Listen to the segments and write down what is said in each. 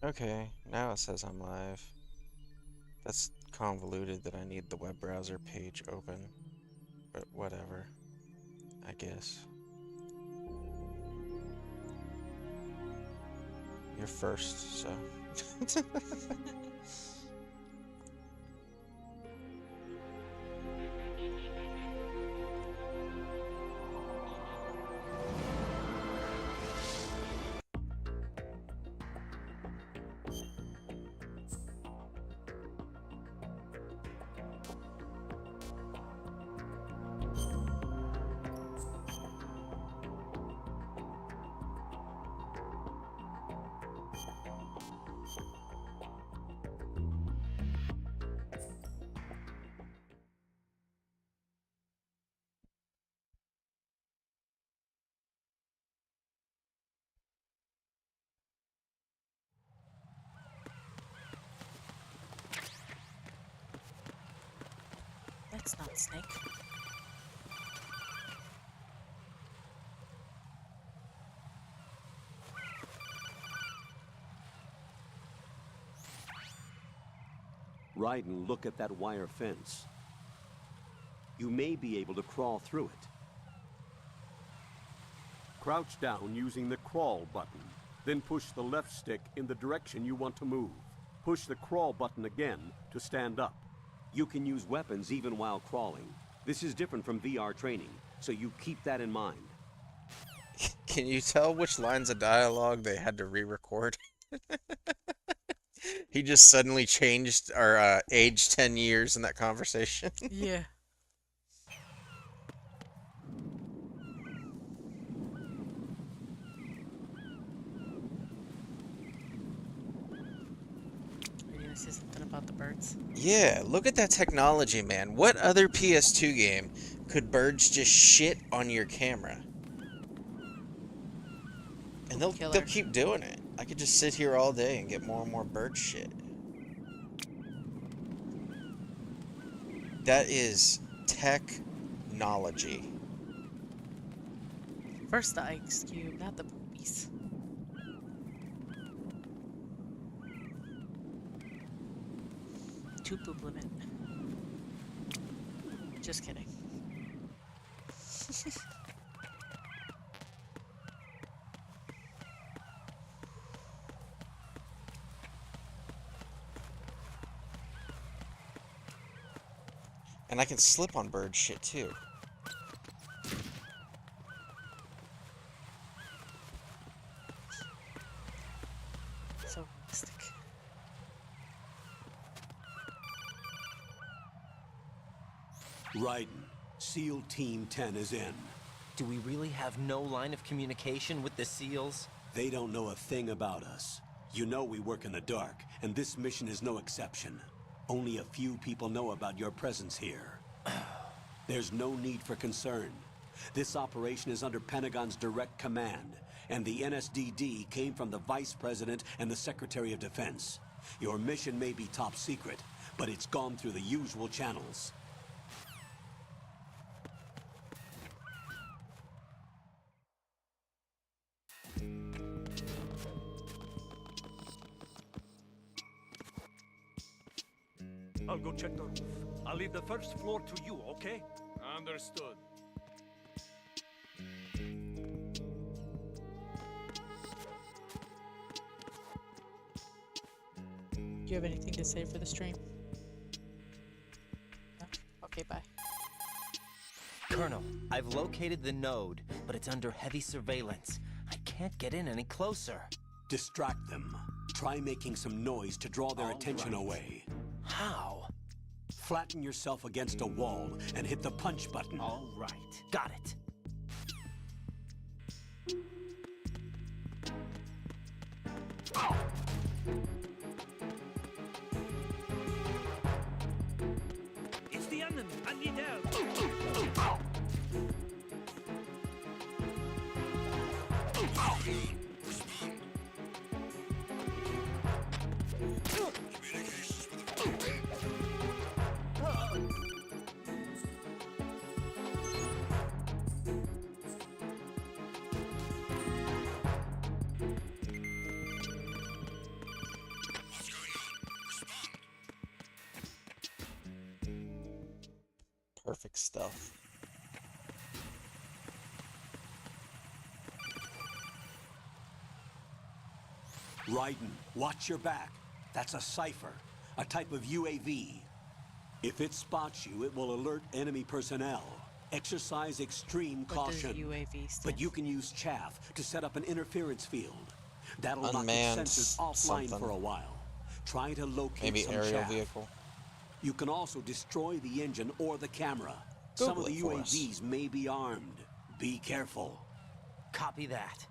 Okay, now it says I'm live. That's convoluted that I need the web browser page open. But whatever, I guess. You're first, so. That's not Snake. Ride and look at that wire fence. You may be able to crawl through it. Crouch down using the crawl button. Then push the left stick in the direction you want to move. Push the crawl button again to stand up. You can use weapons even while crawling. This is different from VR training, so you keep that in mind. Can you tell which lines of dialogue they had to re-record? He just suddenly changed or aged 10 years in that conversation. Yeah. Are you gonna say something about the birds? Yeah, look at that technology, man. What other PS2 game could birds just shit on your camera? And they'll Killer. keep doing it. I could just sit here all day and get more and more bird shit. That is technology. First the ice cube, not the boobies. Two poop limit. Just kidding. And I can slip on bird shit too. So realistic. Raiden, SEAL Team 10 is in. Do we really have no line of communication with the SEALs? They don't know a thing about us. You know we work in the dark, and this mission is no exception. Only a few people know about your presence here. There's no need for concern. This operation is under Pentagon's direct command, and the NSDD came from the Vice President and the Secretary of Defense. Your mission may be top secret, but it's gone through the usual channels. I'll go check the roof. I'll leave the first floor to you, okay? Understood. Do you have anything to say for the stream? No? Okay, bye. Colonel, I've located the node, but it's under heavy surveillance. I can't get in any closer. Distract them. Try making some noise to draw their attention away. How? Flatten yourself against a wall and hit the punch button. All right. Got it. It's the enemy. I need help. like stealth. Raiden, watch your back. That's a cipher, a type of UAV. If it spots you, it will alert enemy personnel. Exercise extreme What does caution. UAV stand But you for? can use chaff to set up an interference field. That'll knock Unmanned its sensors offline something. for a while. Try to locate Maybe some aerial chaff. vehicle. You can also destroy the engine or the camera. Google Some of the it for us. UAVs may be armed. Be careful. Copy that.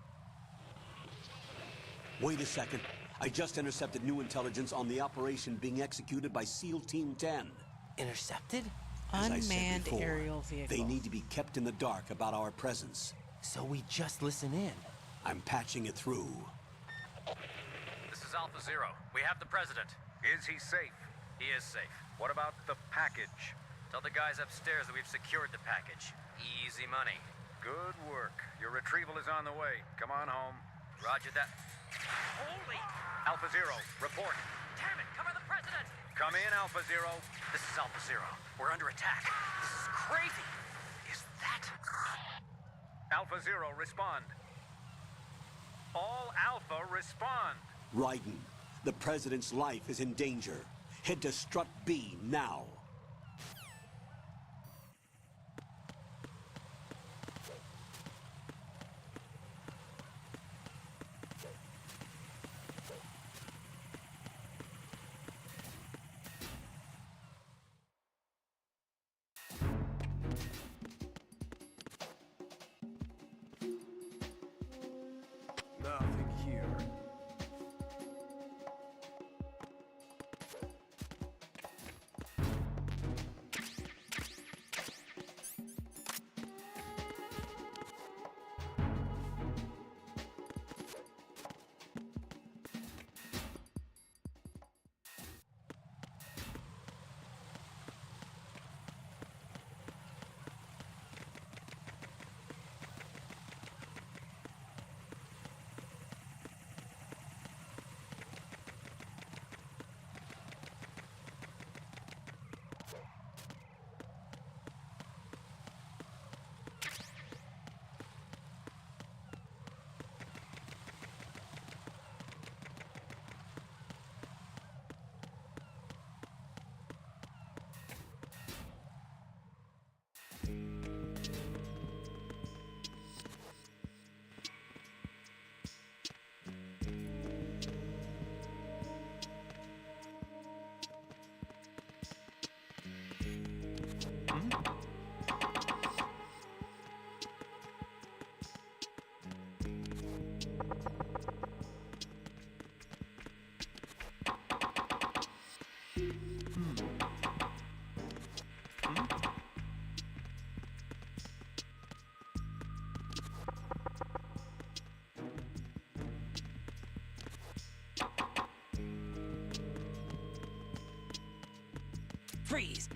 Wait a second. I just intercepted new intelligence on the operation being executed by SEAL Team 10. Intercepted? As I said Unmanned before, aerial vehicle. they need to be kept in the dark about our presence. So we just listen in. I'm patching it through. This is Alpha Zero. We have the president. Is he safe? He is safe. What about the package? Tell the guys upstairs that we've secured the package. Easy money. Good work. Your retrieval is on the way. Come on home. Roger that. Holy! Alpha Zero, report. Damn it! Cover the president! Come in, Alpha Zero. This is Alpha Zero. We're under attack. This is crazy. Is that... Alpha Zero, respond. All Alpha, respond. Raiden, the President's life is in danger. Head to Strut B now. Nothing here. Freeze!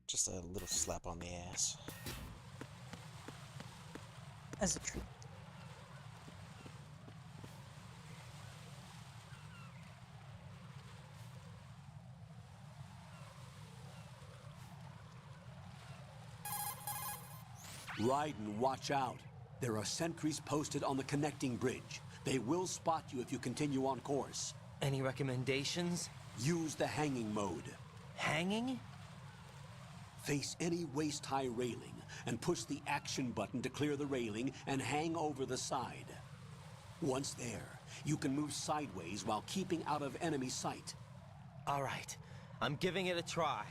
Just a little slap on the ass. As a treat. Raiden, watch out. There are sentries posted on the connecting bridge. They will spot you if you continue on course. Any recommendations? Use the hanging mode. Hanging? Face any waist-high railing and push the action button to clear the railing and hang over the side. Once there, you can move sideways while keeping out of enemy sight. All right. I'm giving it a try.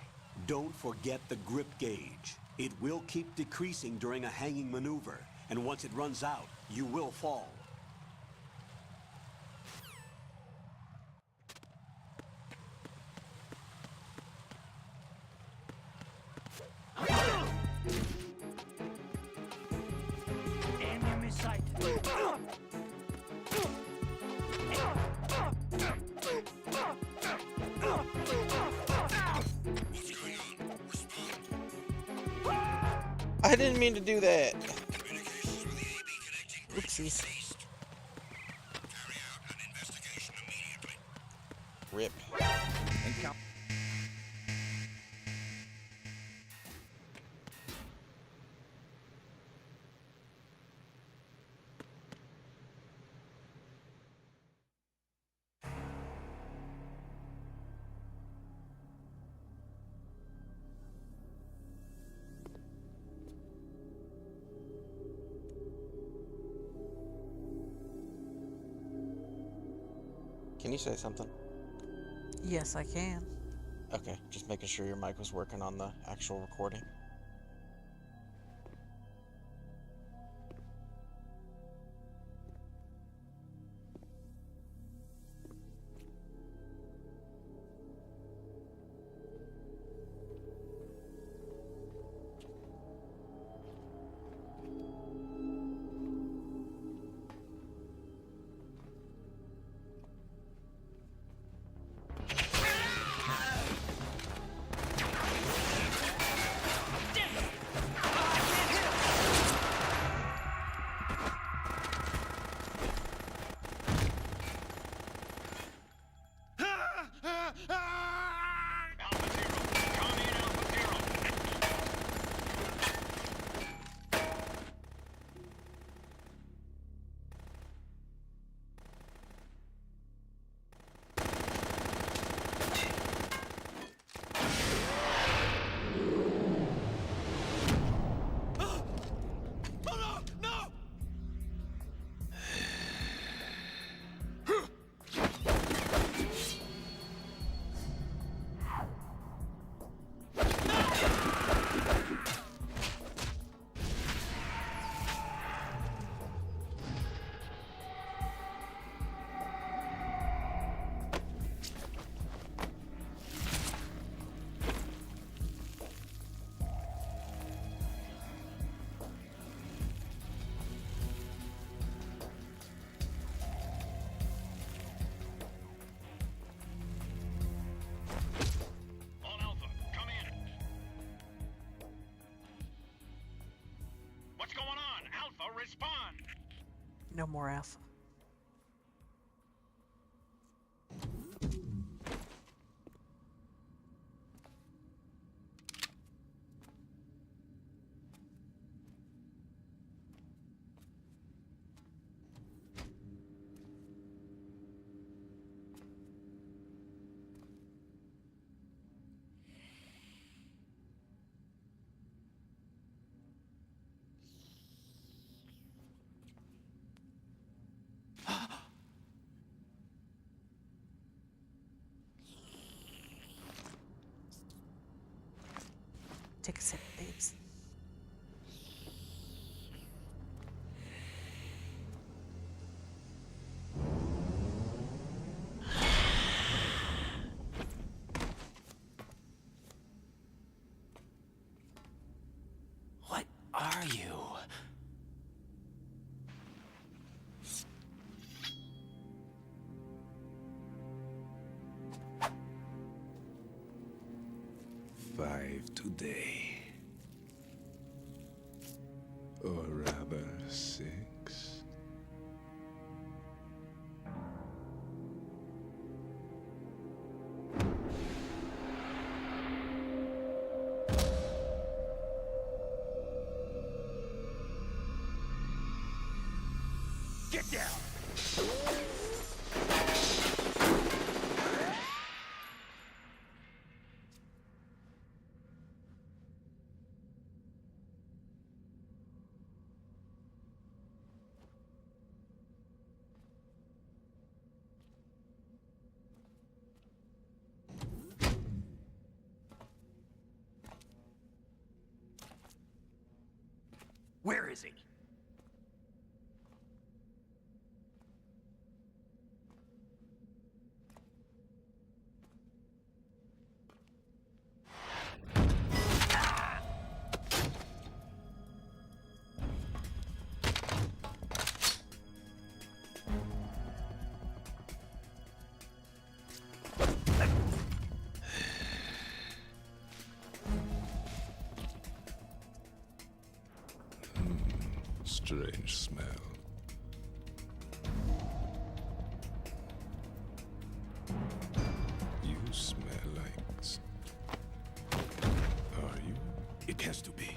Don't forget the grip gauge. It will keep decreasing during a hanging maneuver, and once it runs out, you will fall. Enemy sight. I didn't mean to do that. Oopsies. Rip. Can you say something? Yes, I can. Okay, just making sure your mic was working on the actual recording. No more Alpha. Take a sip, babes. What are you? Five today. Or rather, 6. Get down! Where is he? strange smell. You smell like... Are you? It has to be.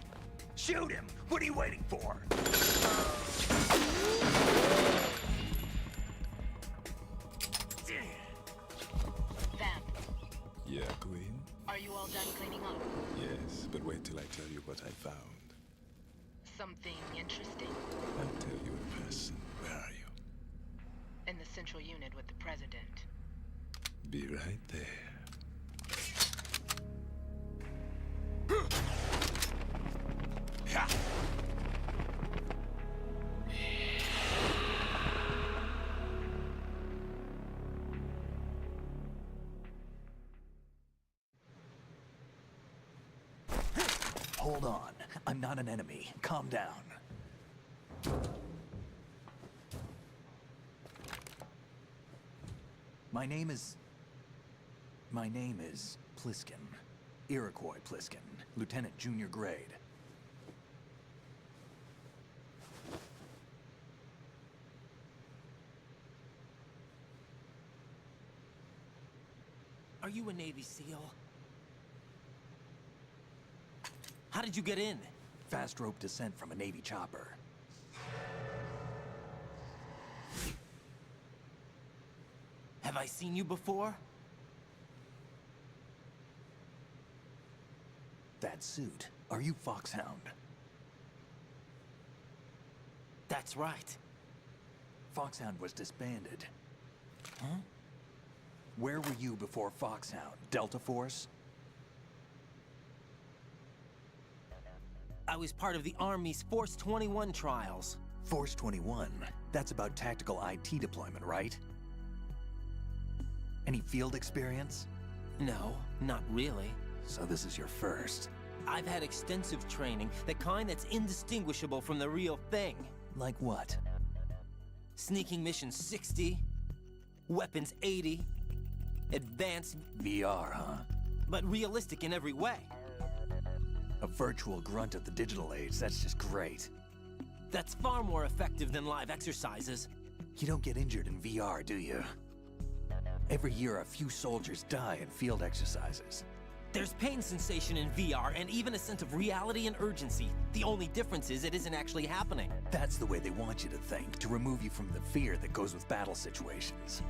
Shoot him! What are you waiting for? Vamp, Yeah, Queen? are you all done cleaning up? Yes, but wait till I tell you what I found. Something interesting? I'll tell you in person. Where are you? In the central unit with the president. Be right there. Hold on. I'm not an enemy. Calm down. My name is Pliskin. Iroquois Pliskin. Lieutenant Junior Grade. Are you a Navy SEAL? How did you get in? Fast rope descent from a Navy chopper. Have I seen you before? That suit. Are you Foxhound? That's right. Foxhound was disbanded. Huh? Where were you before Foxhound? Delta Force? I was part of the Army's Force 21 trials. Force 21? That's about tactical IT deployment, right? Any field experience? No, not really. So this is your first. I've had extensive training, the kind that's indistinguishable from the real thing. Like what? Sneaking mission 60, weapons 80, advanced, VR, huh? but realistic in every way. A virtual grunt of the digital age, that's just great. That's far more effective than live exercises. You don't get injured in VR, do you? Every year, a few soldiers die in field exercises. There's pain sensation in VR and even a sense of reality and urgency. The only difference is it isn't actually happening. That's the way they want you to think, to remove you from the fear that goes with battle situations.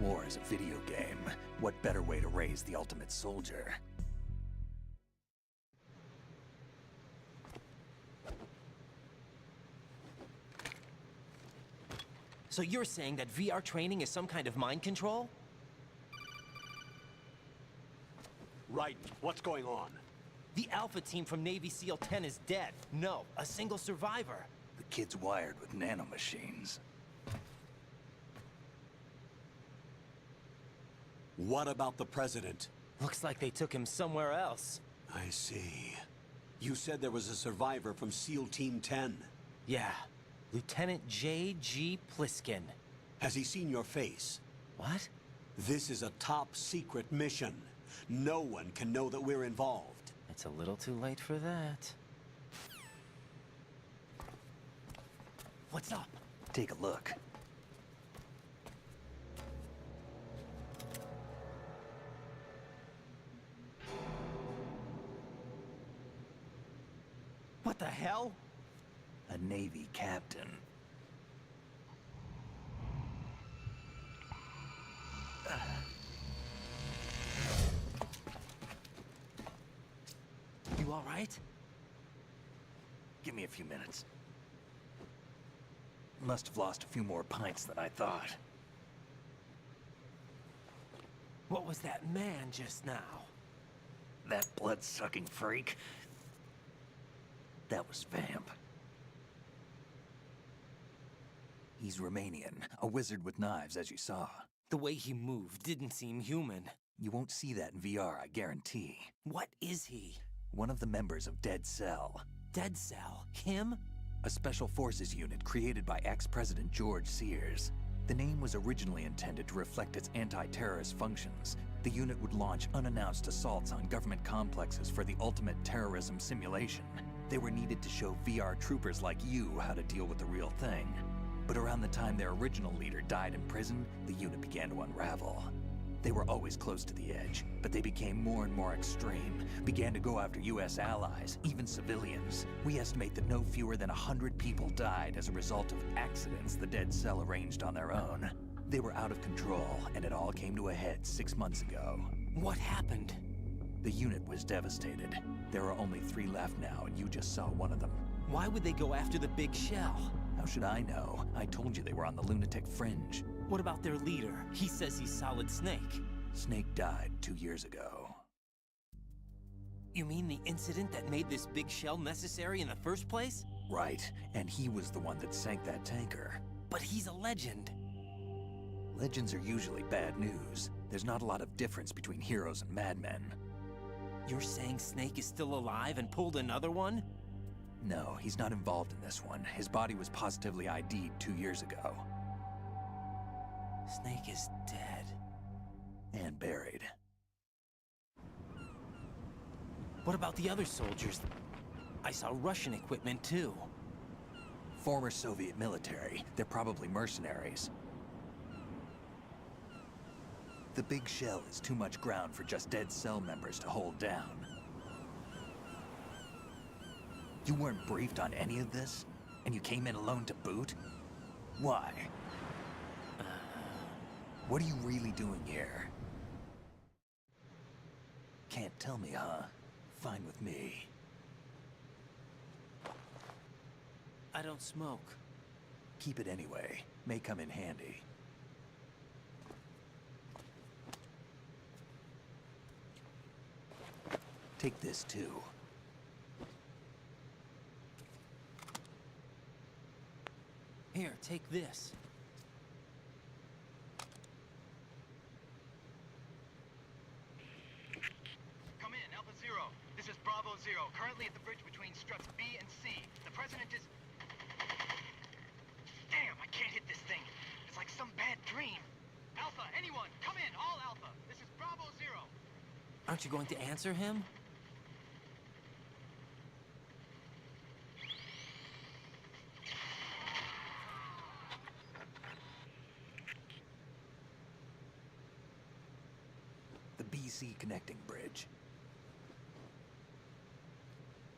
War is a video game. What better way to raise the ultimate soldier? So you're saying that VR training is some kind of mind control? Right. What's going on? The Alpha team from Navy SEAL 10 is dead. No, a single survivor. The kid's wired with nanomachines. What about the president? Looks like they took him somewhere else. I see. You said there was a survivor from SEAL Team 10. Yeah, Lieutenant J.G. Pliskin. Has he seen your face? What? This is a top secret mission. No one can know that we're involved. It's a little too late for that. What's up? Take a look. What the hell? A Navy captain. You all right? Give me a few minutes. Must have lost a few more pints than I thought. What was that man just now? That blood-sucking freak. That was Vamp. He's Romanian, a wizard with knives, as you saw. The way he moved didn't seem human. You won't see that in VR, I guarantee. What is he? One of the members of Dead Cell. Dead Cell? Him? A special forces unit created by ex-President George Sears. The name was originally intended to reflect its anti-terrorist functions. The unit would launch unannounced assaults on government complexes for the ultimate terrorism simulation. They were needed to show VR troopers like you how to deal with the real thing. But around the time their original leader died in prison, the unit began to unravel. They were always close to the edge, but they became more and more extreme, began to go after US allies, even civilians. We estimate that no fewer than 100 people died as a result of accidents the Dead Cell arranged on their own. They were out of control, and it all came to a head 6 months ago. What happened? The unit was devastated. There are only 3 left now, and you just saw one of them. Why would they go after the big shell? How should I know? I told you they were on the lunatic fringe. What about their leader? He says he's Solid Snake. Snake died 2 years ago. You mean the incident that made this big shell necessary in the first place? Right, and he was the one that sank that tanker. But he's a legend. Legends are usually bad news. There's not a lot of difference between heroes and madmen. You're saying Snake is still alive and pulled another one? No, he's not involved in this one. His body was positively ID'd 2 years ago. Snake is dead. And buried. What about the other soldiers? I saw Russian equipment too. Former Soviet military. They're probably mercenaries. The big shell is too much ground for just Dead Cell members to hold down. You weren't briefed on any of this? And you came in alone to boot? Why? What are you really doing here? Can't tell me, huh? Fine with me. I don't smoke. Keep it anyway. May come in handy. Take this too. Here, take this. Come in, Alpha Zero. This is Bravo Zero, currently at the bridge between struts B and C. The president is... Damn, I can't hit this thing. It's like some bad dream. Alpha, anyone, come in, all Alpha. This is Bravo Zero. Aren't you going to answer him? BC connecting bridge.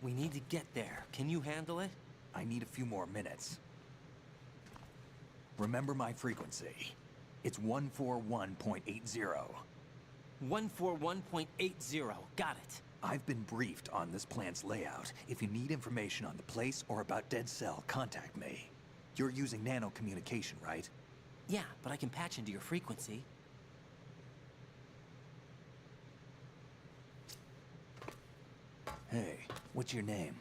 We need to get there. Can you handle it? I need a few more minutes. Remember my frequency. It's 141.80. 141.80. Got it. I've been briefed on this plant's layout. If you need information on the place or about Dead Cell, contact me. You're using nano communication, right? Yeah, but I can patch into your frequency. Hey, what's your name?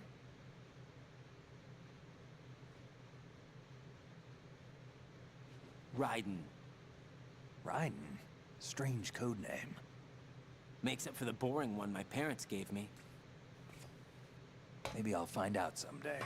Raiden. Raiden? Strange code name. Makes up for the boring one my parents gave me. Maybe I'll find out someday.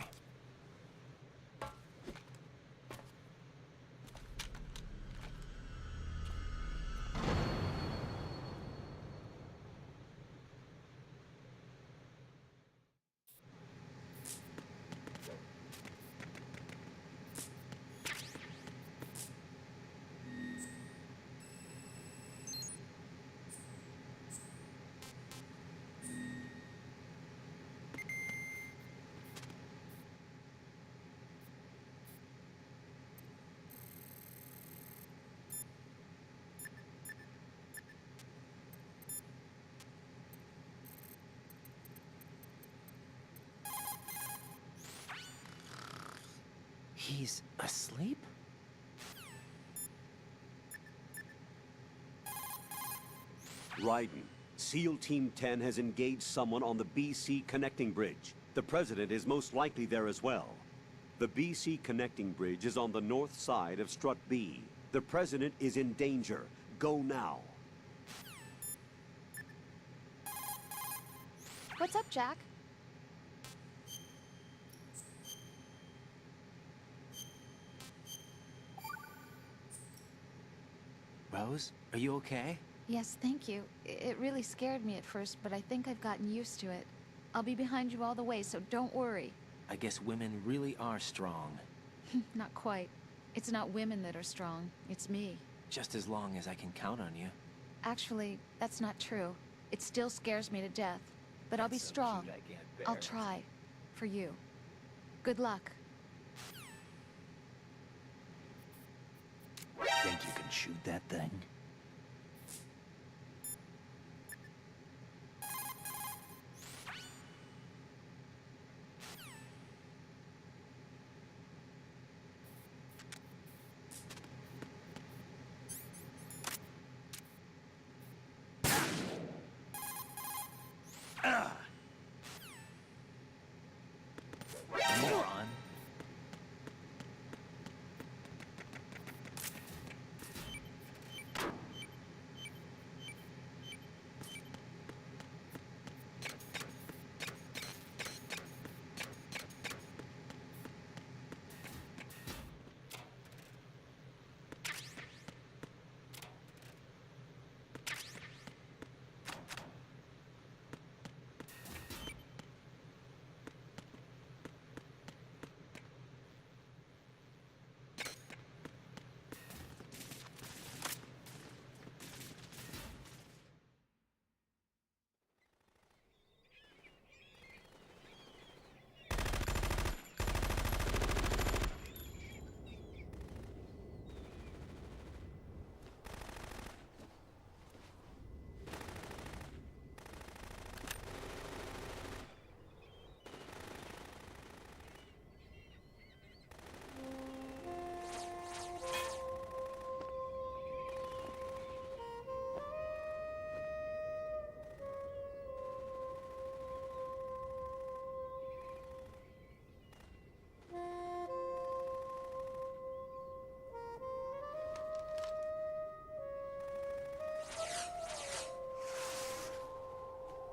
He's asleep? Raiden, SEAL Team 10 has engaged someone on the BC connecting bridge. The President is most likely there as well. The BC connecting bridge is on the north side of Strut B. The President is in danger. Go now. What's up, Jack? Rose, are you okay? Yes, thank you. It really scared me at first, but I think I've gotten used to it. I'll be behind you all the way, so don't worry. I guess women really are strong. Not quite. It's not women that are strong, it's me. Just as long as I can count on you. Actually, that's not true. It still scares me to death. But I'll be so strong. cute, I can't bear I'll it. try. For you. Good luck. Think you can shoot that thing? Moron.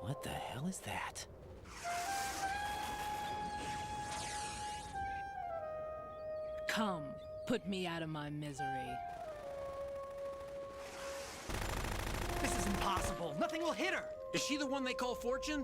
What the hell is that? Come, put me out of my misery. This is impossible. Nothing will hit her. Is she the one they call Fortune?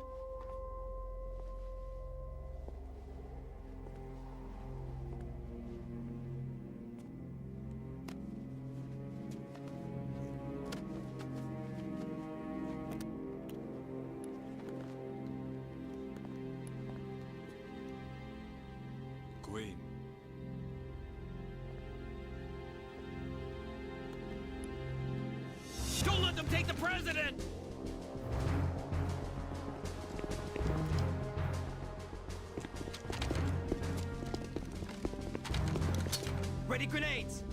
Queen. Don't let them take the president! Ready grenades.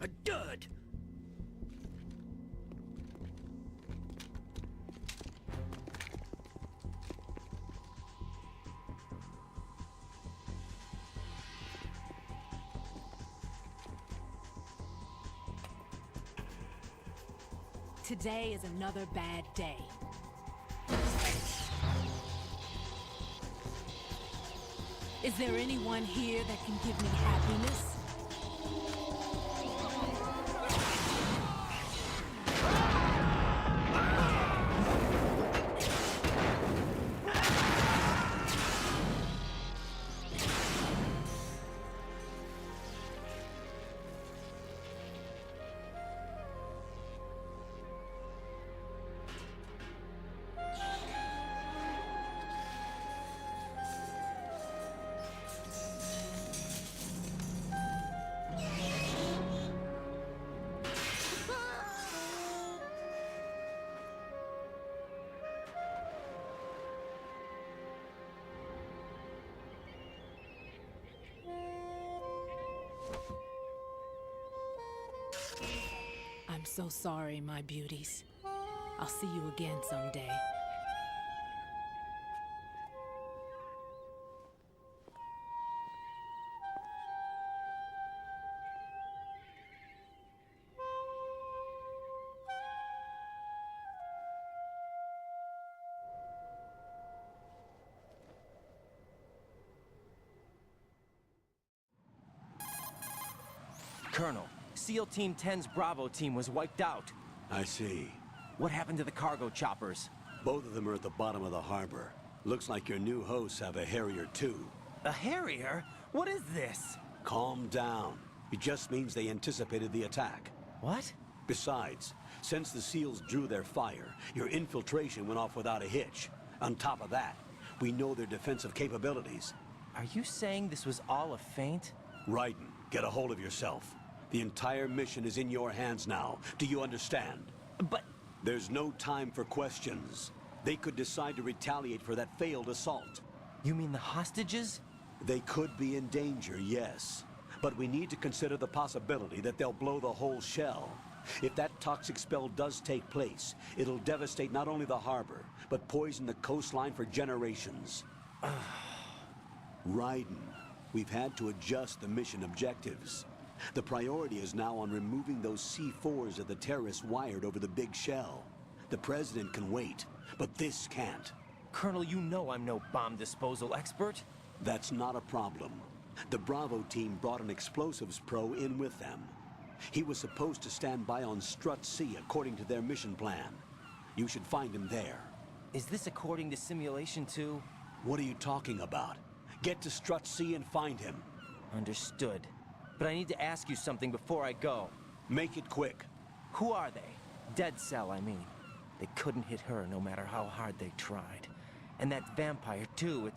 A dud! Today is another bad day. Is there anyone here that can give me happiness? I'm so sorry, my beauties. I'll see you again someday. Colonel, SEAL Team 10's Bravo team was wiped out. I see. What happened to the cargo choppers? Both of them are at the bottom of the harbor. Looks like your new hosts have a Harrier too. A Harrier? What is this? Calm down. It just means they anticipated the attack. What? Besides, since the SEALs drew their fire, your infiltration went off without a hitch. On top of that, we know their defensive capabilities. Are you saying this was all a feint? Raiden, get a hold of yourself. The entire mission is in your hands now. Do you understand? But... There's no time for questions. They could decide to retaliate for that failed assault. You mean the hostages? They could be in danger, yes. But we need to consider the possibility that they'll blow the whole shell. If that toxic spell does take place, it'll devastate not only the harbor, but poison the coastline for generations. Raiden, we've had to adjust the mission objectives. The priority is now on removing those C4s that the terrorists wired over the big shell. The President can wait, but this can't. Colonel, you know I'm no bomb disposal expert. That's not a problem. The Bravo team brought an explosives pro in with them. He was supposed to stand by on Strut C according to their mission plan. You should find him there. Is this according to simulation too? What are you talking about? Get to Strut C and find him. Understood. But I need to ask you something before I go. Make it quick. Who are they? Dead Cell, I mean. They couldn't hit her no matter how hard they tried. And that vampire too,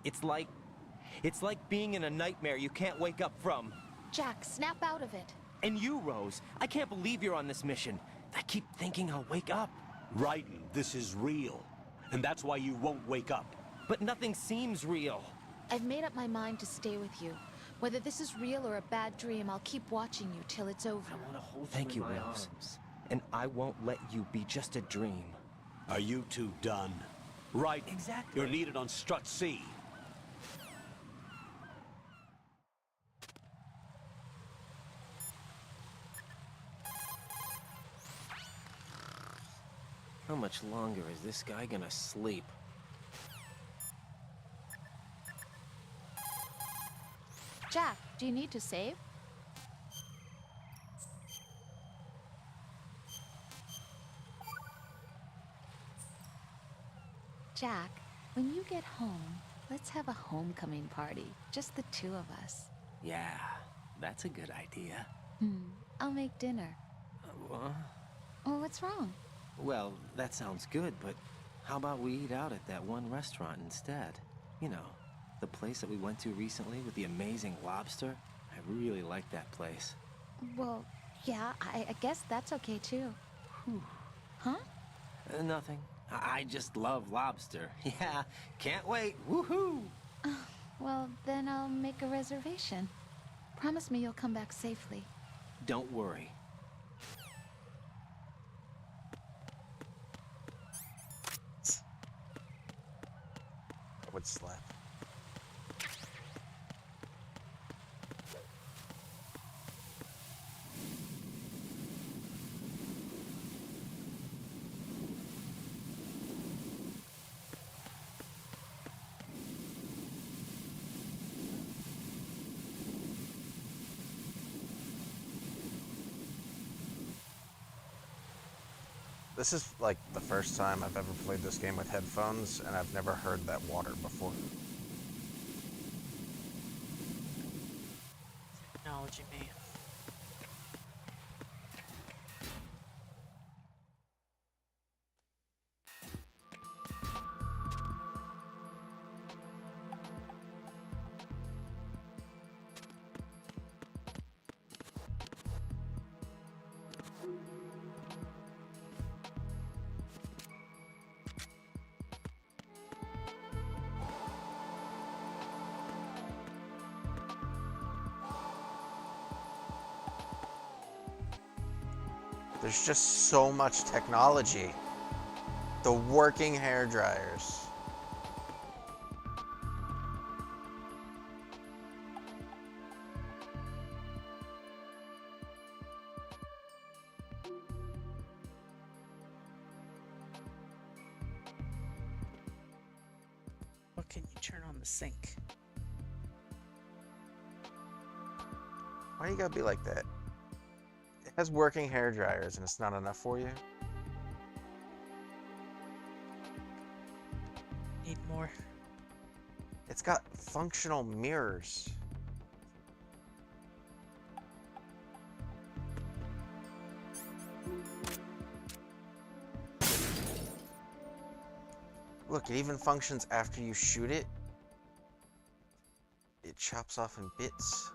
it's like being in a nightmare you can't wake up from. Jack, snap out of it. And you, Rose, I can't believe you're on this mission. I keep thinking I'll wake up. Raiden, this is real. And that's why you won't wake up. But nothing seems real. I've made up my mind to stay with you. Whether this is real or a bad dream, I'll keep watching you till it's over. Thank you, Rose. And I won't let you be just a dream. Are you two done? Right. Exactly. You're needed on Strut C. How much longer is this guy gonna sleep? Jack, do you need to save? Jack, when you get home, let's have a homecoming party. Just the two of us. Yeah, that's a good idea. I'll make dinner. What? Oh, what's wrong? Well, that sounds good, but how about we eat out at that one restaurant instead? You know, the place that we went to recently with the amazing lobster. I really like that place. Well, yeah, I guess that's okay too. Huh? Nothing. I just love lobster. Yeah, can't wait. Woohoo! Well, then I'll make a reservation. Promise me you'll come back safely. Don't worry. I would slap. This is like the first time I've ever played this game with headphones, and I've never heard that water before. Technology, man. There's just so much technology. The working hair dryers. What can you turn on the sink? Why you gotta be like that? Has working hair dryers, and it's not enough for you? Need more. It's got functional mirrors. Look, it even functions after you shoot it. It chops off in bits.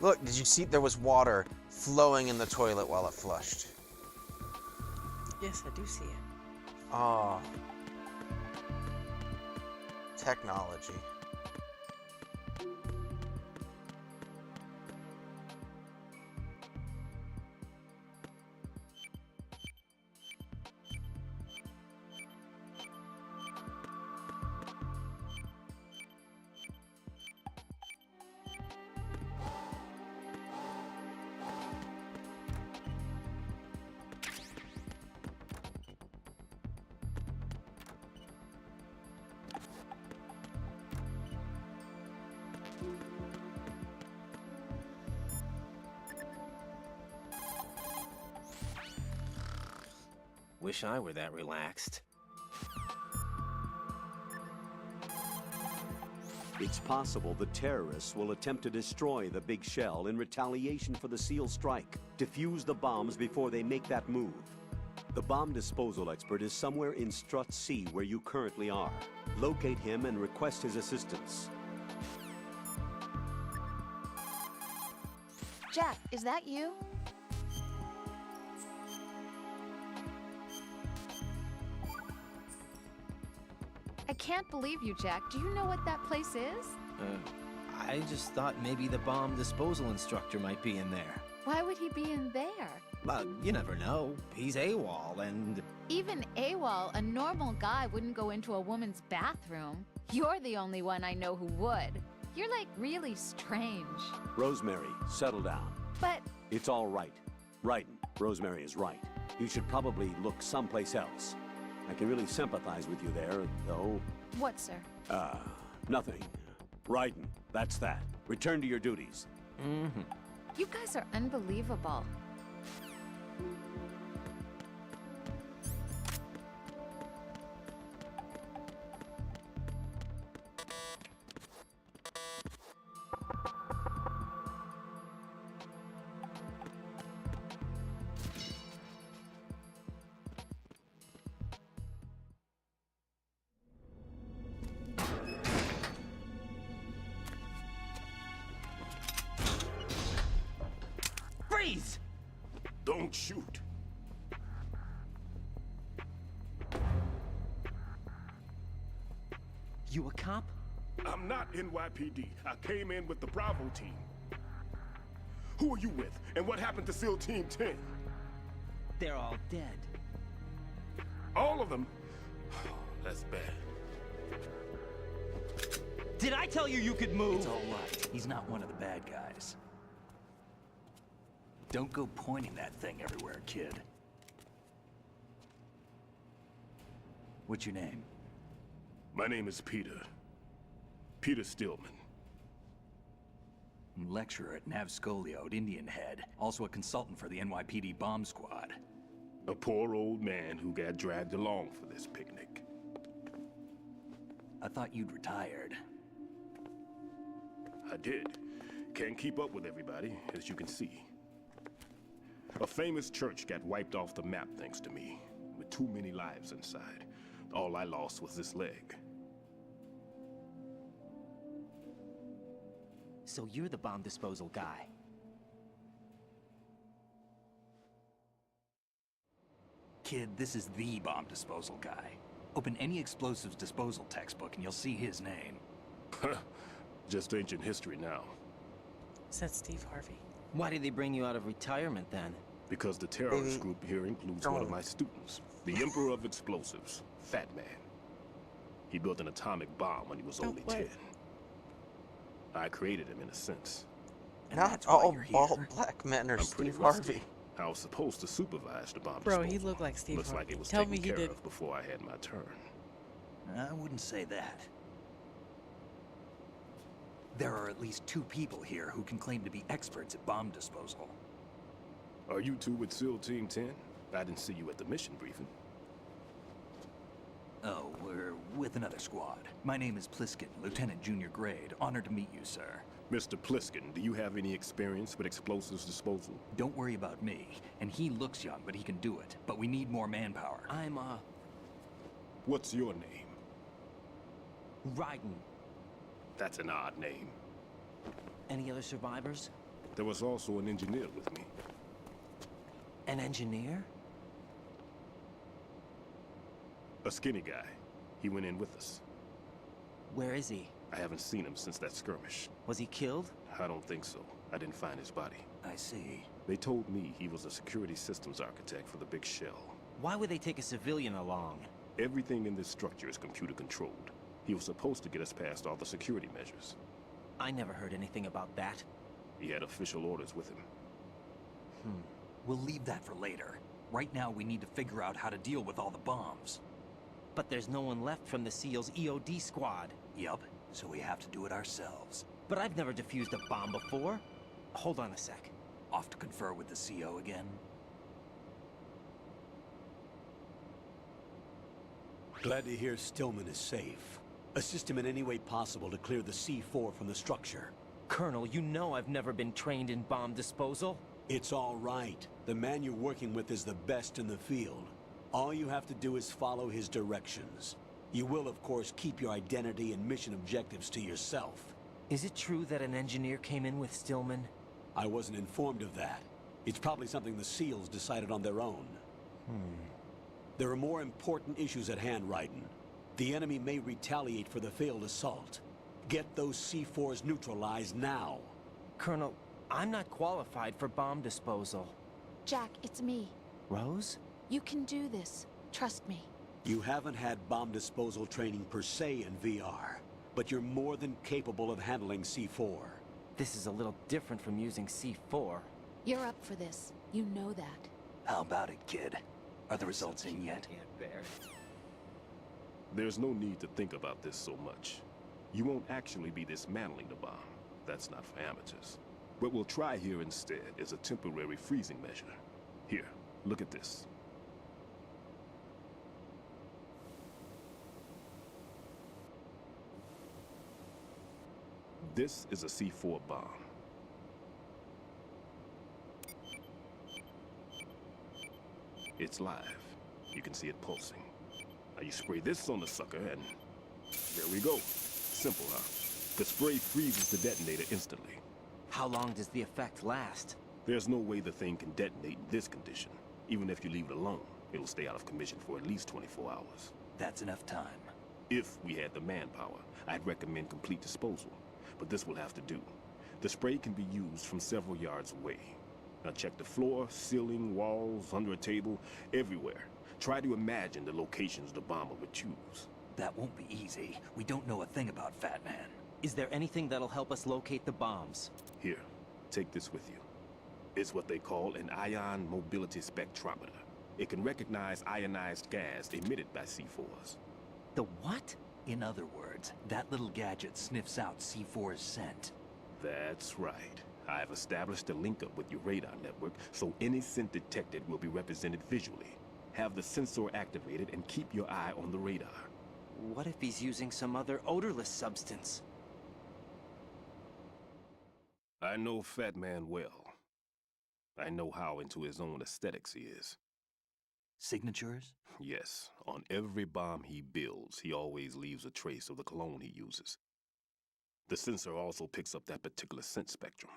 Look, did you see there was water flowing in the toilet while it flushed? Yes, I do see it. Oh. Technology. Wish I were that relaxed. It's possible the terrorists will attempt to destroy the big shell in retaliation for the SEAL strike. Defuse the bombs before they make that move. The bomb disposal expert is somewhere in Strut C where you currently are. Locate him and request his assistance. Jack, is that you? I can't believe you, Jack. Do you know what that place is? I just thought maybe the bomb disposal instructor might be in there. Why would he be in there? Well, you never know. He's AWOL and... Even AWOL, a normal guy wouldn't go into a woman's bathroom. You're the only one I know who would. You're like really strange. Rosemary, settle down. But... It's all right. Right. Rosemary is right. You should probably look someplace else. I can really sympathize with you there, though. What, sir? Nothing. Raiden, that's that. Return to your duties. Mm-hmm. You guys are unbelievable. Freeze! Don't shoot. You a cop? I'm not NYPD. I came in with the Bravo team. Who are you with? And what happened to SEAL Team 10? They're all dead. All of them? That's bad. Did I tell you you could move? It's all right. He's not one of the bad guys. Don't go pointing that thing everywhere, kid. What's your name? My name is Peter. Peter Stillman. Lecturer at Nav Scolio at Indian Head. Also a consultant for the NYPD bomb squad. A poor old man who got dragged along for this picnic. I thought you'd retired. I did. Can't keep up with everybody, as you can see. A famous church got wiped off the map thanks to me, with too many lives inside. All I lost was this leg. So you're the bomb disposal guy. Kid, this is the bomb disposal guy. Open any explosives disposal textbook and you'll see his name. Just ancient history now. Is that Steve Harvey? Why did they bring you out of retirement then? Because the terrorist group here includes one of my students, the Emperor of Explosives, Fat Man. He built an atomic bomb when he was only 10. I created him in a sense. And Not all bald black men are Steve Harvey. I was supposed to supervise the bomb Bro, disposal. he looked like Steve Looks Harvey. like it was Tell taken me he care did. of before I had my turn. I wouldn't say that. There are at least 2 people here who can claim to be experts at bomb disposal. Are you two with SEAL Team 10? I didn't see you at the mission briefing. Oh, we're with another squad. My name is Pliskin, Lieutenant Junior Grade. Honored to meet you, sir. Mr. Pliskin, do you have any experience with explosives disposal? Don't worry about me. And he looks young, but he can do it. But we need more manpower. I'm, What's your name? Raiden. That's an odd name. Any other survivors? There was also an engineer with me. An engineer? A skinny guy. He went in with us. Where is he? I haven't seen him since that skirmish. Was he killed? I don't think so. I didn't find his body. I see. They told me he was a security systems architect for the big shell. Why would they take a civilian along? Everything in this structure is computer controlled. He was supposed to get us past all the security measures. I never heard anything about that. He had official orders with him. We'll leave that for later. Right now, we need to figure out how to deal with all the bombs. But there's no one left from the SEAL's EOD squad. Yup, so we have to do it ourselves. But I've never defused a bomb before. Hold on a sec. Off to confer with the CO again? Glad to hear Stillman is safe. Assist him in any way possible to clear the C4 from the structure. Colonel, you know I've never been trained in bomb disposal. It's all right. The man you're working with is the best in the field. All you have to do is follow his directions. You will, of course, keep your identity and mission objectives to yourself. Is it true that an engineer came in with Stillman? I wasn't informed of that. It's probably something the SEALs decided on their own. There are more important issues at hand, Raiden. The enemy may retaliate for the failed assault. Get those C4s neutralized now. Colonel, I'm not qualified for bomb disposal. Jack, it's me. Rose? You can do this. Trust me. You haven't had bomb disposal training per se in VR, but you're more than capable of handling C4. This is a little different from using C4. You're up for this. You know that. How about it, kid? Are the results in yet? There's no need to think about this so much. You won't actually be dismantling the bomb. That's not for amateurs. What we'll try here instead is a temporary freezing measure. Here, look at this. This is a C4 bomb. It's live. You can see it pulsing. Now you spray this on the sucker and there we go. Simple, huh? The spray freezes the detonator instantly. How long does the effect last? There's no way the thing can detonate in this condition. Even if you leave it alone, it'll stay out of commission for at least 24 hours. That's enough time. If we had the manpower, I'd recommend complete disposal. But this will have to do. The spray can be used from several yards away. Now check the floor, ceiling, walls, under a table, everywhere. Try to imagine the locations the bomber would choose. That won't be easy. We don't know a thing about Fat Man. Is there anything that'll help us locate the bombs? Here, take this with you. It's what they call an ion mobility spectrometer. It can recognize ionized gas emitted by C4s. The what? In other words, that little gadget sniffs out C4's scent. That's right. I've established a link-up with your radar network, so any scent detected will be represented visually. Have the sensor activated and keep your eye on the radar. What if he's using some other odorless substance? I know Fat Man well. I know how into his own aesthetics he is. Signatures? Yes, on every bomb he builds, he always leaves a trace of the cologne he uses. The sensor also picks up that particular scent spectrum.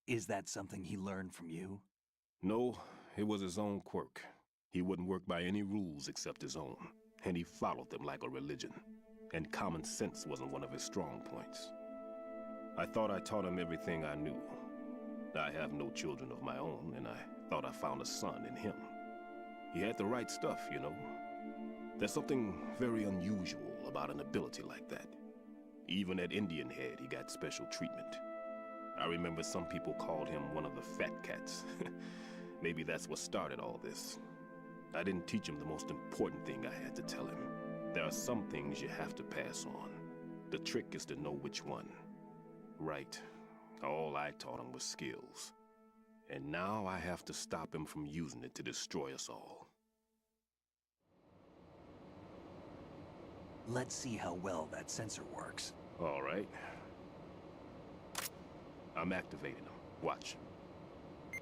Is that something he learned from you? No, it was his own quirk. He wouldn't work by any rules except his own, and he followed them like a religion. And common sense wasn't one of his strong points. I thought I taught him everything I knew. I have no children of my own, and I thought I found a son in him. He had the right stuff, you know. There's something very unusual about an ability like that. Even at Indian Head, he got special treatment. I remember some people called him one of the fat cats. Maybe that's what started all this. I didn't teach him the most important thing I had to tell him. There are some things you have to pass on. The trick is to know which one. Right. All I taught him was skills. And now I have to stop him from using it to destroy us all. Let's see how well that sensor works. All right. I'm activating them. Watch.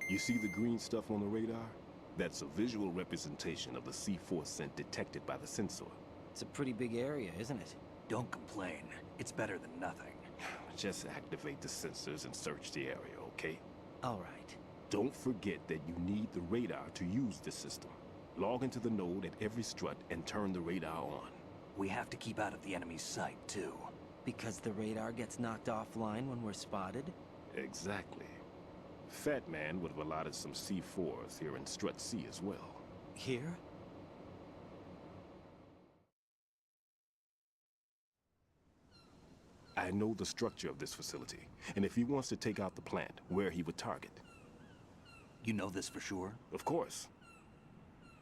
You see the green stuff on the radar? That's a visual representation of the C4 scent detected by the sensor. It's a pretty big area, isn't it? Don't complain. It's better than nothing. Just activate the sensors and search the area, okay? All right. Don't forget that you need the radar to use the system. Log into the node at every strut and turn the radar on. We have to keep out of the enemy's sight, too. Because the radar gets knocked offline when we're spotted? Exactly. Fat Man would have allotted some C4s here in Strut C as well. Here? I know the structure of this facility, and if he wants to take out the plant, where he would target. You know this for sure? Of course.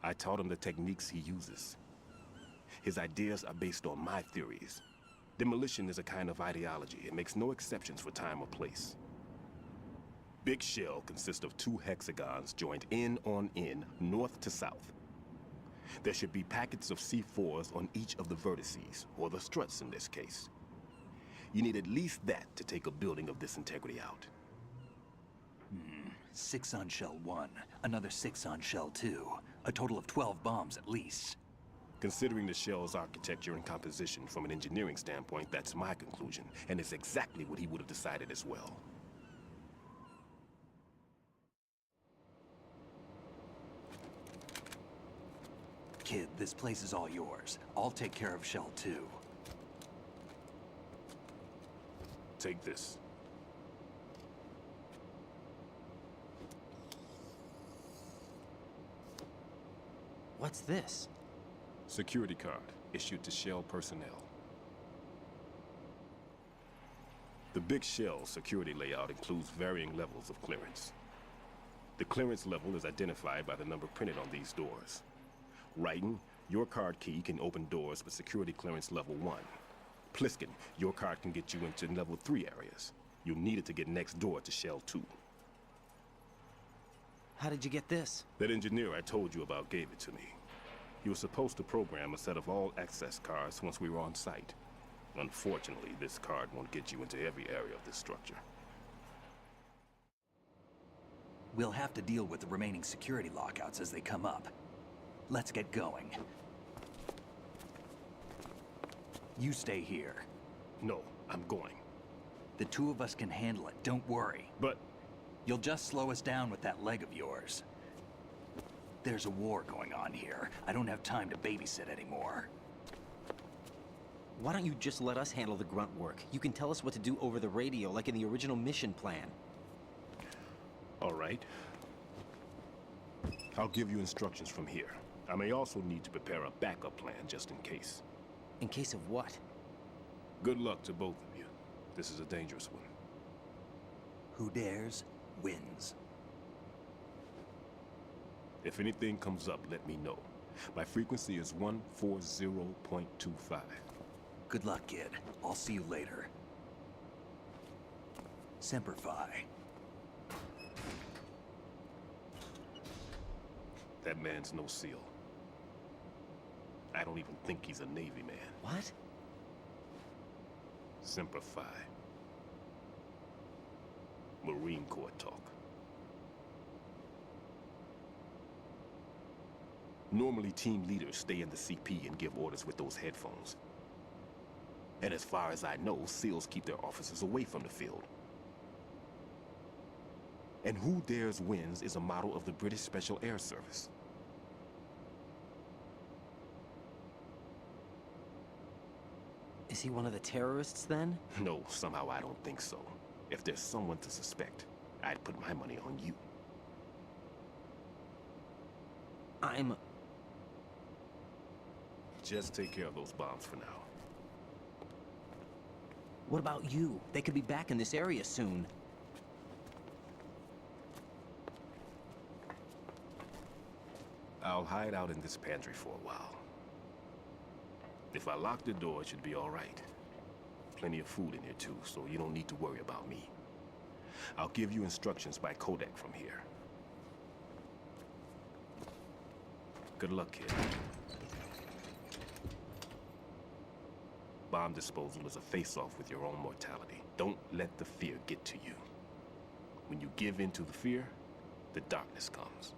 I taught him the techniques he uses. His ideas are based on my theories. Demolition is a kind of ideology. It makes no exceptions for time or place. Big Shell consists of 2 hexagons joined end on end, north to south. There should be packets of C4s on each of the vertices, or the struts in this case. You need at least that to take a building of this integrity out. 6 on Shell 1, another 6 on Shell 2. A total of 12 bombs at least. Considering the shell's architecture and composition from an engineering standpoint, that's my conclusion, and it's exactly what he would have decided as well. Kid, this place is all yours. I'll take care of Shell 2. Take this. What's this? Security card, issued to Shell personnel. The Big Shell security layout includes varying levels of clearance. The clearance level is identified by the number printed on these doors. Writing, your card key can open doors with security clearance level 1. Pliskin, your card can get you into level 3 areas. You'll need it to get next door to Shell 2. How did you get this? That engineer I told you about gave it to me. He was supposed to program a set of all access cards once we were on site. Unfortunately, this card won't get you into every area of this structure. We'll have to deal with the remaining security lockouts as they come up. Let's get going. You stay here. No, I'm going. The 2 of us can handle it, don't worry. But... You'll just slow us down with that leg of yours. There's a war going on here. I don't have time to babysit anymore. Why don't you just let us handle the grunt work? You can tell us what to do over the radio, like in the original mission plan. All right. I'll give you instructions from here. I may also need to prepare a backup plan just in case. In case of what? Good luck to both of you. This is a dangerous one. Who dares, wins. If anything comes up, let me know. My frequency is 140.25. Good luck, kid. I'll see you later. Semper Fi. That man's no SEAL. I don't even think he's a Navy man. What? Semper Fi. Marine Corps talk. Normally, team leaders stay in the CP and give orders with those headphones. And as far as I know, SEALs keep their officers away from the field. And Who Dares Wins is a model of the British Special Air Service. Is he one of the terrorists, then? No, somehow I don't think so. If there's someone to suspect, I'd put my money on you. Just take care of those bombs for now. What about you? They could be back in this area soon. I'll hide out in this pantry for a while. If I lock the door, it should be all right. Plenty of food in here too, so you don't need to worry about me. I'll give you instructions by codec from here. Good luck, kid. Bomb disposal is a face-off with your own mortality. Don't let the fear get to you. When you give in to the fear, the darkness comes.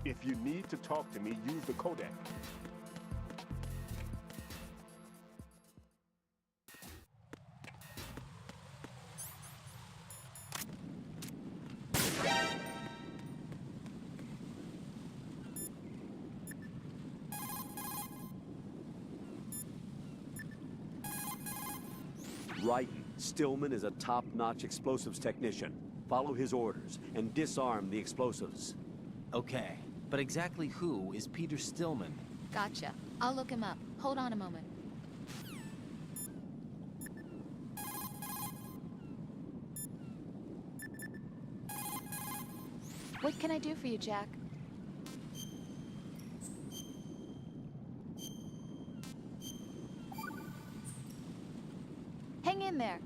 If you need to talk to me, use the codec. Right. Stillman is a top-notch explosives technician. Follow his orders and disarm the explosives. Okay, but exactly who is Peter Stillman? Gotcha. I'll look him up. Hold on a moment. What can I do for you, Jack? Hang in there.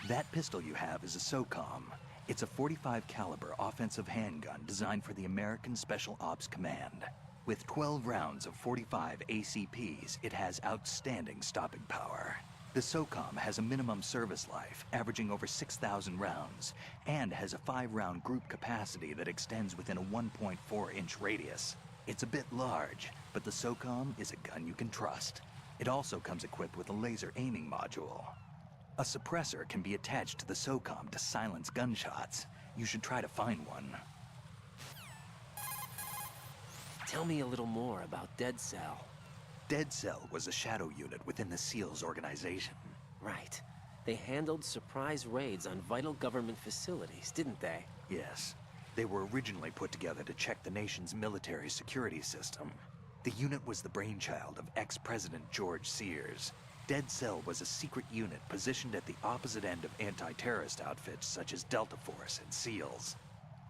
That pistol you have is a SOCOM. It's a .45 caliber offensive handgun designed for the American Special Ops Command. With 12 rounds of .45 ACPs, it has outstanding stopping power. The SOCOM has a minimum service life, averaging over 6,000 rounds, and has a 5-round group capacity that extends within a 1.4-inch radius. It's a bit large, but the SOCOM is a gun you can trust. It also comes equipped with a laser aiming module. A suppressor can be attached to the SOCOM to silence gunshots. You should try to find one. Tell me a little more about Dead Cell. Dead Cell was a shadow unit within the SEALs organization. Right. They handled surprise raids on vital government facilities, didn't they? Yes. They were originally put together to check the nation's military security system. The unit was the brainchild of ex-President George Sears. Dead Cell was a secret unit positioned at the opposite end of anti-terrorist outfits such as Delta Force and SEALs.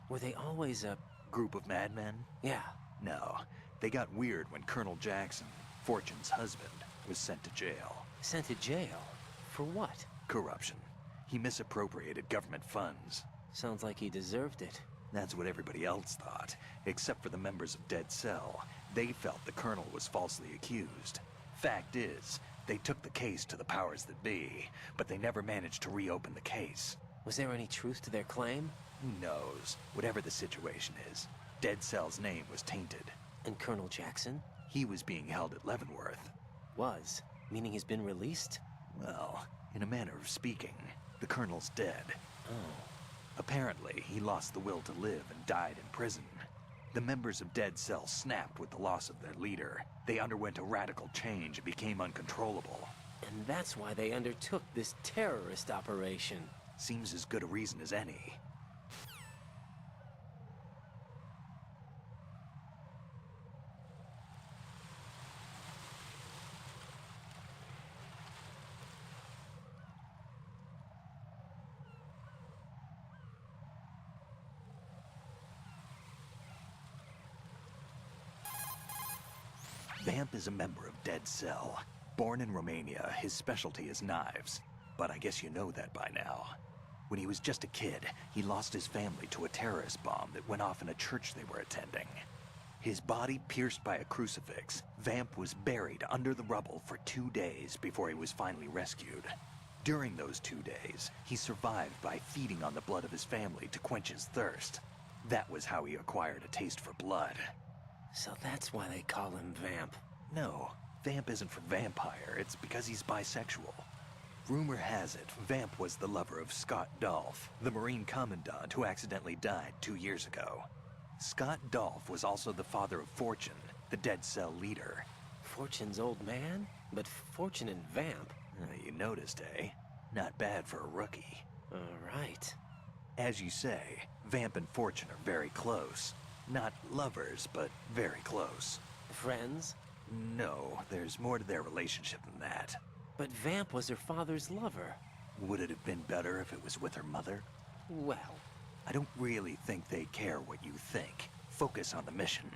Were they always a group of madmen? Yeah. No. They got weird when Colonel Jackson, Fortune's husband, was sent to jail. Sent to jail? For what? Corruption. He misappropriated government funds. Sounds like he deserved it. That's what everybody else thought, except for the members of Dead Cell. They felt the colonel was falsely accused. Fact is, they took the case to the powers that be, but they never managed to reopen the case. Was there any truth to their claim? Who knows? Whatever the situation is, Dead Cell's name was tainted. And Colonel Jackson? He was being held at Leavenworth. Was? Meaning he's been released? Well, in a manner of speaking, the colonel's dead. Oh. Apparently, he lost the will to live and died in prison. The members of Dead Cell snapped with the loss of their leader. They underwent a radical change and became uncontrollable. And that's why they undertook this terrorist operation. Seems as good a reason as any. Vamp is a member of Dead Cell. Born in Romania, his specialty is knives. But I guess you know that by now. When he was just a kid, he lost his family to a terrorist bomb that went off in a church they were attending. His body pierced by a crucifix, Vamp was buried under the rubble for 2 days before he was finally rescued. During those 2 days, he survived by feeding on the blood of his family to quench his thirst. That was how he acquired a taste for blood. So that's why they call him Vamp. No, Vamp isn't for vampire, it's because he's bisexual. Rumor has it, Vamp was the lover of Scott Dolph, the Marine Commandant who accidentally died 2 years ago. Scott Dolph was also the father of Fortune, the Dead Cell leader. Fortune's old man? But Fortune and Vamp? You noticed, eh? Not bad for a rookie. Right. As you say, Vamp and Fortune are very close. Not lovers, but very close. Friends? No, there's more to their relationship than that. But Vamp was her father's lover. Would it have been better if it was with her mother? Well, I don't really think they care what you think. Focus on the mission.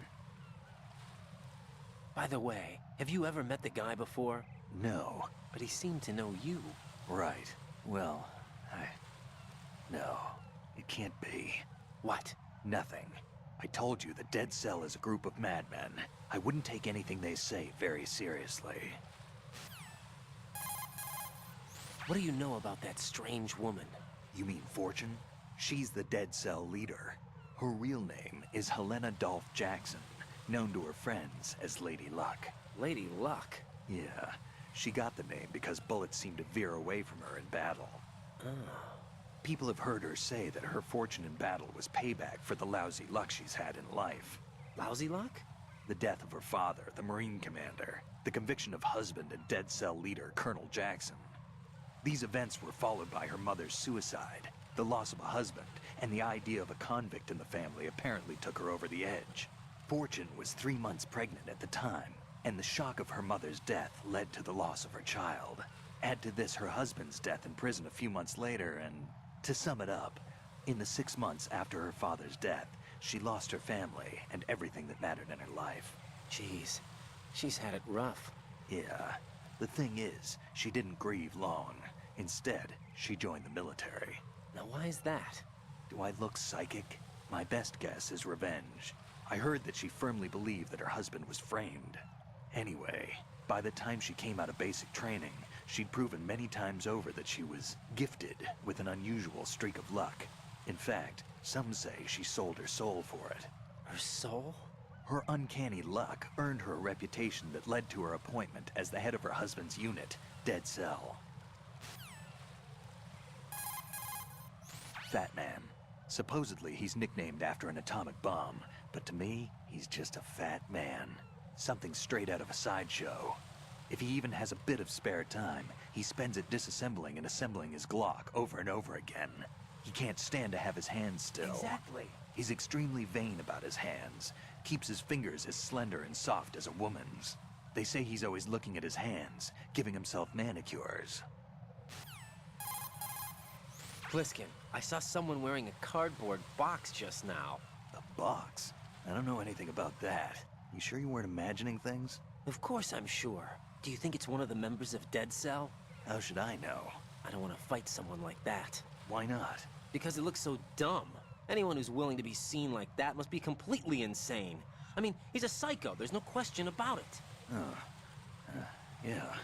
by the way, have you ever met the guy before? No. But he seemed to know you. Right. Well, no, it can't be. What? Nothing. I told you the Dead Cell is a group of madmen. I wouldn't take anything they say very seriously. What do you know about that strange woman? You mean Fortune? She's the Dead Cell leader. Her real name is Helena Dolph Jackson, known to her friends as Lady Luck. Lady Luck? Yeah. She got the name because bullets seemed to veer away from her in battle. People have heard her say that her fortune in battle was payback for the lousy luck she's had in life. Lousy luck? The death of her father, the Marine commander. The conviction of husband and Dead Cell leader, Colonel Jackson. These events were followed by her mother's suicide, the loss of a husband, and the idea of a convict in the family apparently took her over the edge. Fortune was 3 months pregnant at the time, and the shock of her mother's death led to the loss of her child. Add to this her husband's death in prison a few months later, and to sum it up, in the 6 months after her father's death, she lost her family and everything that mattered in her life. Jeez, she's had it rough. Yeah. The thing is, she didn't grieve long. Instead, she joined the military. Now why is that? Do I look psychic? My best guess is revenge. I heard that she firmly believed that her husband was framed. Anyway, by the time she came out of basic training, she'd proven many times over that she was gifted with an unusual streak of luck. In fact, some say she sold her soul for it. Her soul? Her uncanny luck earned her a reputation that led to her appointment as the head of her husband's unit, Dead Cell. Fat Man. Supposedly, he's nicknamed after an atomic bomb, but to me, he's just a fat man. Something straight out of a sideshow. If he even has a bit of spare time, he spends it disassembling and assembling his Glock over and over again. He can't stand to have his hands still. Exactly. He's extremely vain about his hands, keeps his fingers as slender and soft as a woman's. They say he's always looking at his hands, giving himself manicures. Pliskin, I saw someone wearing a cardboard box just now. A box? I don't know anything about that. You sure you weren't imagining things? Of course I'm sure. Do you think it's one of the members of Dead Cell? How should I know? I don't want to fight someone like that. Why not? Because it looks so dumb. Anyone who's willing to be seen like that must be completely insane. I mean, he's a psycho, there's no question about it. Yeah.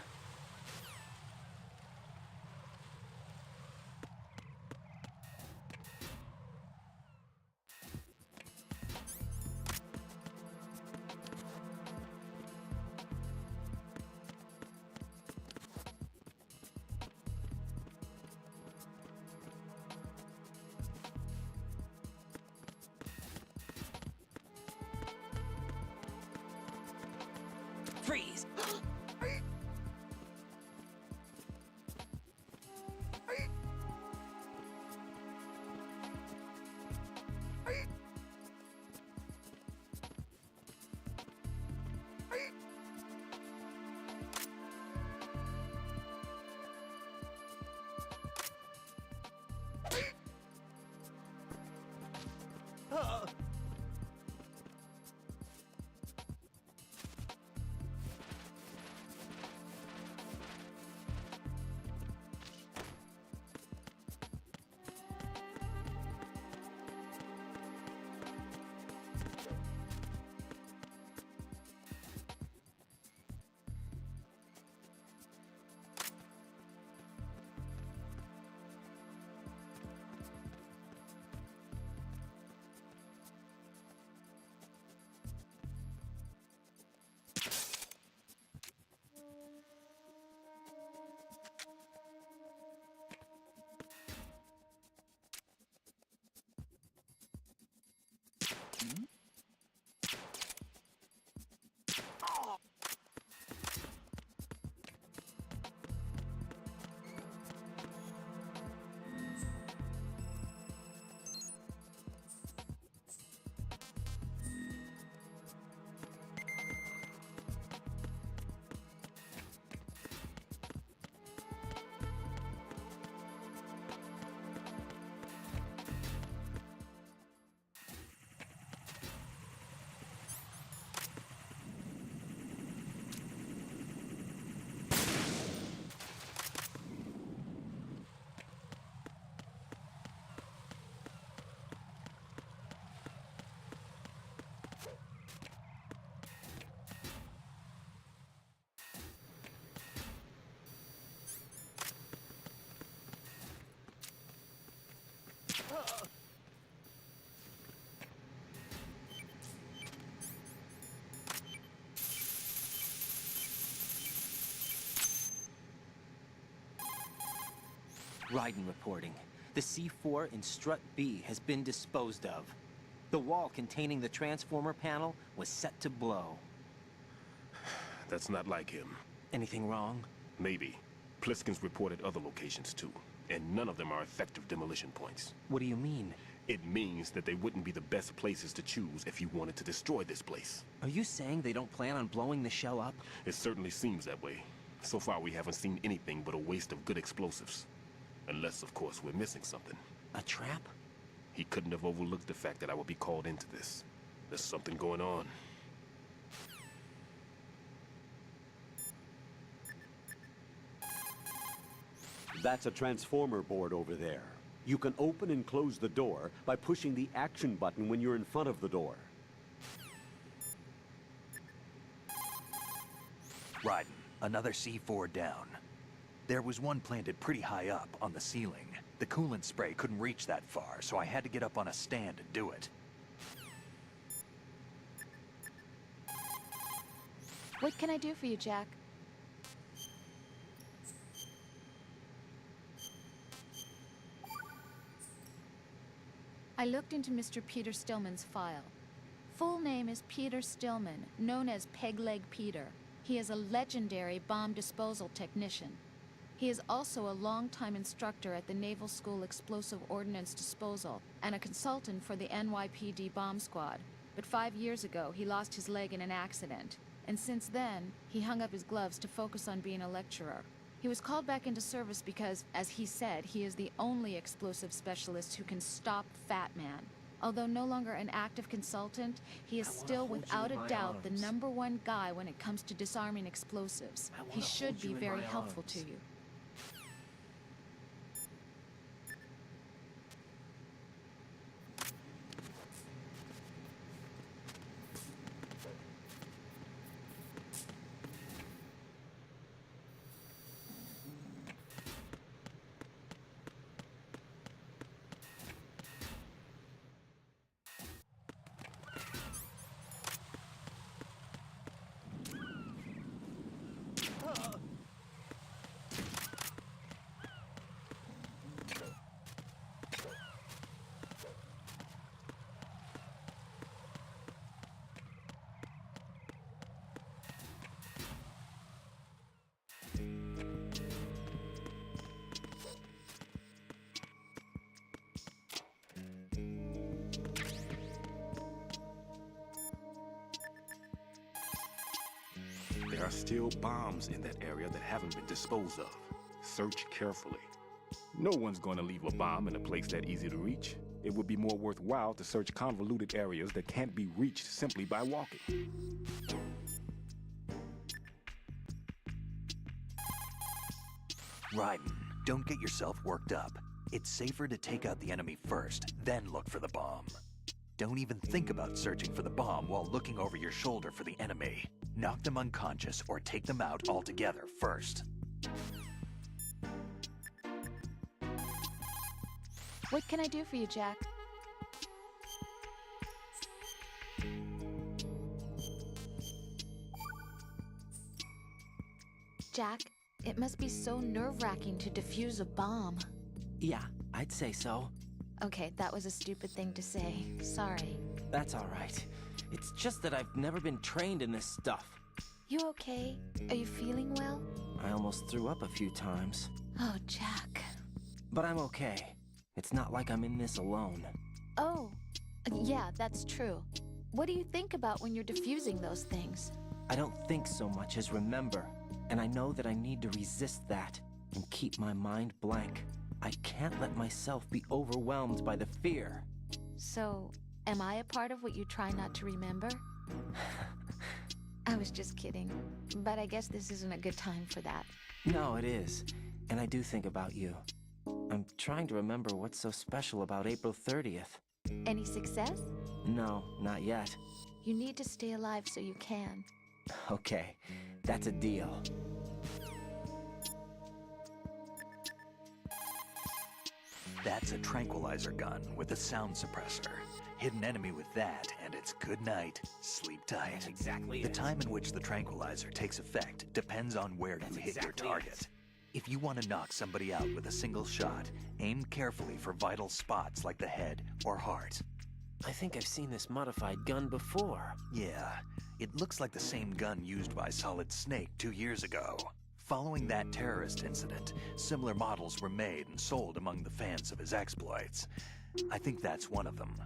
Freeze! Raiden reporting. The C4 in Strut B has been disposed of. The wall containing the transformer panel was set to blow. That's not like him. Anything wrong? Maybe. Pliskin's reported other locations too, and none of them are effective demolition points. What do you mean? It means that they wouldn't be the best places to choose if you wanted to destroy this place. Are you saying they don't plan on blowing the shell up? It certainly seems that way. So far, we haven't seen anything but a waste of good explosives. Unless, of course, we're missing something. A trap? He couldn't have overlooked the fact that I would be called into this. There's something going on. That's a transformer board over there. You can open and close the door by pushing the action button when you're in front of the door. Raiden, another C4 down. There was one planted pretty high up on the ceiling. The coolant spray couldn't reach that far, so I had to get up on a stand and do it. What can I do for you, Jack? I looked into Mr. Peter Stillman's file. Full name is Peter Stillman, known as Peg Leg Peter. He is a legendary bomb disposal technician. He is also a longtime instructor at the Naval School Explosive Ordnance Disposal and a consultant for the NYPD bomb squad. But 5 years ago, he lost his leg in an accident. And since then, he hung up his gloves to focus on being a lecturer. He was called back into service because, as he said, he is the only explosive specialist who can stop Fat Man. Although no longer an active consultant, he is still without a doubt the #1 guy when it comes to disarming explosives. He should be very helpful to you. There are still bombs in that area that haven't been disposed of. Search carefully. No one's going to leave a bomb in a place that easy to reach. It would be more worthwhile to search convoluted areas that can't be reached simply by walking. Raiden, don't get yourself worked up. It's safer to take out the enemy first, then look for the bomb. Don't even think about searching for the bomb while looking over your shoulder for the enemy. Knock them unconscious or take them out altogether first. What can I do for you, Jack? Jack, it must be so nerve-wracking to defuse a bomb. Yeah, I'd say so. Okay, that was a stupid thing to say. Sorry. That's all right. It's just that I've never been trained in this stuff. You okay? Are you feeling well? I almost threw up a few times. Oh, Jack. But I'm okay. It's not like I'm in this alone. Oh, yeah, that's true. What do you think about when you're defusing those things? I don't think so much as remember. And I know that I need to resist that and keep my mind blank. I can't let myself be overwhelmed by the fear. So, am I a part of what you try not to remember? I was just kidding, but I guess this isn't a good time for that. No, it is. And I do think about you. I'm trying to remember what's so special about April 30th. Any success? No, not yet. You need to stay alive so you can. Okay, that's a deal. That's a tranquilizer gun with a sound suppressor. Hit an enemy with that, and it's good night. Sleep tight. That's exactly The it. time in which the tranquilizer takes effect depends on where you hit your target. If you want to knock somebody out with a single shot, aim carefully for vital spots like the head or heart. I think I've seen this modified gun before. Yeah, it looks like the same gun used by Solid Snake 2 years ago. Following that terrorist incident, similar models were made and sold among the fans of his exploits. I think that's one of them.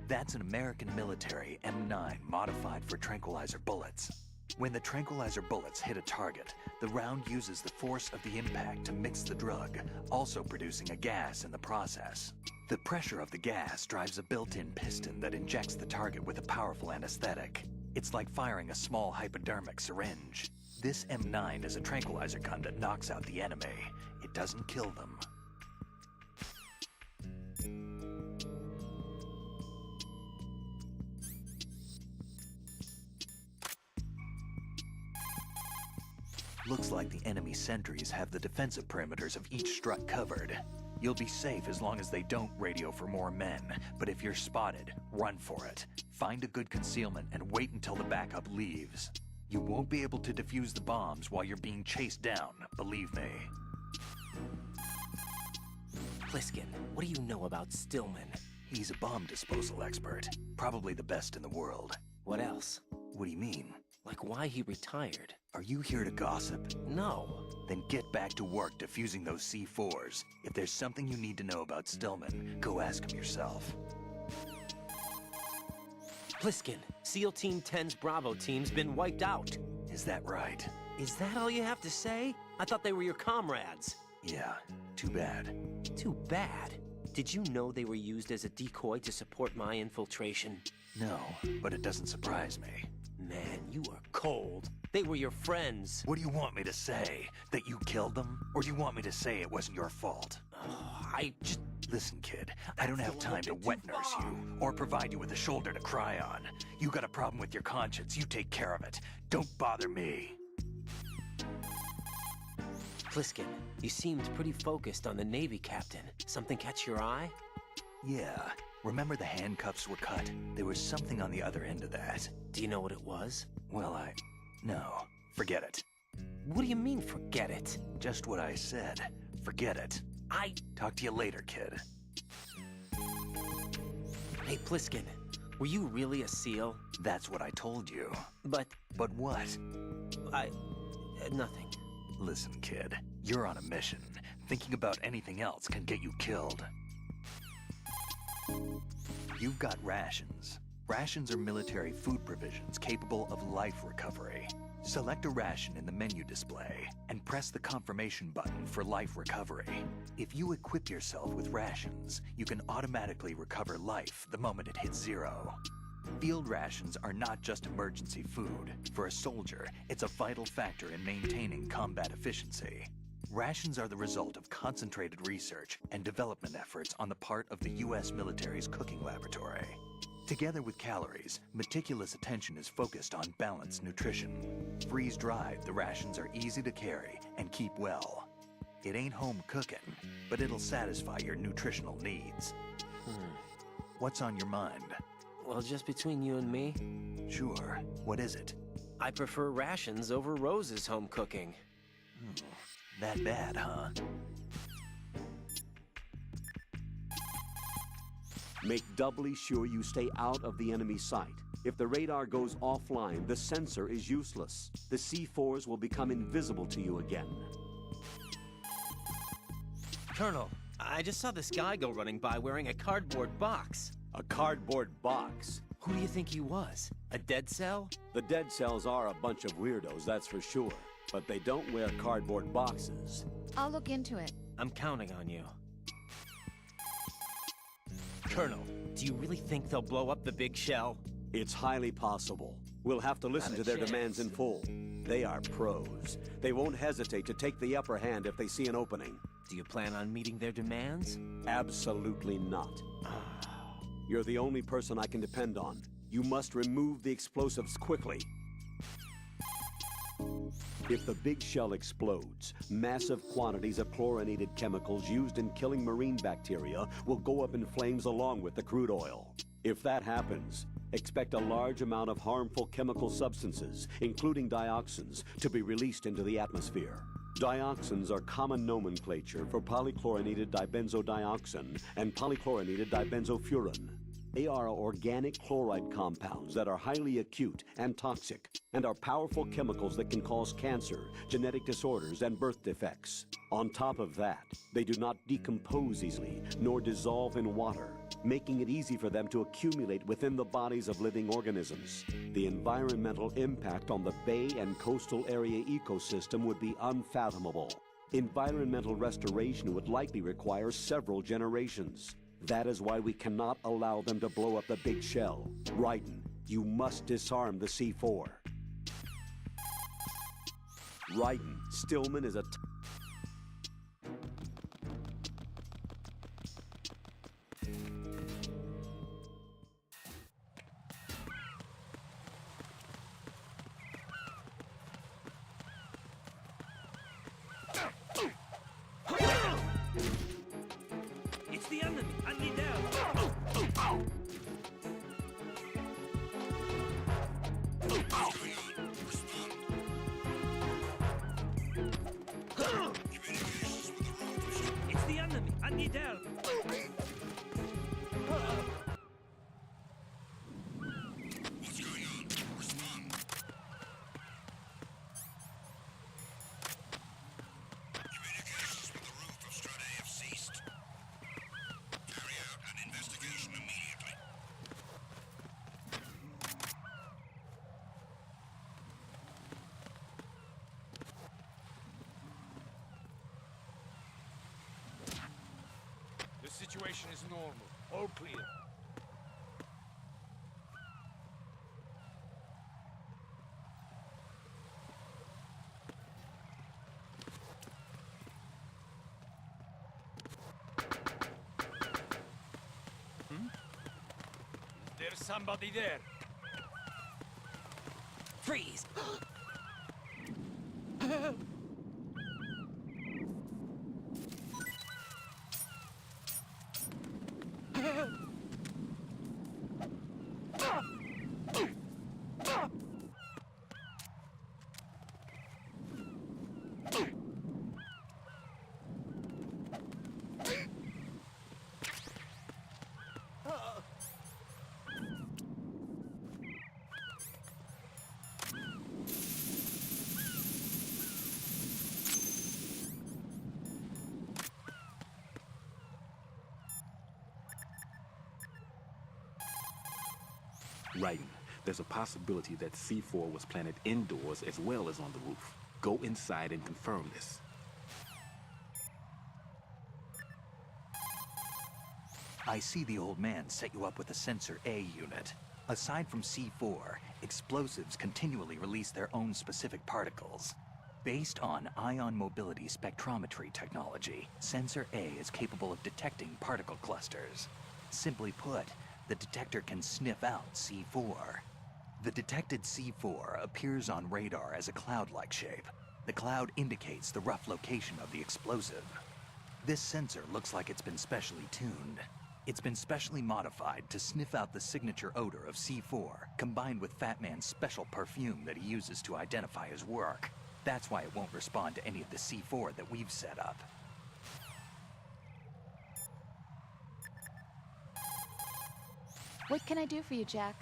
That's an American military M9 modified for tranquilizer bullets. When the tranquilizer bullets hit a target, the round uses the force of the impact to mix the drug, also producing a gas in the process. The pressure of the gas drives a built-in piston that injects the target with a powerful anesthetic. It's like firing a small hypodermic syringe. This M9 is a tranquilizer gun that knocks out the enemy. It doesn't kill them. Looks like the enemy sentries have the defensive perimeters of each strut covered. You'll be safe as long as they don't radio for more men, but if you're spotted, run for it. Find a good concealment and wait until the backup leaves. You won't be able to defuse the bombs while you're being chased down, believe me. Pliskin, what do you know about Stillman? He's a bomb disposal expert, probably the best in the world. What else? What do you mean? Like why he retired? Are you here to gossip? No. Then get back to work defusing those C4s. If there's something you need to know about Stillman, go ask him yourself. Pliskin, SEAL Team 10's Bravo team's been wiped out. Is that right? Is that all you have to say? I thought they were your comrades. Yeah, too bad. Too bad? Did you know they were used as a decoy to support my infiltration? No, but it doesn't surprise me. Man, you are cold. They were your friends. What do you want me to say? That you killed them? Or do you want me to say it wasn't your fault? I just... Listen, kid, I don't have time to wet nurse you, or provide you with a shoulder to cry on. You got a problem with your conscience, you take care of it. Don't bother me. Pliskin, you seemed pretty focused on the Navy captain. Something catch your eye? Yeah. Remember the handcuffs were cut? There was something on the other end of that. Do you know what it was? Well, No. Forget it. What do you mean, forget it? Just what I said. Forget it. Talk to you later, kid. Hey, Pliskin, were you really a SEAL? That's what I told you. But what? Nothing. Listen, kid, you're on a mission. Thinking about anything else can get you killed. You've got rations. Rations are military food provisions capable of life recovery. Select a ration in the menu display and press the confirmation button for life recovery. If you equip yourself with rations, you can automatically recover life the moment it hits 0. Field rations are not just emergency food. For a soldier, it's a vital factor in maintaining combat efficiency. Rations are the result of concentrated research and development efforts on the part of the U.S. military's cooking laboratory. Together with calories, meticulous attention is focused on balanced nutrition. Freeze-dried, the rations are easy to carry and keep well. It ain't home cooking, but it'll satisfy your nutritional needs. What's on your mind? Well, just between you and me. Sure. What is it? I prefer rations over Rose's home cooking. That bad, huh? Make doubly sure you stay out of the enemy's sight. If the radar goes offline, the sensor is useless. The C4s will become invisible to you again. Colonel, I just saw this guy go running by wearing a cardboard box. A cardboard box? Who do you think he was? A dead cell? The dead cells are a bunch of weirdos, that's for sure. But they don't wear cardboard boxes. I'll look into it. I'm counting on you. Colonel, do you really think they'll blow up the big shell? It's highly possible. We'll have to listen to their demands in full. They are pros. They won't hesitate to take the upper hand if they see an opening. Do you plan on meeting their demands? Absolutely not. You're the only person I can depend on. You must remove the explosives quickly. If the big shell explodes, massive quantities of chlorinated chemicals used in killing marine bacteria will go up in flames along with the crude oil. If that happens, expect a large amount of harmful chemical substances, including dioxins, to be released into the atmosphere. Dioxins are common nomenclature for polychlorinated dibenzodioxin and polychlorinated dibenzofuran. They are organic chloride compounds that are highly acute and toxic, and are powerful chemicals that can cause cancer, genetic disorders, and birth defects. On top of that, they do not decompose easily, nor dissolve in water, making it easy for them to accumulate within the bodies of living organisms. The environmental impact on the bay and coastal area ecosystem would be unfathomable. Environmental restoration would likely require several generations. That is why we cannot allow them to blow up the big shell. Raiden, you must disarm the C4. Raiden, Stillman is a... It's the enemy! I need help! It's the enemy! I need help! What's going on? Respond. Communications with the roof of Strata have ceased. Carry out an investigation immediately. The situation is normal. All clear. There's somebody there. Freeze! Raiden, there's a possibility that C4 was planted indoors as well as on the roof. Go inside and confirm this. I see the old man set you up with a Sensor A unit. Aside from C4, explosives continually release their own specific particles. Based on ion mobility spectrometry technology, Sensor A is capable of detecting particle clusters. Simply put, the detector can sniff out C4. The detected C4 appears on radar as a cloud-like shape. The cloud indicates the rough location of the explosive. This sensor looks like it's been specially tuned. It's been specially modified to sniff out the signature odor of C4, combined with Fat Man's special perfume that he uses to identify his work. That's why it won't respond to any of the C4 that we've set up. What can I do for you, Jack?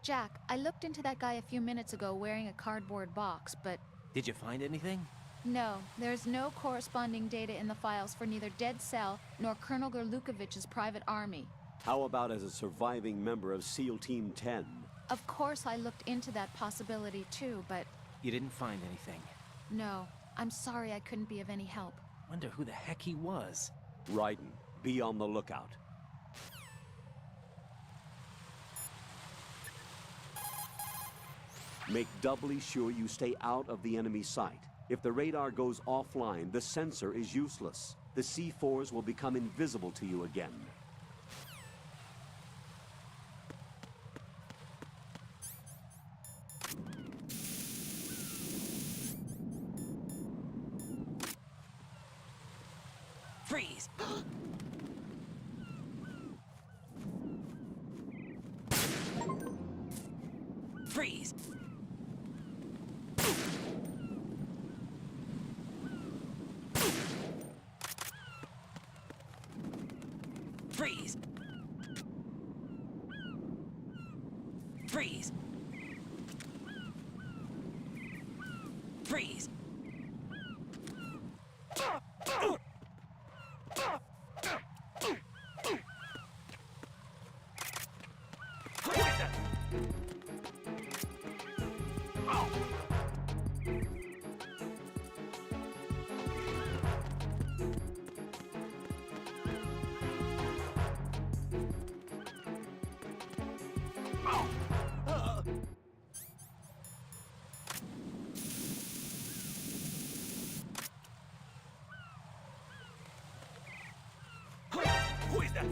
Jack, I looked into that guy a few minutes ago wearing a cardboard box, but... Did you find anything? No, there's no corresponding data in the files for neither Dead Cell nor Colonel Gorlukovich's private army. How about as a surviving member of SEAL Team 10? Of course I looked into that possibility too, but... You didn't find anything. No, I'm sorry I couldn't be of any help. Wonder who the heck he was. Raiden, be on the lookout. Make doubly sure you stay out of the enemy sight. If the radar goes offline, the sensor is useless. The C4s will become invisible to you again. Freeze! Freeze! Freeze! Freeze! Freeze! Who is that?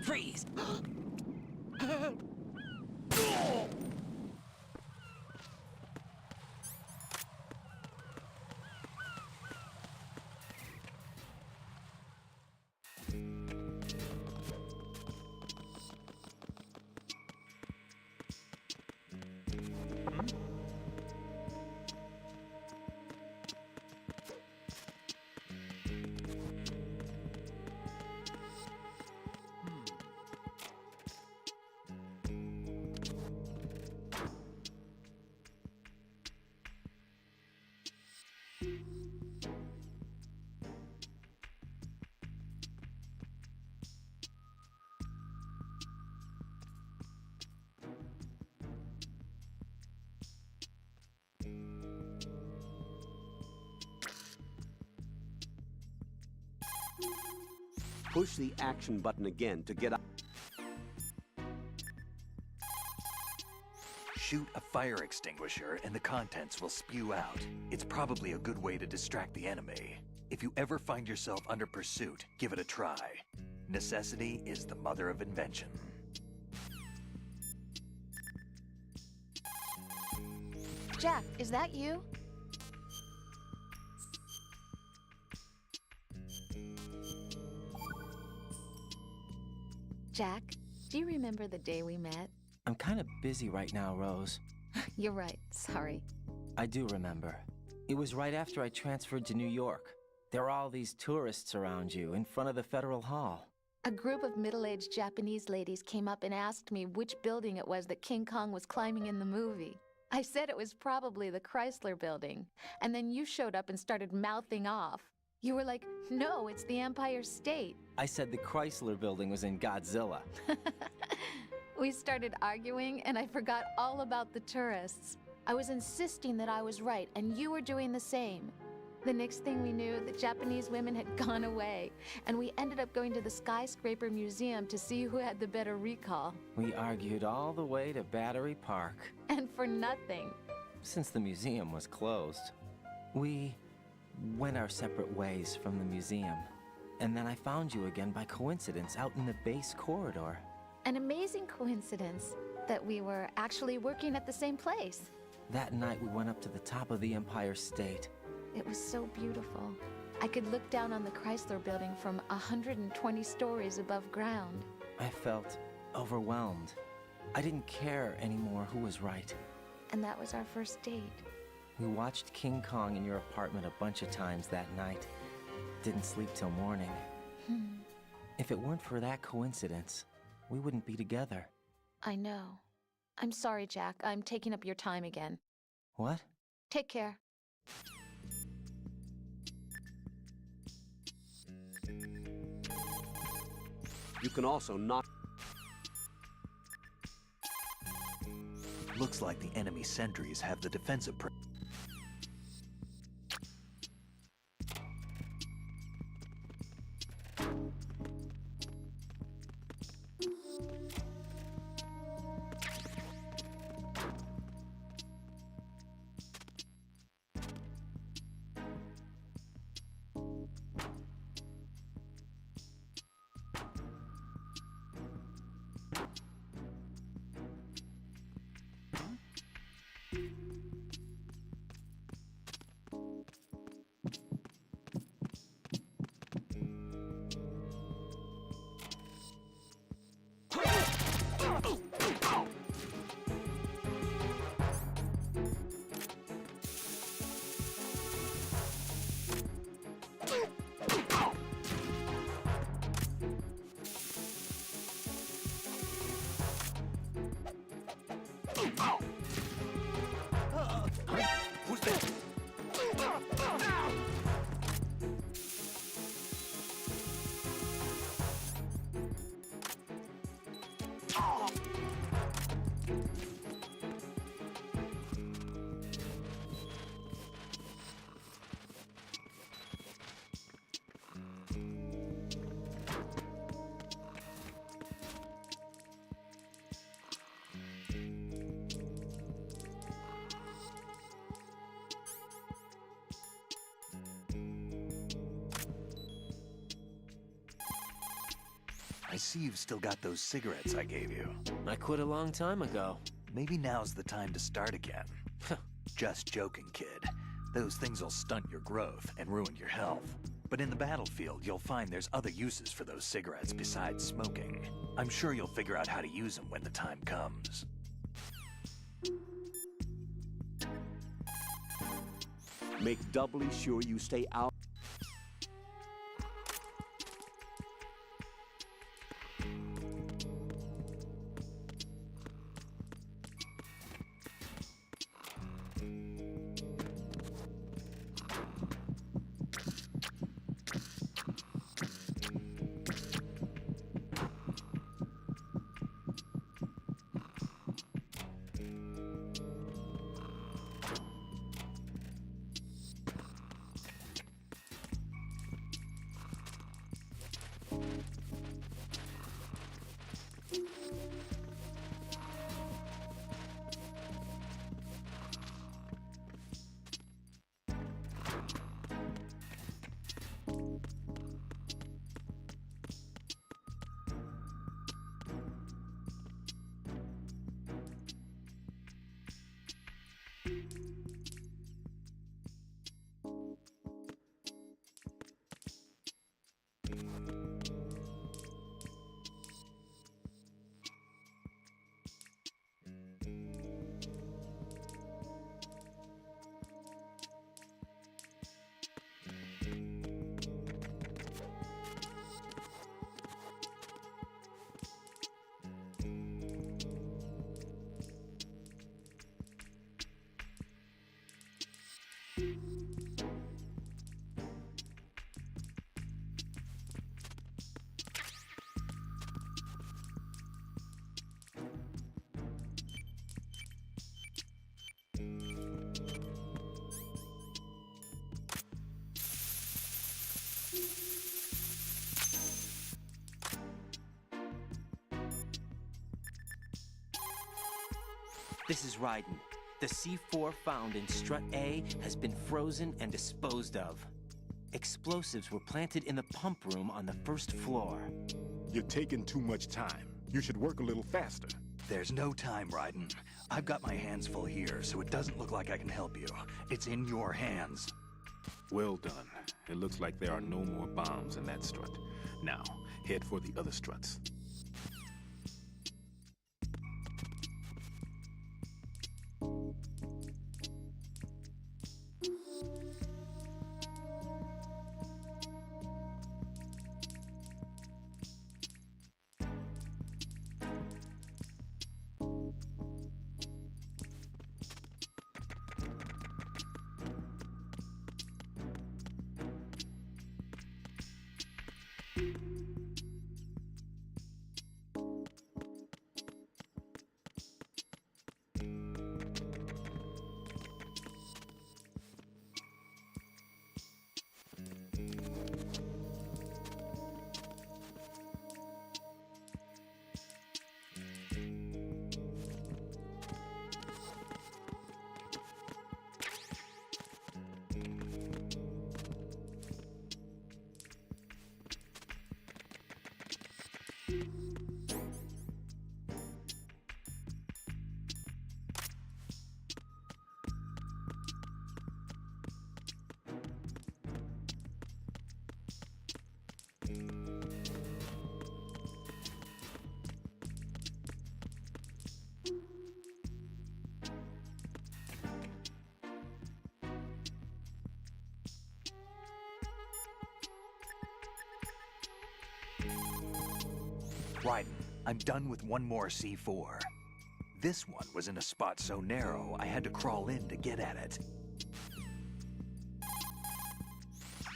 Freeze! Push the action button again to get out. Shoot a fire extinguisher and the contents will spew out. It's probably a good way to distract the enemy. If you ever find yourself under pursuit, give it a try. Necessity is the mother of invention. Jack, is that you? Jack, do you remember the day we met? I'm kind of busy right now, Rose. You're right, sorry. I do remember. It was right after I transferred to New York. There were all these tourists around you in front of the Federal Hall. A group of middle-aged Japanese ladies came up and asked me which building it was that King Kong was climbing in the movie. I said it was probably the Chrysler Building, and then you showed up and started mouthing off. You were like, no, it's the Empire State. I said the Chrysler Building was in Godzilla. We started arguing, and I forgot all about the tourists. I was insisting that I was right, and you were doing the same. The next thing we knew, the Japanese women had gone away, and we ended up going to the Skyscraper Museum to see who had the better recall. We argued all the way to Battery Park. And for nothing. Since the museum was closed, we went our separate ways from the museum. And then I found you again by coincidence out in the base corridor. An amazing coincidence that we were actually working at the same place. That night we went up to the top of the Empire State. It was so beautiful. I could look down on the Chrysler Building from 120 stories above ground. I felt overwhelmed. I didn't care anymore who was right. And that was our first date. We watched King Kong in your apartment a bunch of times that night. Didn't sleep till morning. If it weren't for that coincidence, we wouldn't be together. I know. I'm sorry, Jack. I'm taking up your time again. What? Take care. You can also knock. Looks like the enemy sentries have the defensive I see you've still got those cigarettes I gave you. I quit a long time ago. Maybe now's the time to start again. Just joking, kid. Those things will stunt your growth and ruin your health. But in the battlefield, you'll find there's other uses for those cigarettes besides smoking. I'm sure you'll figure out how to use them when the time comes. Make doubly sure you stay out. This is Raiden. The C4 found in Strut A has been frozen and disposed of. Explosives were planted in the pump room on the first floor. You're taking too much time. You should work a little faster. There's no time, Raiden. I've got my hands full here, so it doesn't look like I can help you. It's in your hands. Well done. It looks like there are no more bombs in that strut. Now, head for the other struts. Raiden, I'm done with one more C4. This one was in a spot so narrow, I had to crawl in to get at it.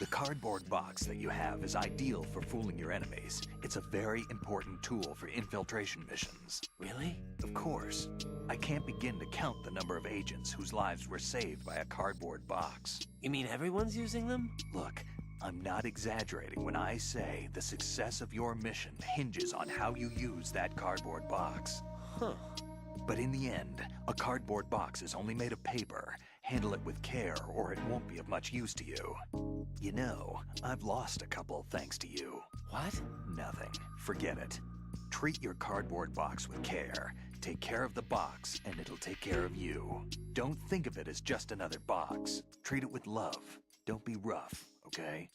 The cardboard box that you have is ideal for fooling your enemies. It's a very important tool for infiltration missions. Really? Of course. I can't begin to count the number of agents whose lives were saved by a cardboard box. You mean everyone's using them? Look, I'm not exaggerating when I say the success of your mission hinges on how you use that cardboard box. Huh. But in the end, a cardboard box is only made of paper. Handle it with care or it won't be of much use to you. You know, I've lost a couple thanks to you. What? Nothing. Forget it. Treat your cardboard box with care. Take care of the box, and it'll take care of you. Don't think of it as just another box. Treat it with love. Don't be rough, okay?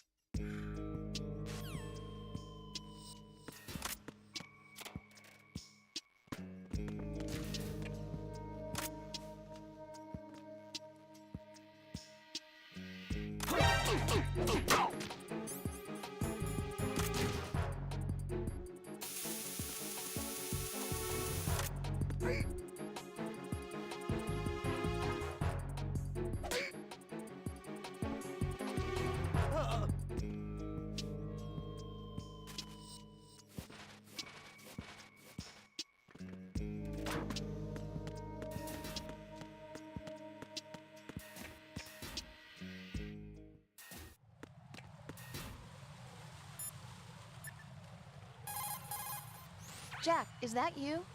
Jack, is that you?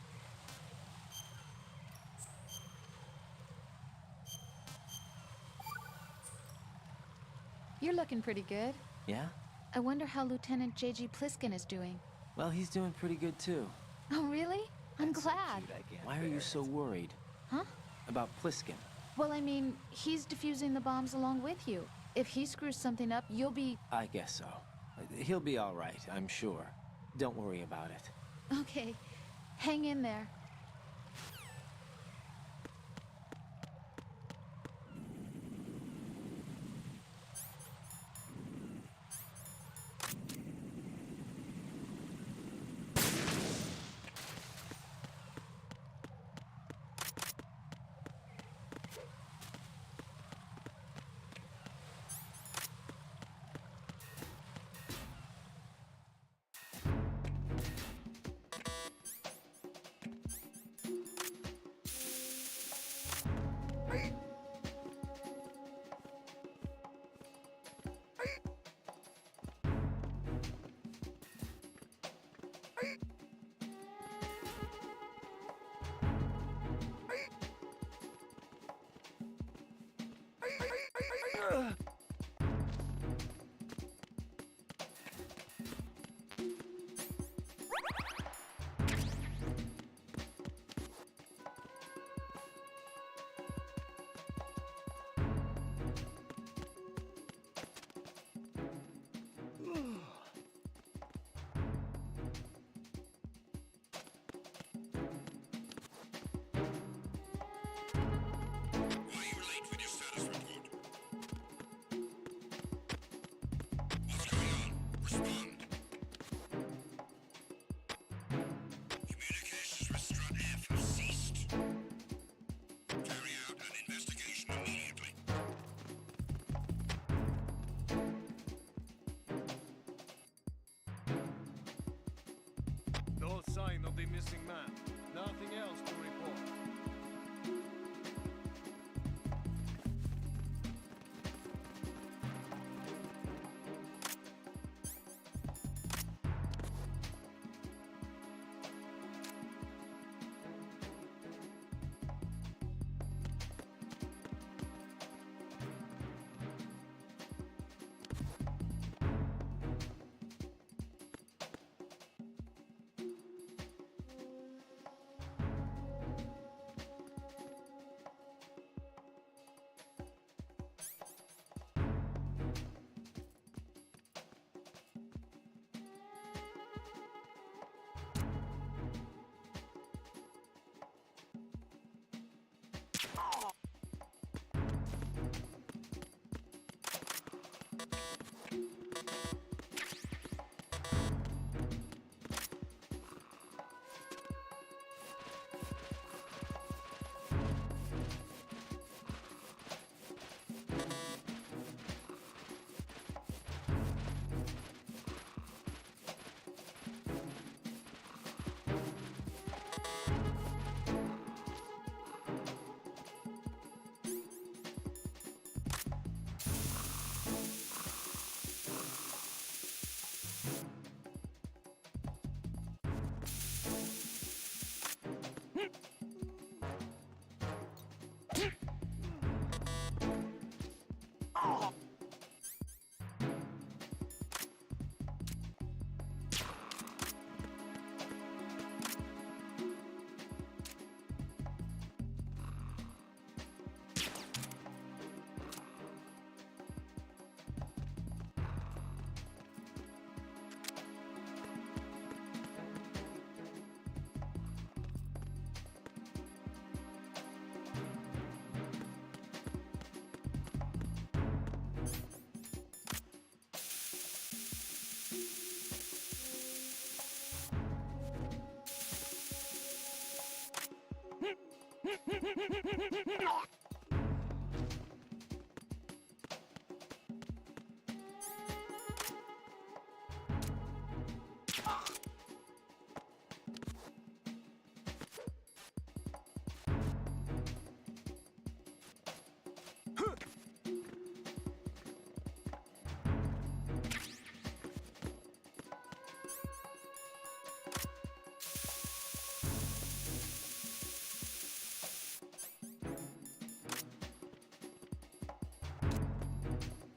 You're looking pretty good. Yeah? I wonder how Lieutenant J.G. Pliskin is doing. Well, he's doing pretty good too. Oh, really? I'm glad. Why are you so worried? Huh? About Pliskin? Well, I mean, he's defusing the bombs along with you. If he screws something up, you'll be... I guess so. He'll be all right, I'm sure. Don't worry about it. Okay. Hang in there. Communications with Strut F have ceased. Carry out an investigation immediately. No sign of the missing man. Nothing else to report.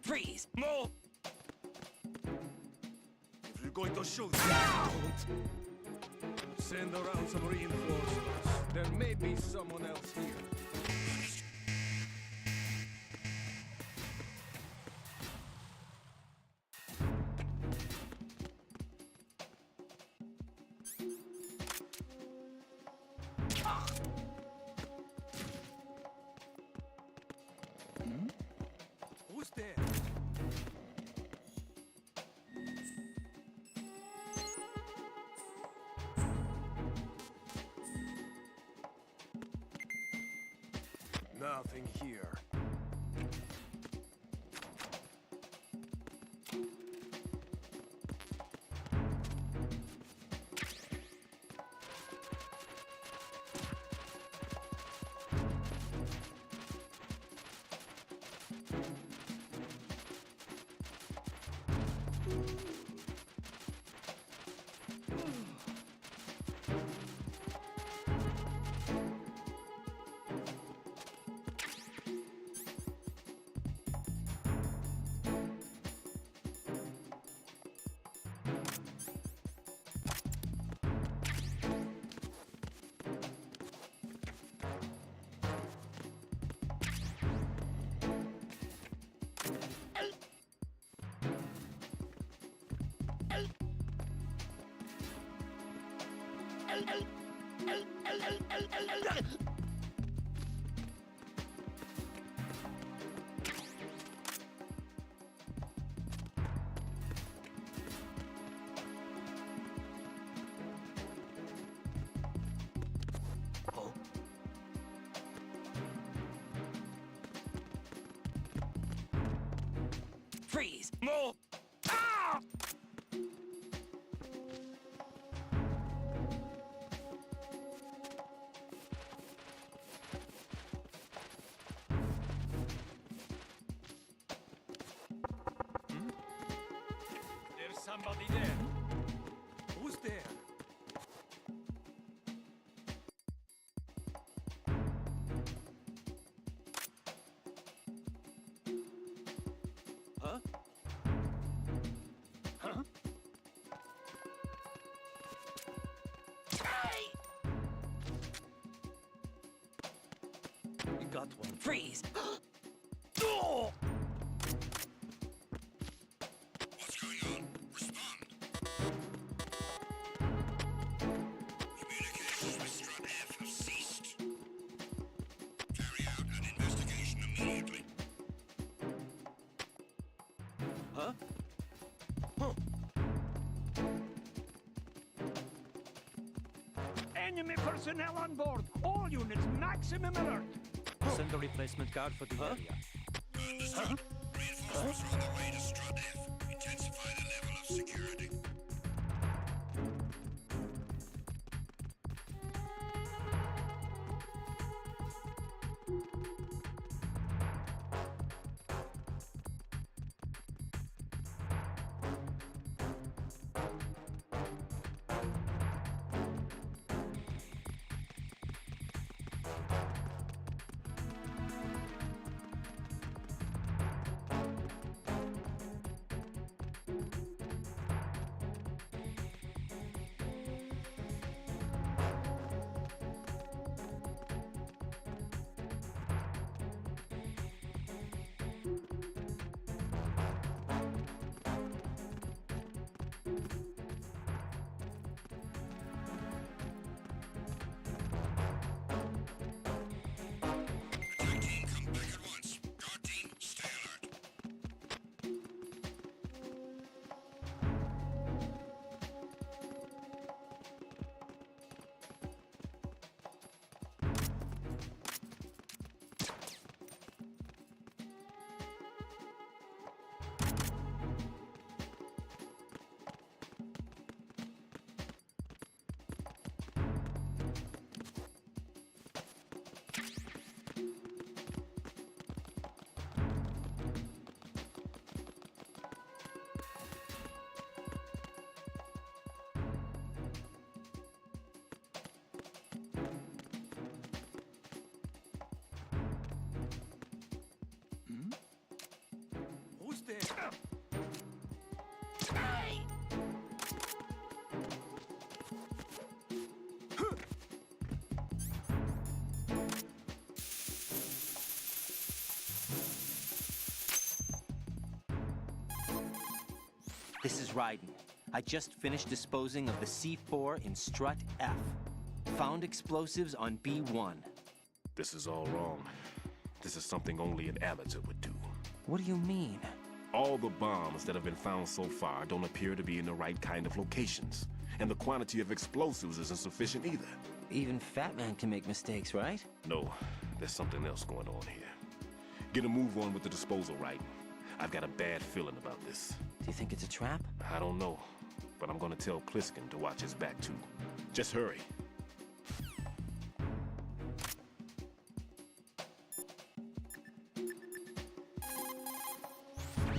Freeze! More! If you're going to shoot, don't. Send around some reinforcements. There may be someone else here. Who's there? Nothing here. Freeze! More! Ah! There's somebody there. Who's there? Huh? Huh? We got one. Freeze! Oh! What's going on? Respond. Communications with Strut F have ceased. Carry out an investigation immediately. Huh? Enemy personnel on board. All units, maximum alert. Send a replacement guard for the area. Understood. Reinforcements are on the way to Strut F. Intensify the level of security. Raiden. I just finished disposing of the C4 in Strut F. Found explosives on B1. This is all wrong. This is something only an amateur would do. What do you mean? All the bombs that have been found so far don't appear to be in the right kind of locations. And the quantity of explosives isn't sufficient either. Even Fat Man can make mistakes, right? No, there's something else going on here. Get a move on with the disposal, right? I've got a bad feeling about this. Do you think it's a trap? I don't know, but I'm gonna tell Pliskin to watch his back too. Just hurry.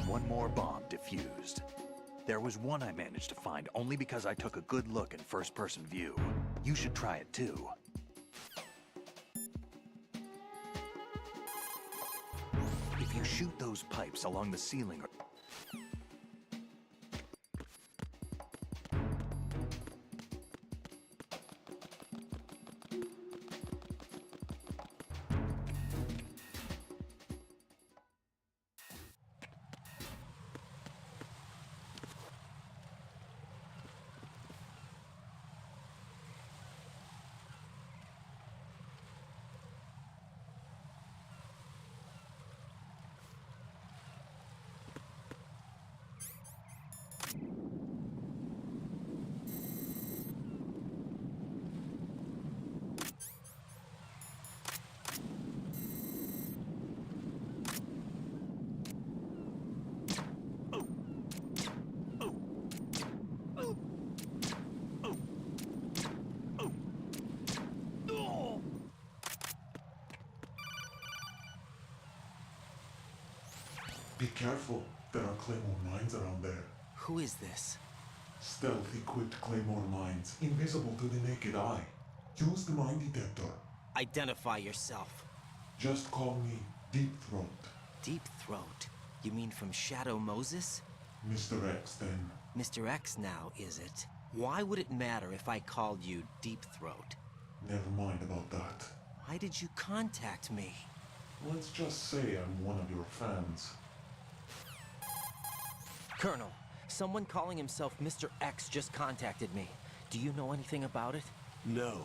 One more bomb defused. There was one I managed to find only because I took a good look in first-person view. You should try it too. If you shoot those pipes along the ceiling or... Be careful. There are Claymore mines around there. Who is this? Stealth-equipped Claymore mines, invisible to the naked eye. Use the mine detector. Identify yourself. Just call me Deep Throat. Deep Throat? You mean from Shadow Moses? Mr. X, then. Mr. X now, is it? Why would it matter if I called you Deep Throat? Never mind about that. Why did you contact me? Let's just say I'm one of your fans. Colonel, someone calling himself Mr. X just contacted me. Do you know anything about it? No.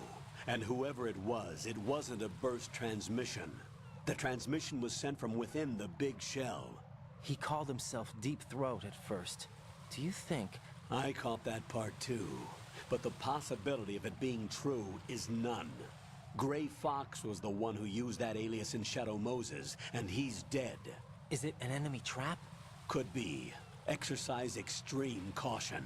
And whoever it wasn't a burst transmission. The transmission was sent from within the big shell. He called himself Deep Throat at first. Do you think... I caught that part too. But the possibility of it being true is none. Gray Fox was the one who used that alias in Shadow Moses, and he's dead. Is it an enemy trap? Could be. Exercise extreme caution.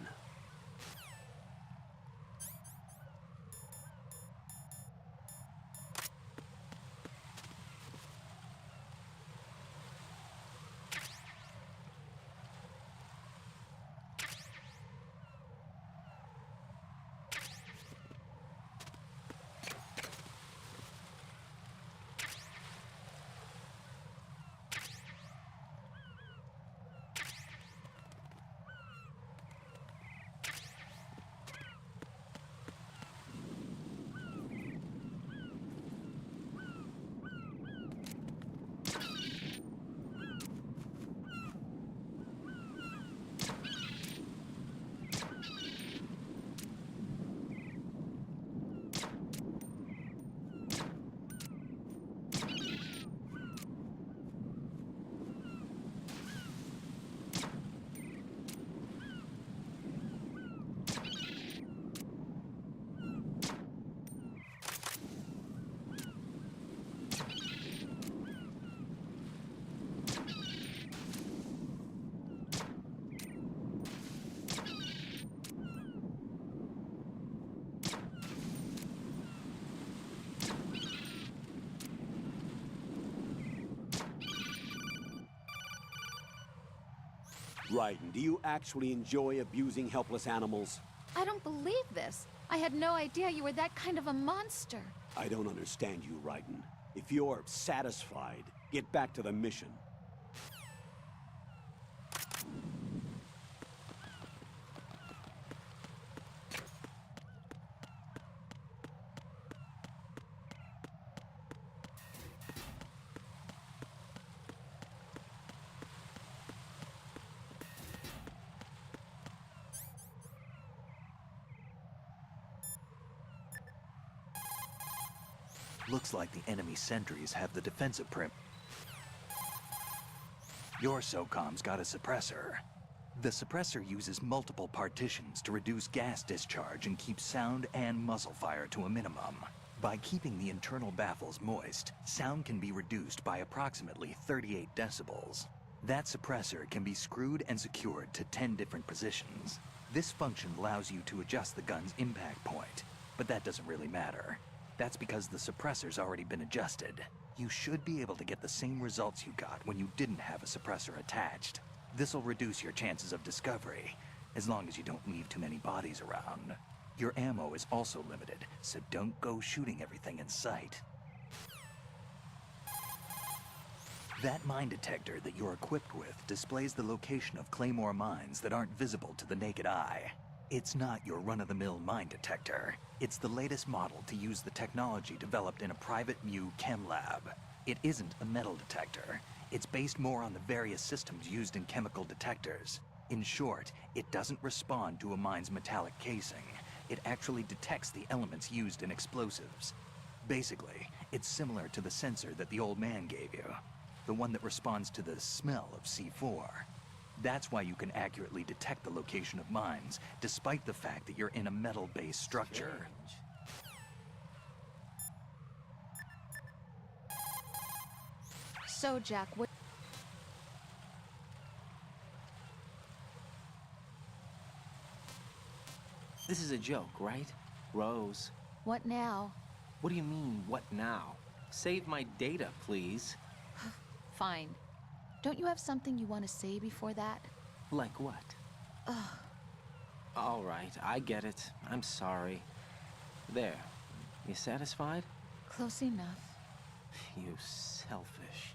Raiden, do you actually enjoy abusing helpless animals? I don't believe this. I had no idea you were that kind of a monster. I don't understand you, Raiden. If you're satisfied, get back to the mission. Looks like the enemy sentries have the defensive prim. Your SOCOM's got a suppressor. The suppressor uses multiple partitions to reduce gas discharge and keep sound and muzzle fire to a minimum. By keeping the internal baffles moist, sound can be reduced by approximately 38 decibels. That suppressor can be screwed and secured to 10 different positions. This function allows you to adjust the gun's impact point, but that doesn't really matter. That's because the suppressor's already been adjusted. You should be able to get the same results you got when you didn't have a suppressor attached. This'll reduce your chances of discovery, as long as you don't leave too many bodies around. Your ammo is also limited, so don't go shooting everything in sight. That mine detector that you're equipped with displays the location of Claymore mines that aren't visible to the naked eye. It's not your run-of-the-mill mine detector. It's the latest model to use the technology developed in a private Mu chem lab. It isn't a metal detector. It's based more on the various systems used in chemical detectors. In short, it doesn't respond to a mine's metallic casing. It actually detects the elements used in explosives. Basically, it's similar to the sensor that the old man gave you. The one that responds to the smell of C4. That's why you can accurately detect the location of mines, despite the fact that you're in a metal-based structure. So, Jack, what... This is a joke, right? Rose. What now? What do you mean, what now? Save my data, please. Fine. Don't you have something you want to say before that? Like what? Ugh. All right, I get it. I'm sorry. There. You satisfied? Close enough. You selfish.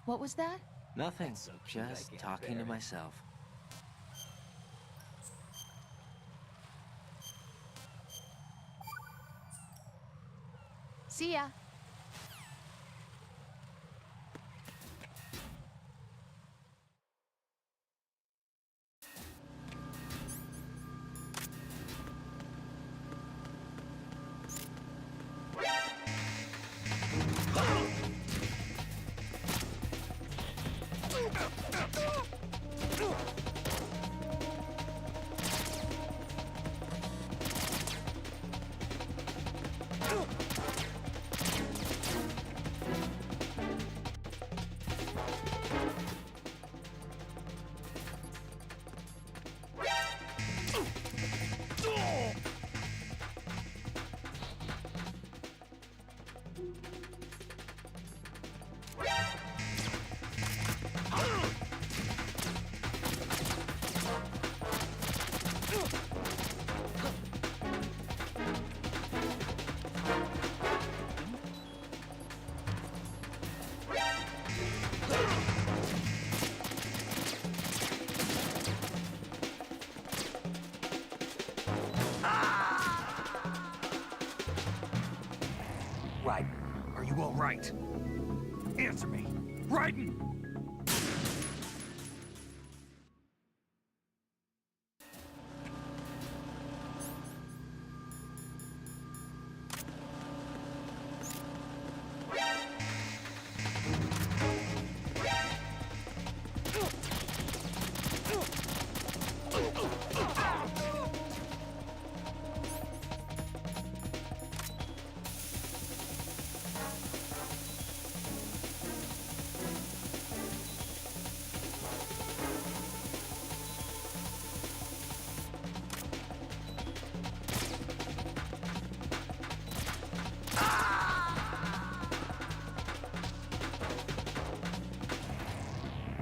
What was that? Nothing. So cute, I Just can't talking bear to it. myself. See ya. Right. Are you all right? Answer me. Raiden!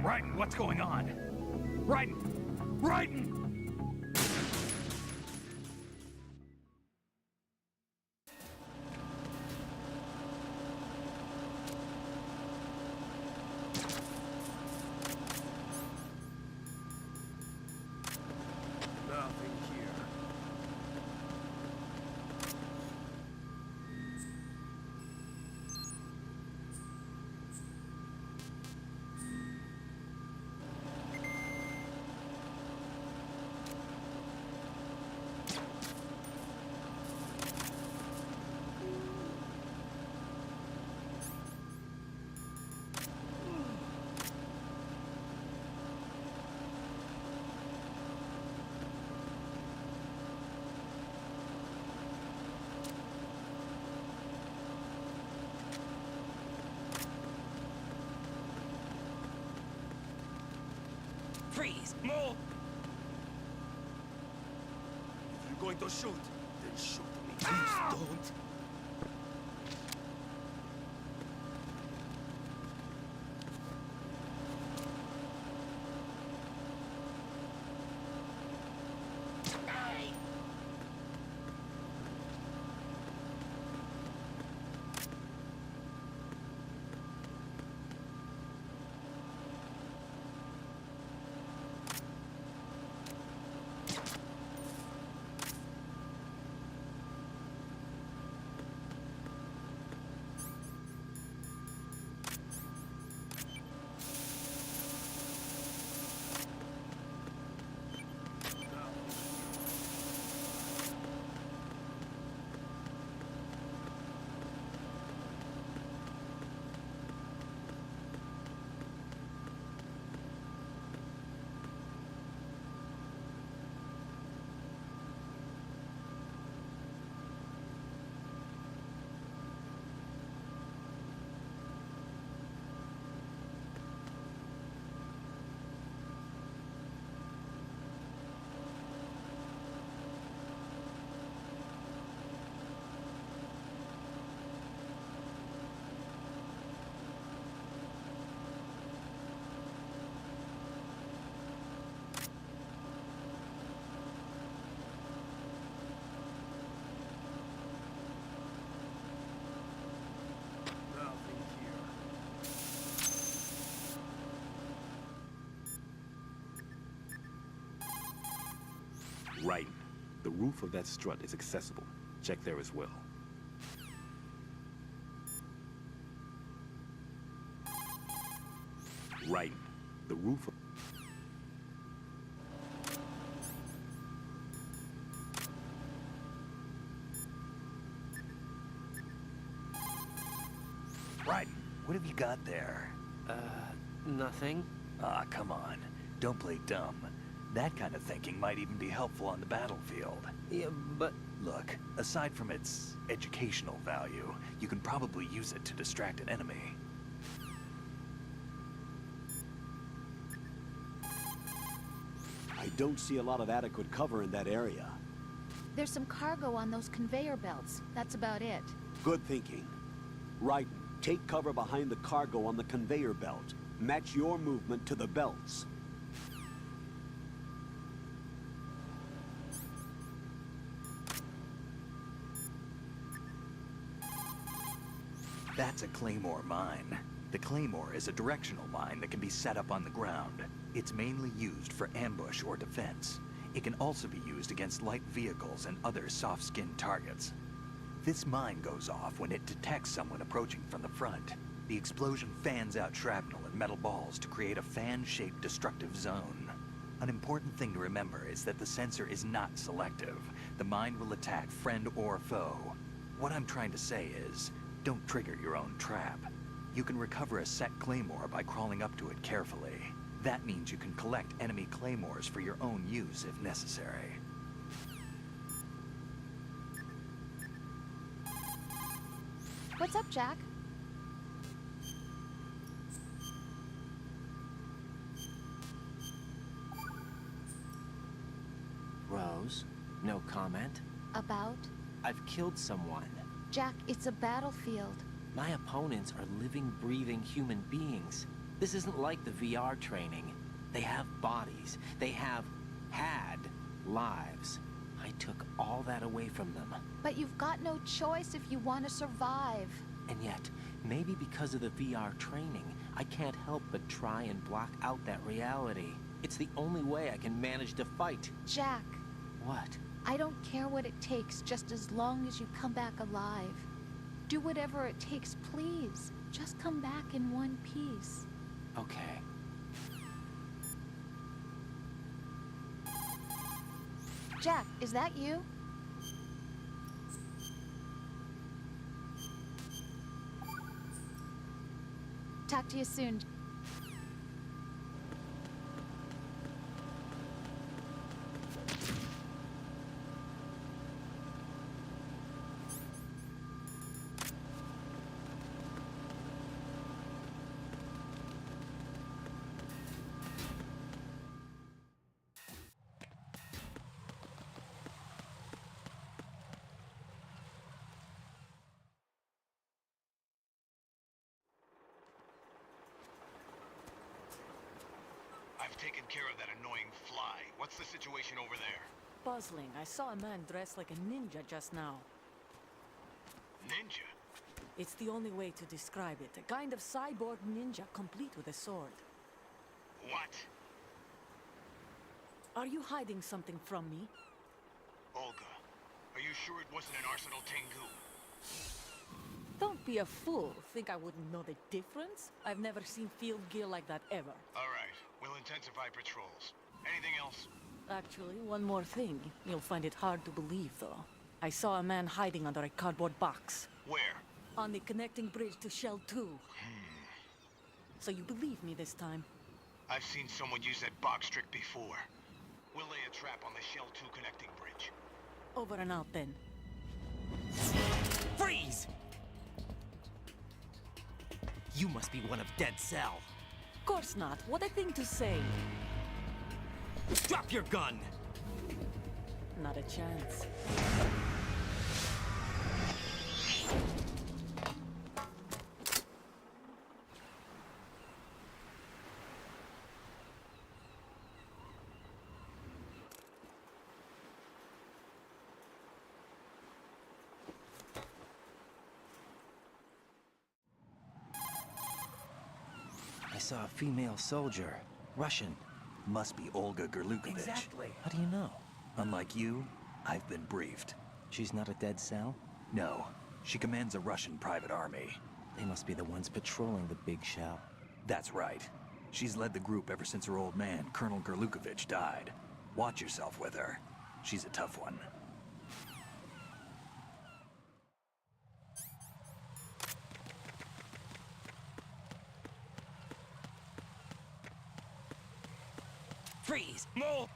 Raiden, what's going on? Raiden! Raiden! Nothing here. going to shoot, then shoot me. Please don't. Right. The roof of that strut is accessible. Check there as well. Right. The roof of... Right. What have you got there? Nothing. Ah, come on. Don't play dumb. That kind of thinking might even be helpful on the battlefield. Yeah, but... Look, aside from its educational value, you can probably use it to distract an enemy. I don't see a lot of adequate cover in that area. There's some cargo on those conveyor belts. That's about it. Good thinking. Right, take cover behind the cargo on the conveyor belt. Match your movement to the belts. That's a claymore mine. The claymore is a directional mine that can be set up on the ground. It's mainly used for ambush or defense. It can also be used against light vehicles and other soft-skinned targets. This mine goes off when it detects someone approaching from the front. The explosion fans out shrapnel and metal balls to create a fan-shaped destructive zone. An important thing to remember is that the sensor is not selective. The mine will attack friend or foe. What I'm trying to say is, don't trigger your own trap. You can recover a set claymore by crawling up to it carefully. That means you can collect enemy claymores for your own use if necessary. What's up, Jack? Rose, no comment? About? I've killed someone. Jack, it's a battlefield. My opponents are living, breathing human beings. This isn't like the VR training. They have bodies. They have had lives. I took all that away from them. But you've got no choice if you want to survive. And yet, maybe because of the VR training, I can't help but try and block out that reality. It's the only way I can manage to fight. Jack. What? I don't care what it takes, just as long as you come back alive. Do whatever it takes, please. Just come back in one piece. Okay. Jack, is that you? Talk to you soon. We've taken care of that annoying fly. What's the situation over there? Puzzling. I saw a man dressed like a ninja just now. Ninja? It's the only way to describe it. A kind of cyborg ninja, complete with a sword. What? Are you hiding something from me? Olga, are you sure it wasn't an Arsenal Tengu? Don't be a fool. Think I wouldn't know the difference? I've never seen field gear like that ever. All right, we'll intensify patrols. Anything else? Actually, one more thing. You'll find it hard to believe, though. I saw a man hiding under a cardboard box. Where? On the connecting bridge to Shell 2. So you believe me this time? I've seen someone use that box trick before. We'll lay a trap on the Shell 2 connecting bridge. Over and out, then. Freeze! You must be one of Dead Cell. Of course not. What a thing to say. Drop your gun! Not a chance. I saw a female soldier. Russian. Must be Olga Gerlukovich. Exactly. How do you know? Unlike you, I've been briefed. She's not a Dead Cell? No, she commands a Russian private army. They must be the ones patrolling the big shell. That's right. She's led the group ever since her old man, Colonel Gerlukovich, died. Watch yourself with her. She's a tough one. Freeze! More!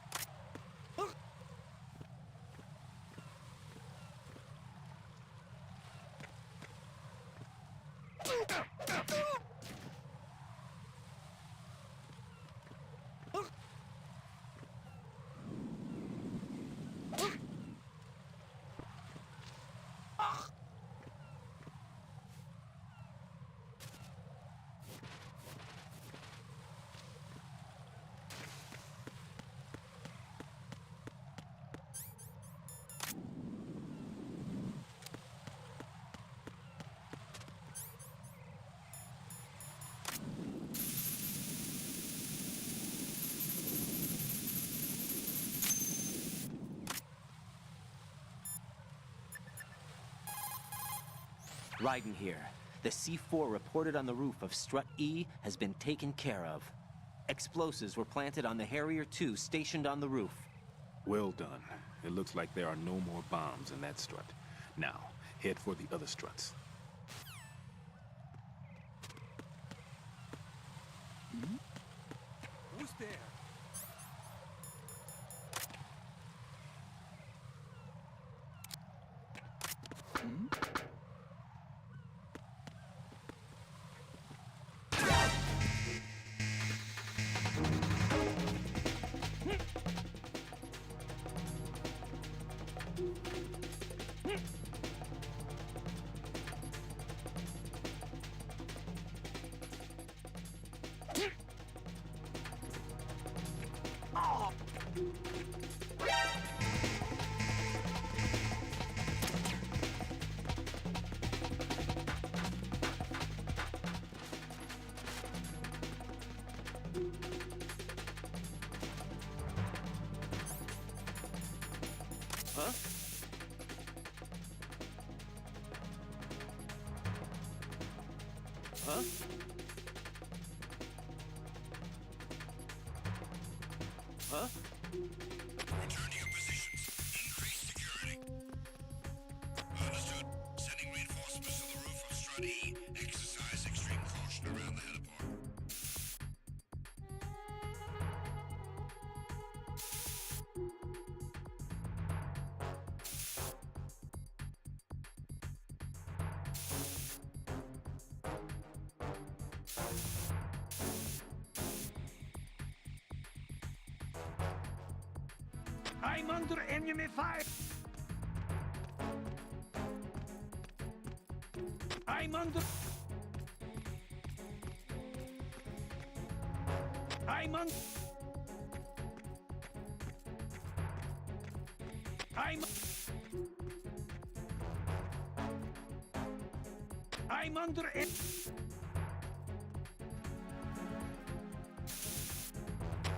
Raiden here. The C4 reported on the roof of Strut E has been taken care of. Explosives were planted on the Harrier 2 stationed on the roof. Well done. It looks like there are no more bombs in that strut. Now, head for the other struts. Who's there? Huh? Huh? Huh? Return to your positions. Increase security. Understood. Sending reinforcements to the roof of Strut E. Exercise extreme caution around the heliport. I'm under enemy fire! I'm under... I'm on... I'm under it.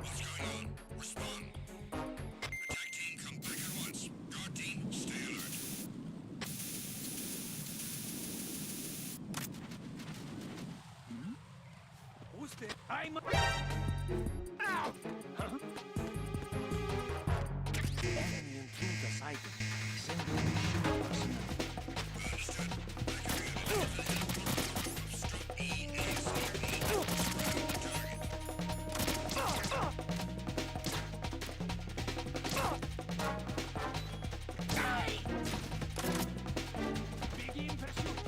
What's going on? Respond. Attack team, come back at once. Guard team, stay alert. Who's there? I'm... Ow! Huh? Enemy intruders hiding. Send over shield personnel. Begin pursuit.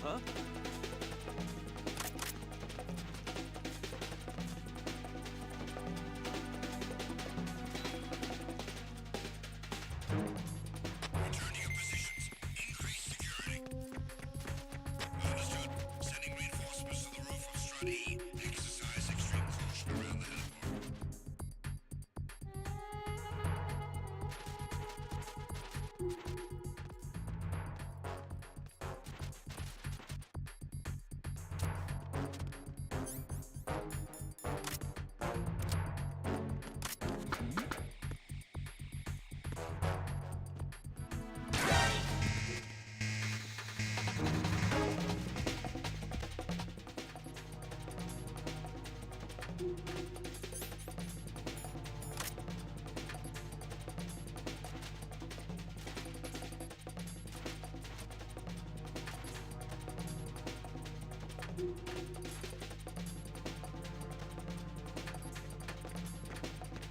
Huh? Return to your positions. Increase security. Understood. Sending reinforcements to the roof of Strut E. Exercise extreme caution around the heliport.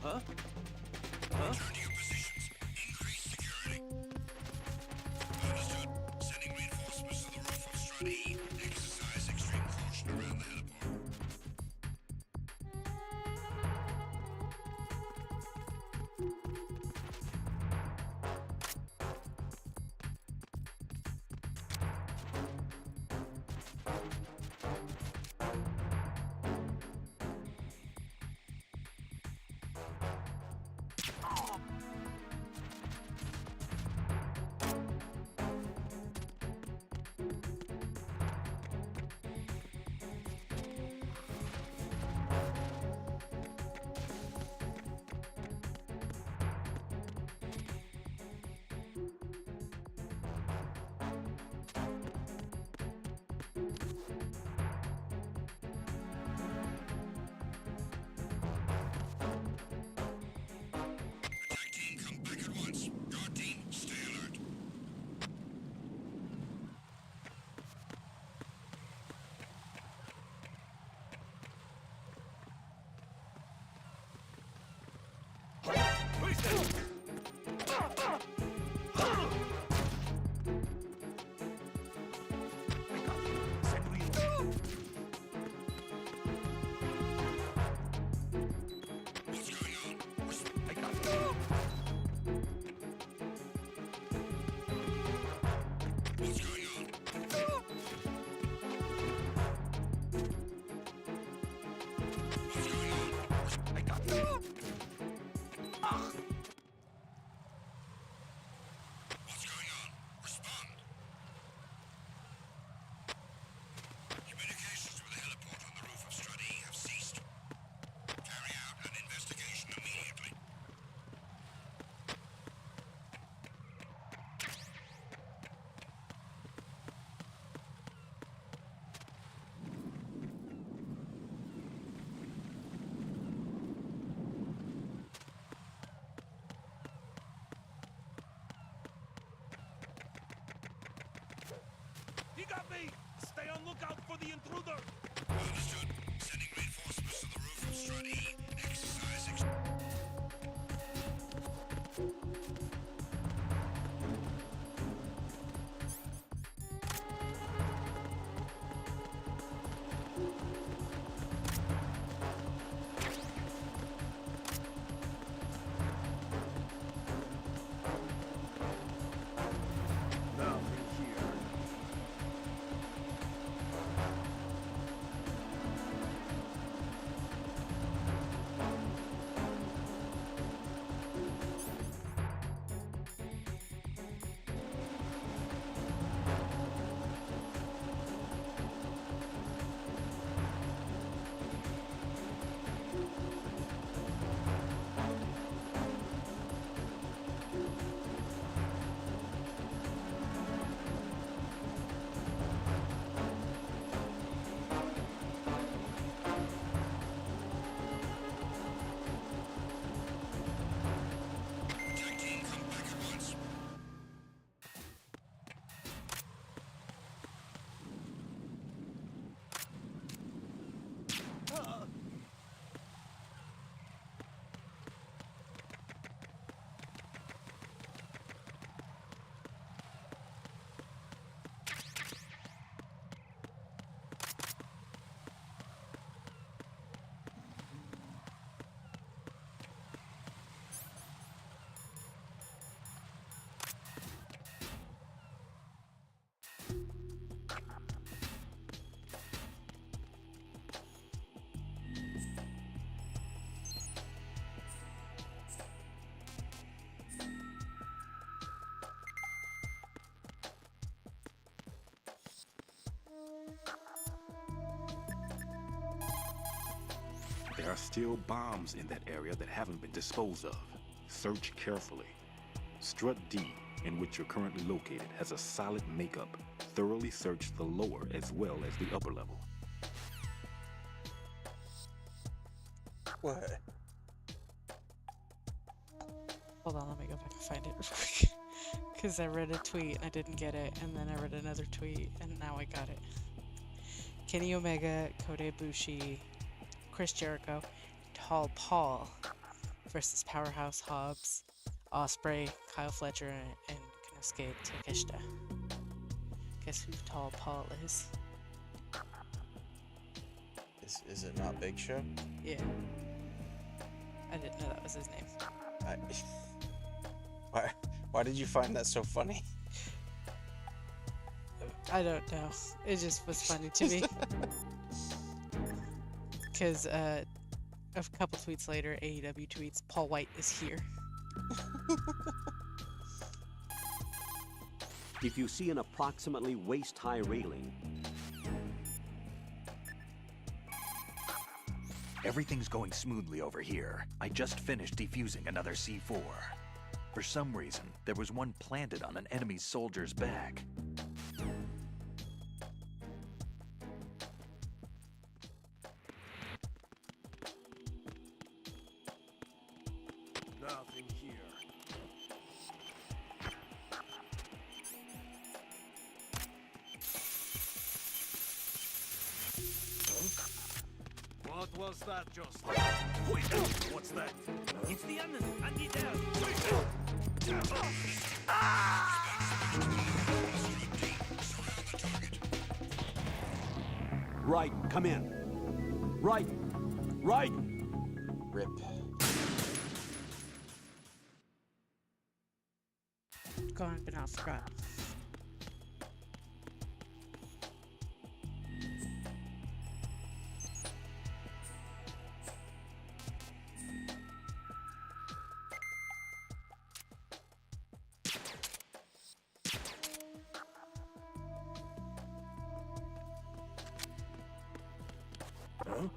Huh? Huh? Return to your positions. Increase security. Understood. Sending reinforcements to the roof of Strut E. Exercise extreme caution around the heliport. Attack team, come back at once. Guard team, stay alert. Who's there? Send reinforcements. What's going on? I got it. What's going on? What's going on? I got it. Ah! What's going on? Respond. Communication Copy! Stay on lookout for the intruder! Understood. Sending reinforcements to the roof of Strut E. Exercise Nothing here. Attack team, come back at once. There are still bombs in that area that haven't been disposed of. Search carefully. Strut D, in which you're currently located, has a solid makeup. Thoroughly search the lower as well as the upper level. What? Hold on, let me go back and find it real quick. Because I read a tweet and I didn't get it, and then I read another tweet and now I got it. Kenny Omega, Kota Ibushi, Chris Jericho, Tall Paul versus Powerhouse Hobbs, Ospreay, Kyle Fletcher, and Konosuke Takeshita. Guess who Tall Paul is? Is it not Big Show? Yeah. I didn't know that was his name. Why did you find that so funny? I don't know. It just was funny to me. Because a couple tweets later, AEW tweets, Paul White is here. If you see an approximately waist-high railing, Everything's going smoothly over here. I just finished defusing another C4. For some reason, there was one planted on an enemy soldier's back. Nothing here. What was that just? Wait, what's that? It's the enemy! I need help! right, come in. Right, right. Rip. Gone but not forgotten. Huh?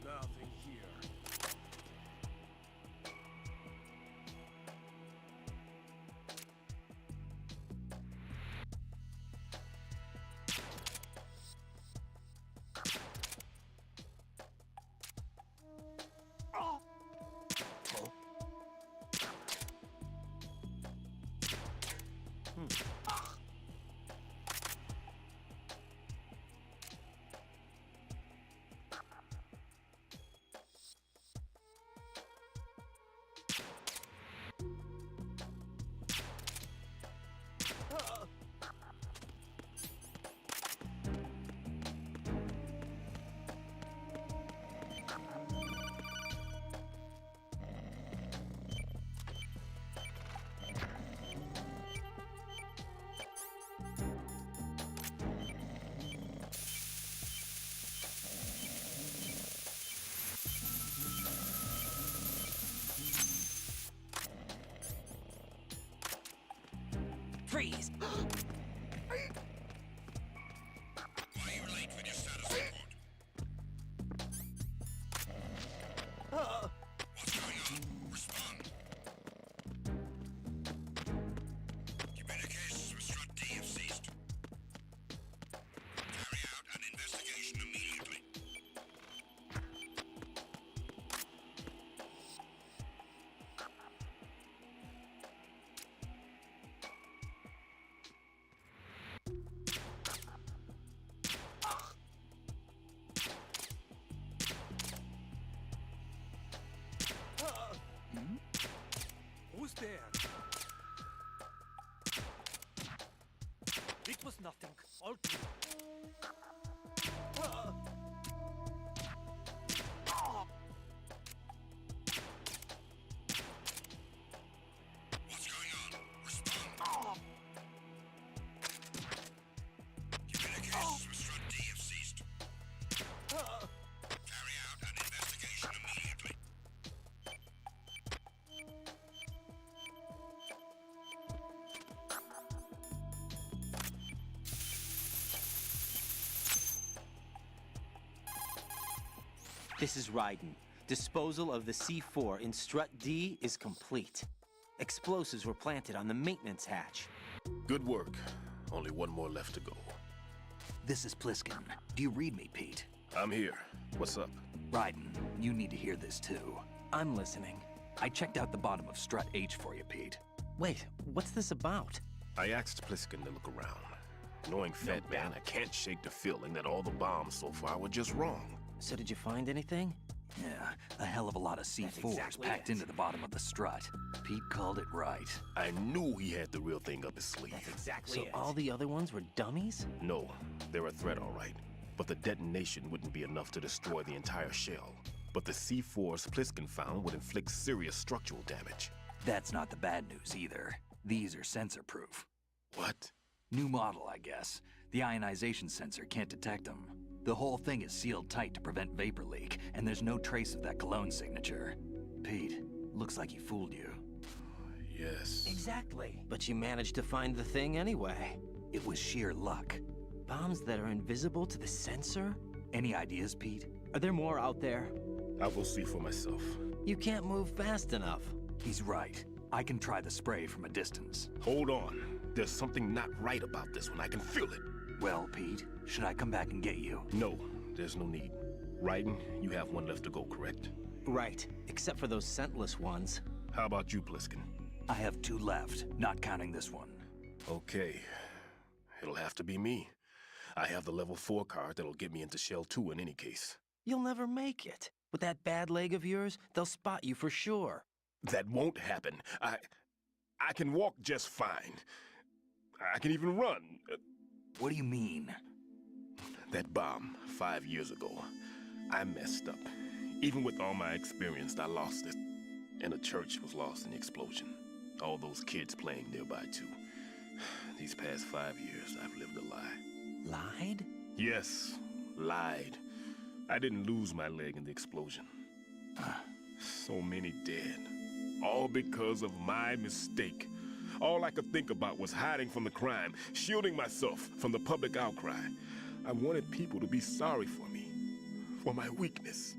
Nothing here. What's going on? Respond. Communications with Strut D have ceased. Carry out an investigation immediately. This is Raiden. Disposal of the C4 in Strut D is complete. Explosives were planted on the maintenance hatch. Good work. Only one more left to go. This is Pliskin. Do you read me, Pete? I'm here. What's up? Raiden, you need to hear this too. I'm listening. I checked out the bottom of Strut H for you, Pete. Wait, what's this about? I asked Pliskin to look around. Knowing Fat Man, I can't shake the feeling that all the bombs so far were just wrong. So did you find anything? Yeah, a hell of a lot of C4s exactly packed it. into the bottom of the strut. Pete called it right. I knew he had the real thing up his sleeve. So all the other ones were dummies? No, they're a threat, all right. But the detonation wouldn't be enough to destroy the entire shell. But the C4s Pliskin found would inflict serious structural damage. That's not the bad news either. These are sensor-proof. What? New model, I guess. The ionization sensor can't detect them. The whole thing is sealed tight to prevent vapor leak, and there's no trace of that cologne signature. Pete, looks like he fooled you. Yes. Exactly. But you managed to find the thing anyway. It was sheer luck. Bombs that are invisible to the sensor? Any ideas, Pete? Are there more out there? I'll go see for myself. You can't move fast enough. He's right. I can try the spray from a distance. Hold on. There's something not right about this one. I can feel it. Well, Pete, should I come back and get you? No, there's no need. Raiden, you have one left to go, correct? Right, except for those scentless ones. How about you, Pliskin? I have 2 left, not counting this one. Okay. It'll have to be me. I have the level 4 card that'll get me into Shell 2 in any case. You'll never make it. With that bad leg of yours, they'll spot you for sure. That won't happen. I can walk just fine. I can even run. What do you mean? That bomb 5 years ago, I messed up. Even with all my experience, I lost it. And the church was lost in the explosion. All those kids playing nearby, too. These past 5 years, I've lived a lie. Lied? Yes, lied. I didn't lose my leg in the explosion. So many dead. All because of my mistake. All I could think about was hiding from the crime, shielding myself from the public outcry. I wanted people to be sorry for me, for my weakness.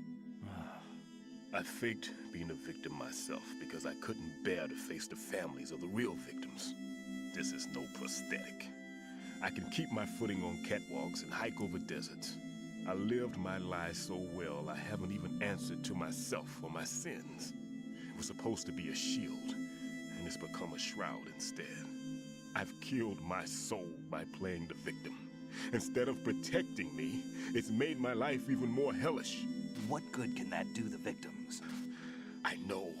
I faked being a victim myself because I couldn't bear to face the families of the real victims. This is no prosthetic. I can keep my footing on catwalks and hike over deserts. I lived my life so well, I haven't even answered to myself for my sins. It was supposed to be a shield, and it's become a shroud instead. I've killed my soul by playing the victim. Instead of protecting me, it's made my life even more hellish. What good can that do the victims? I know.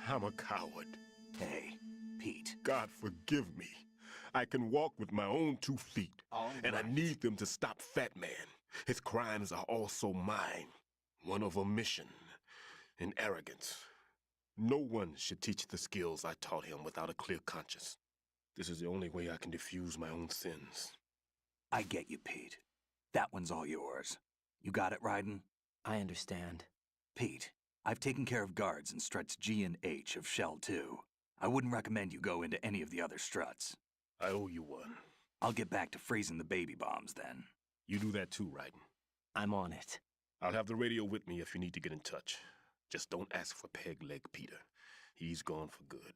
I'm a coward. Hey, Pete. God forgive me. I can walk with my own 2 feet, and I need them to stop Fat Man. His crimes are also mine. One of omission and arrogance. No one should teach the skills I taught him without a clear conscience. This is the only way I can diffuse my own sins. I get you, Pete. That one's all yours. You got it, Raiden? I understand. Pete, I've taken care of guards in struts G and H of Shell 2. I wouldn't recommend you go into any of the other struts. I owe you one. I'll get back to freezing the baby bombs then. You do that too, Raiden. I'm on it. I'll have the radio with me if you need to get in touch. Just don't ask for Peg Leg Peter. He's gone for good.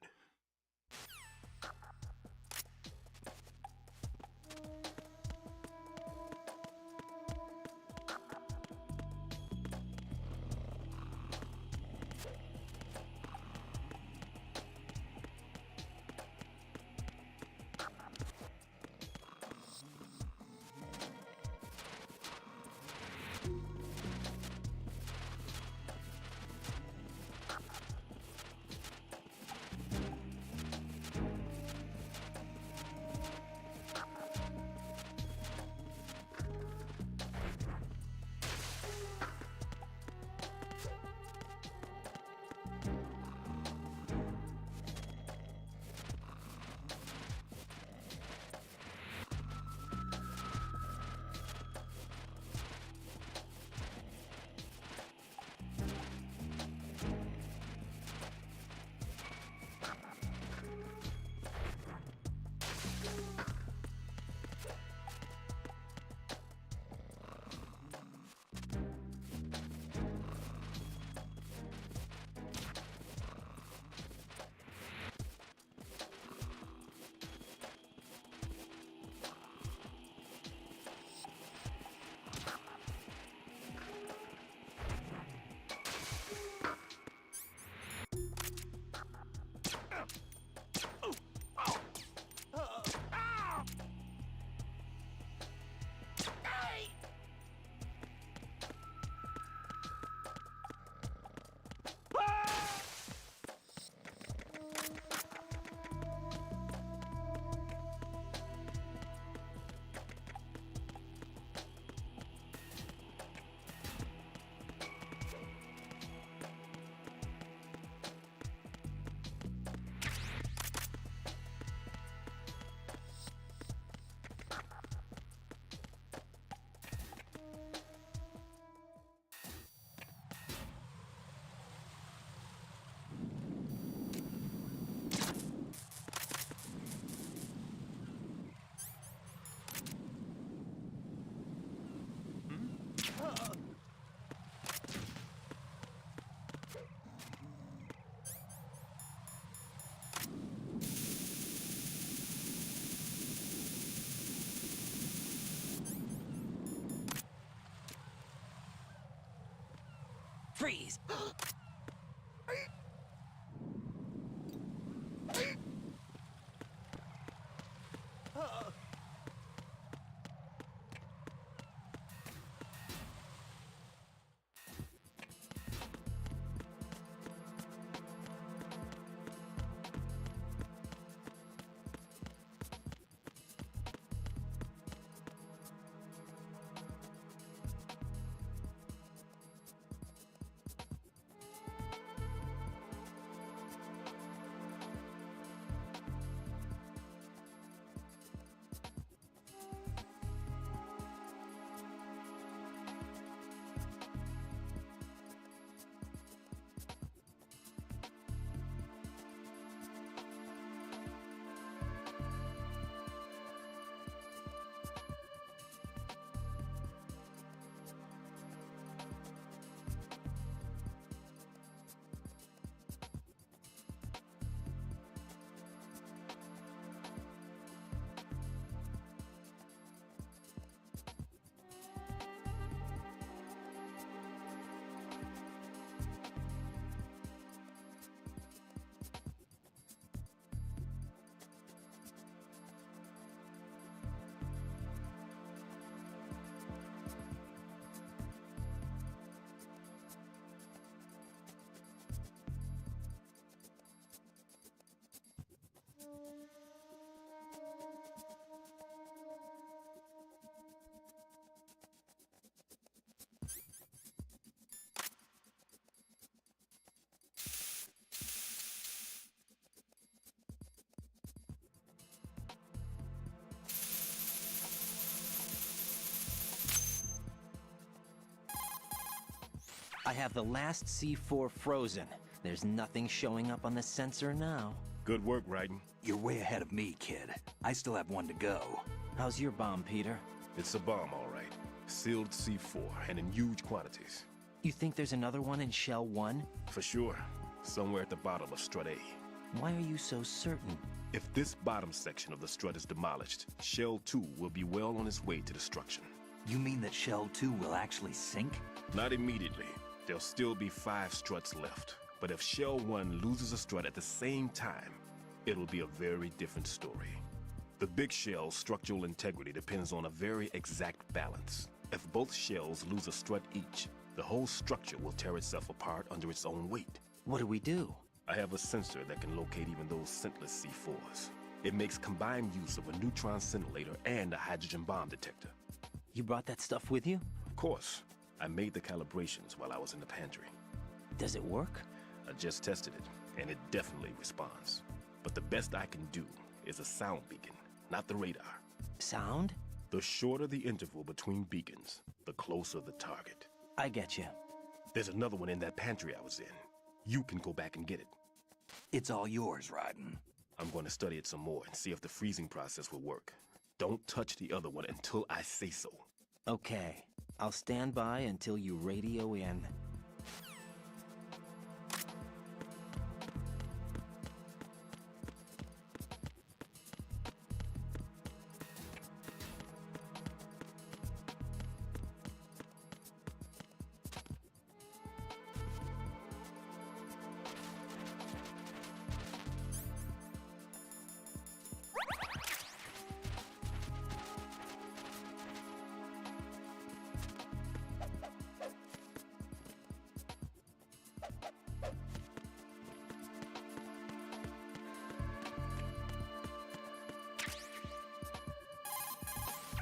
Freeze! I have the last C4 frozen. There's nothing showing up on the sensor now. Good work, Raiden. You're way ahead of me, kid. I still have one to go. How's your bomb, Peter? It's a bomb, all right. Sealed C4, and in huge quantities. You think there's another one in Shell 1? For sure. Somewhere at the bottom of Strut A. Why are you so certain? If this bottom section of the strut is demolished, Shell 2 will be well on its way to destruction. You mean that Shell 2 will actually sink? Not immediately. There'll still be 5 struts left. But if Shell 1 loses a strut at the same time, it'll be a very different story. The big shell's structural integrity depends on a very exact balance. If both shells lose a strut each, the whole structure will tear itself apart under its own weight. What do we do? I have a sensor that can locate even those scentless C4s. It makes combined use of a neutron scintillator and a hydrogen bomb detector. You brought that stuff with you? Of course. I made the calibrations while I was in the pantry. Does it work? I just tested it, and it definitely responds. But the best I can do is a sound beacon, not the radar. Sound? The shorter the interval between beacons, the closer the target. I get you. There's another one in that pantry I was in. You can go back and get it. It's all yours, Raiden. I'm going to study it some more and see if the freezing process will work. Don't touch the other one until I say so. Okay. I'll stand by until you radio in.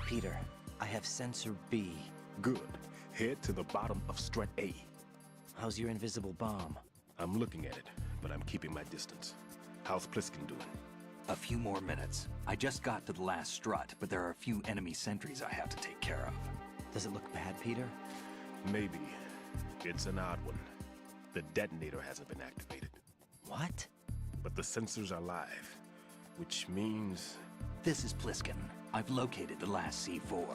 Peter, I have sensor B. Good. Head to the bottom of Strut A. How's your invisible bomb? I'm looking at it, but I'm keeping my distance. How's Pliskin doing? A few more minutes. I just got to the last strut, but there are a few enemy sentries I have to take care of. Does it look bad, Peter? Maybe. It's an odd one. The detonator hasn't been activated. What? But the sensors are live, which means... This is Pliskin. I've located the last C4.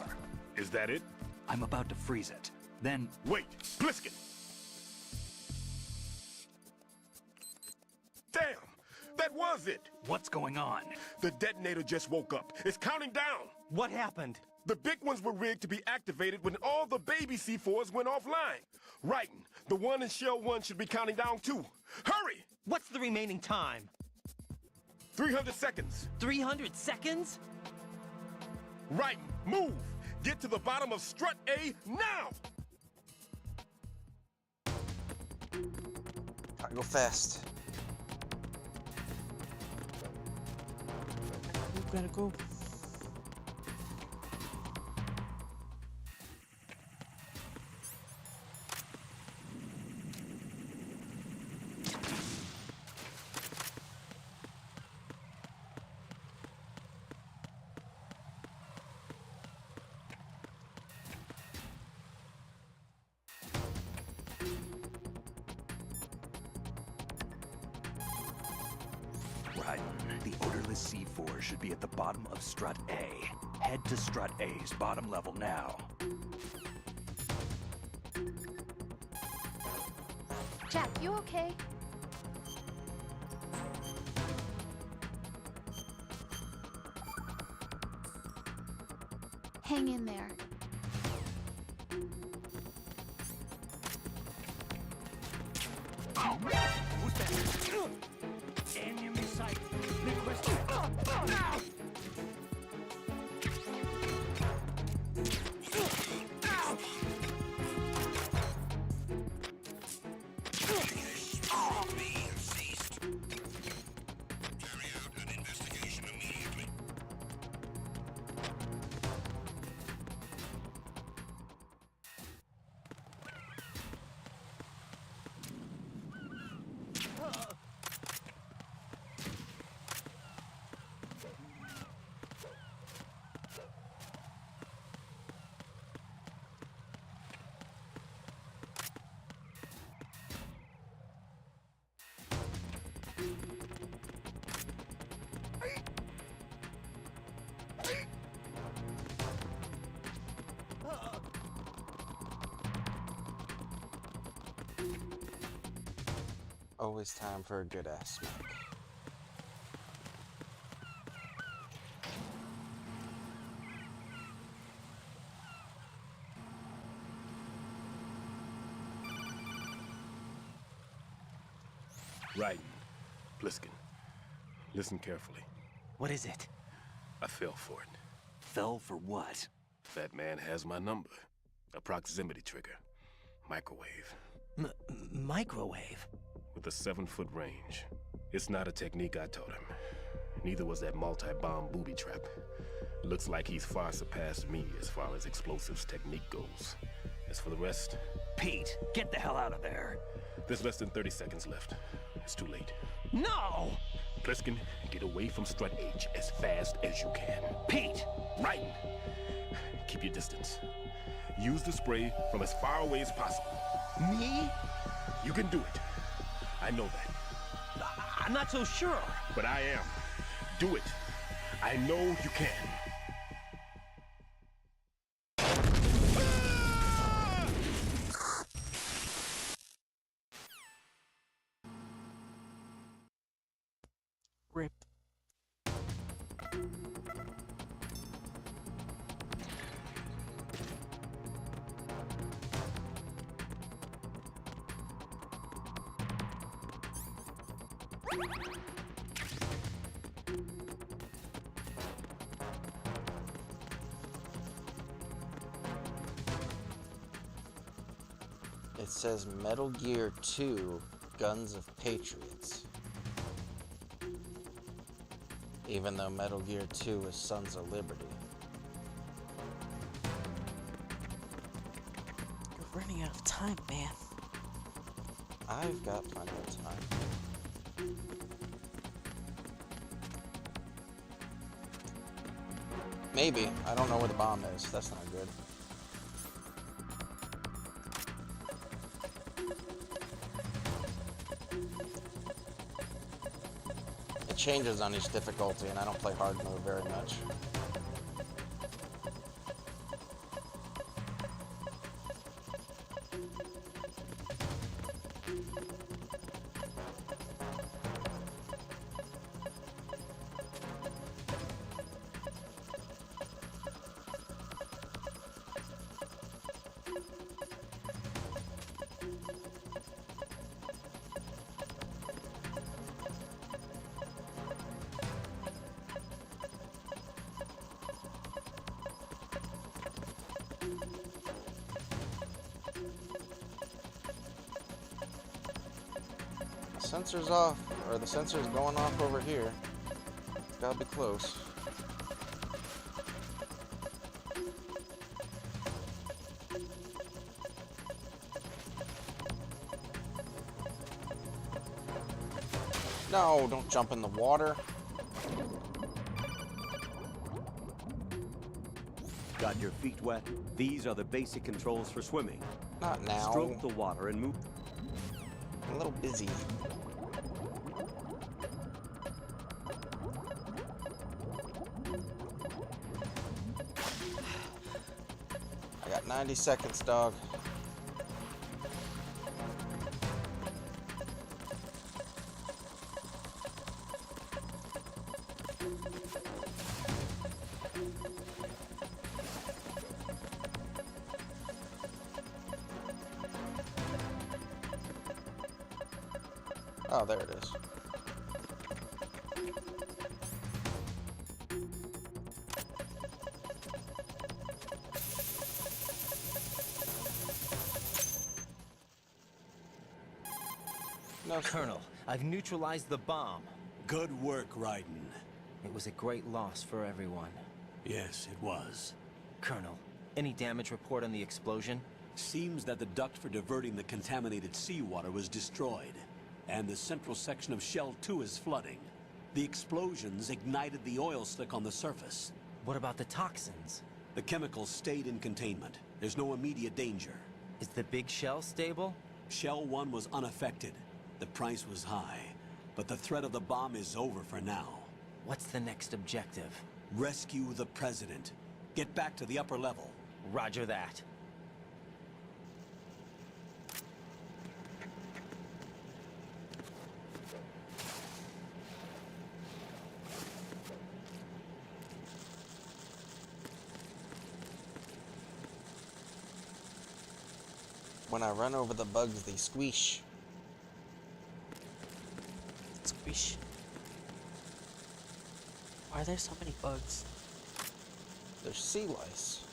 Is that it? I'm about to freeze it. Then... Wait! Pliskin! Damn! That was it! What's going on? The detonator just woke up. It's counting down! What happened? The big ones were rigged to be activated when all the baby C4s went offline. Writing, the one in Shell 1 should be counting down too. Hurry! What's the remaining time? 300 seconds. 300 seconds? Writing, move! Get to the bottom of strut A now! Gotta go fast. We gotta go. Right. The odorless C4 should be at the bottom of strut A. Head to strut A's bottom level now. Jack, you okay? Hang in there. Who's that? Enemy sight. Request. Now! Always time for a good ass smack. Right. Pliskin, listen carefully. What is it? I fell for it. Fell for what? That man has my number. A proximity trigger. Microwave. Microwave? With a 7-foot range. It's not a technique I taught him. Neither was that multi-bomb booby trap. Looks like he's far surpassed me as far as explosives technique goes. As for the rest... Pete, get the hell out of there. There's less than 30 seconds left. It's too late. No! Pliskin, get away from strut H as fast as you can. Pete! Right! Keep your distance. Use the spray from as far away as possible. Me? You can do it. I know that. I'm not so sure. But I am. Do it. I know you can. Rip. It says Metal Gear 2, Guns of Patriots. Even though Metal Gear 2 is Sons of Liberty. You're running out of time, man. I've got plenty of time. Maybe. I don't know where the bomb is. That's not good. It changes on each difficulty, and I don't play hard mode very much. sensor's off, or the sensor's going off over here. It's gotta be close. No, don't jump in the water. Got your feet wet? These are the basic controls for swimming. Not now. Stroke the water and move. I'm a little busy. I got 90 seconds, dog. Oh, there it is. No, Colonel, I've neutralized the bomb. Good work, Raiden. It was a great loss for everyone. Yes, it was. Colonel, any damage report on the explosion? Seems that the duct for diverting the contaminated seawater was destroyed, and the central section of Shell 2 is flooding. The explosions ignited the oil slick on the surface. What about the toxins? The chemicals stayed in containment. There's no immediate danger. Is the big shell stable? Shell 1 was unaffected. The price was high, but the threat of the bomb is over for now. What's the next objective? Rescue the President. Get back to the upper level. Roger that. When I run over the bugs, they squish. Squish. Why are there so many bugs? There's sea lice.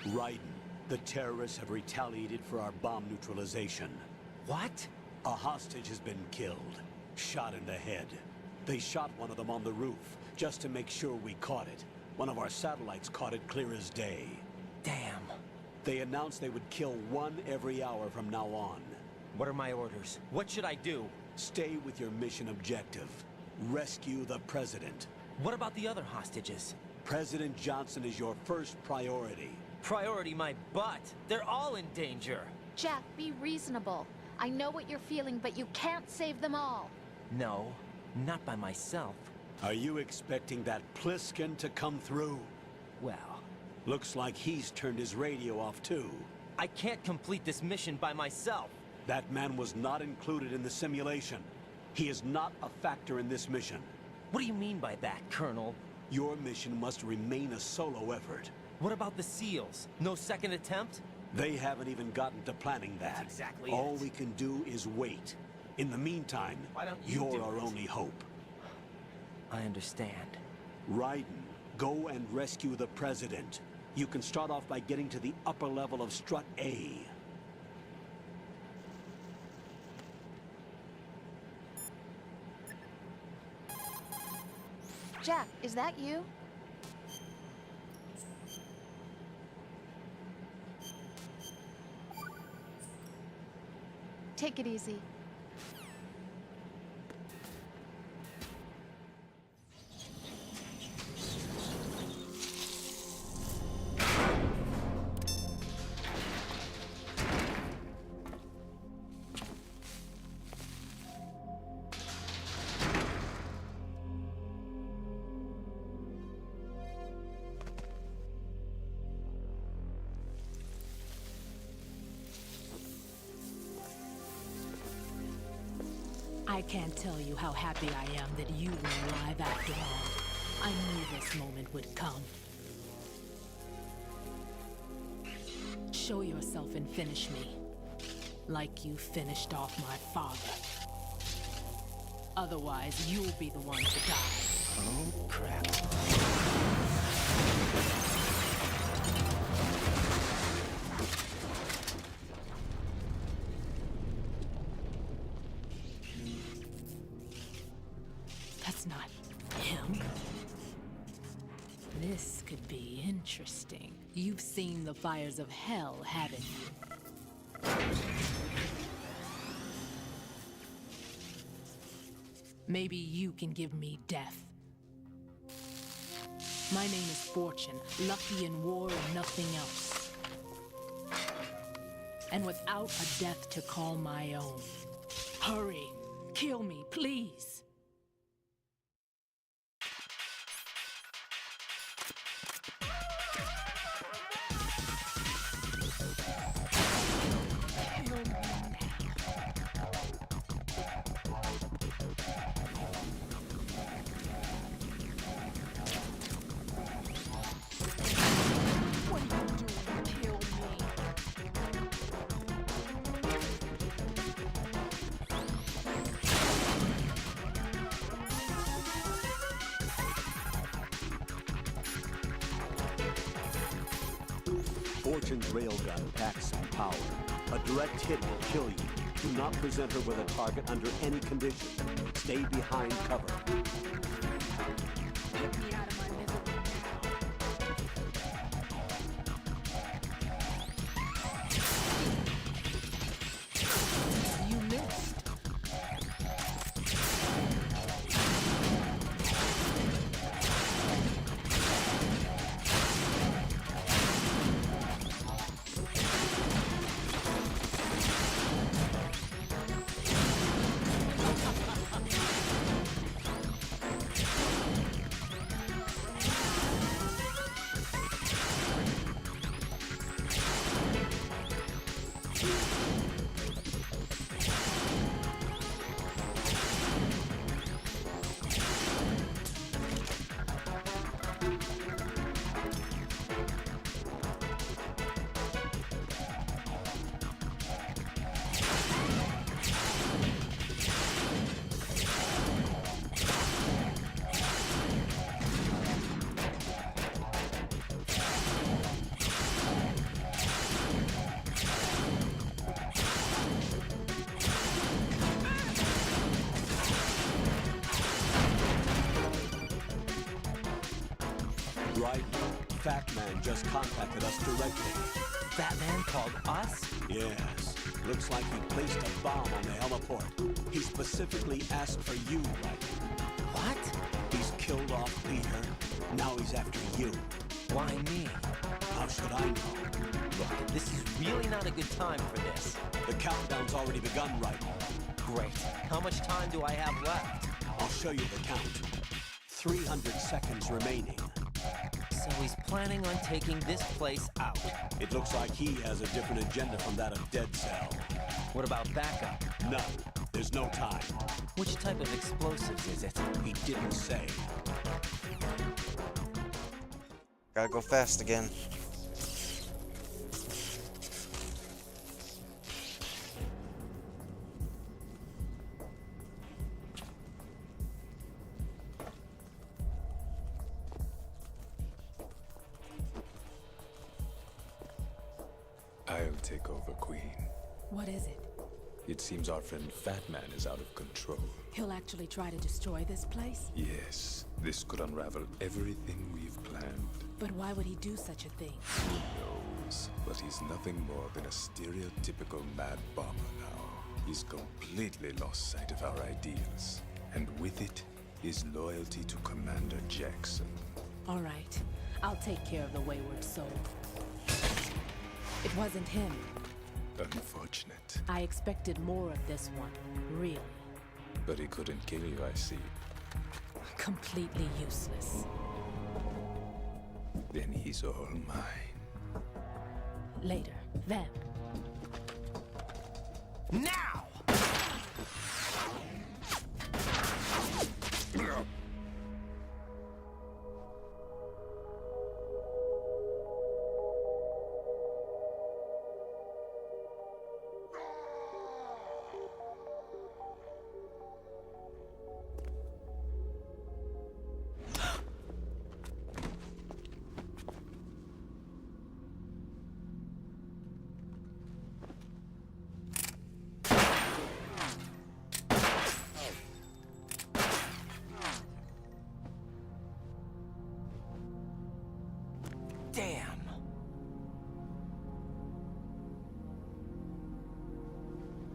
Raiden, the terrorists have retaliated for our bomb neutralization. What? A hostage has been killed, shot in the head. They shot one of them on the roof, just to make sure we caught it. One of our satellites caught it clear as day. Damn. They announced they would kill one every hour from now on. What are my orders? What should I do? Stay with your mission objective. Rescue the President. What about the other hostages? President Johnson is your first priority. Priority my butt. They're all in danger. Jack, be reasonable. I know what you're feeling, but you can't save them all. No, not by myself. Are you expecting that Pliskin to come through? Well, looks like he's turned his radio off too. I can't complete this mission by myself. That man was not included in the simulation. He is not a factor in this mission. What do you mean by that, Colonel? Your mission must remain a solo effort. What about the SEALs? No second attempt? They haven't even gotten to planning that. That's exactly All it. we can do is wait. In the meantime, Why don't you you're do our it? only hope. I understand. Raiden, go and rescue the President. You can start off by getting to the upper level of Strut A. Jack, is that you? Take it easy. I can't tell you how happy I am that you were alive after all. I knew this moment would come. Show yourself and finish me. Like you finished off my father. Otherwise, you'll be the one to die. Oh, crap. That's not him. This could be interesting. You've seen the fires of hell, haven't you? Maybe you can give me death. My name is Fortune, lucky in war and nothing else. And without a death to call my own. Hurry, kill me, please. Fortune's railgun packs some power. A direct hit will kill you. Do not present her with a target under any condition. Stay behind cover. Get me out of my misery now. You missed. Right. Fat Man just contacted us directly. Fat Man called us? Yes. Looks like he placed a bomb on the heliport. He specifically asked for you, right? What? He's killed off Peter. Now he's after you. Why me? How should I know? Look, this is really not a good time for this. The countdown's already begun, right? Great. How much time do I have left? I'll show you the count. 300 seconds remaining. So he's planning on taking this place out. It looks like he has a different agenda from that of Dead Cell. What about backup? None. There's no time. Which type of explosives is it? He didn't say. Gotta go fast again. I'll take over, Queen. What is it? It seems our friend Fat Man is out of control. He'll actually try to destroy this place? Yes, this could unravel everything we've planned. But why would he do such a thing? Who knows? But he's nothing more than a stereotypical mad bomber now. He's completely lost sight of our ideals. And with it, his loyalty to Commander Jackson. All right. I'll take care of the wayward soul. It wasn't him. Unfortunate. I expected more of this one, really. But he couldn't kill you, I see. Completely useless. Then he's all mine. Later, then. Now!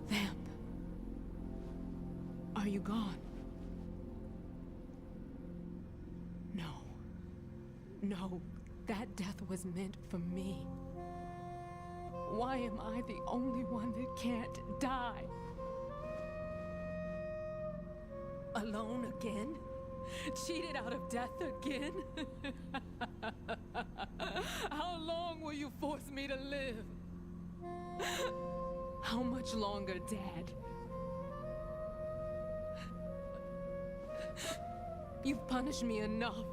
Vamp. Are you gone? No. No, that death was meant for me. Why am I the only one that can't die? Alone again? Cheated out of death again? How long will you force me to live? How much longer, Dad? You've punished me enough.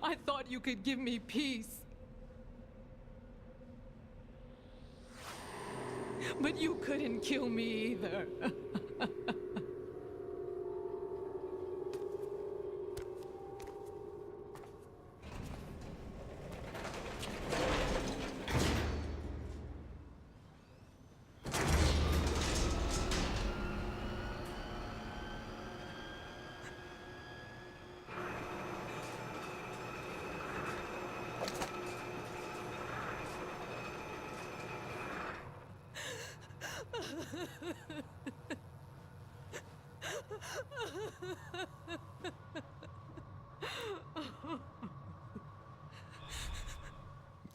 I thought you could give me peace. But you couldn't kill me either.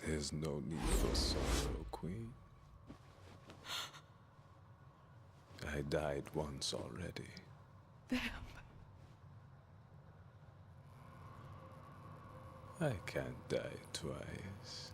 There's no need for sorrow, Queen. I died once already. Vamp. I can't die twice.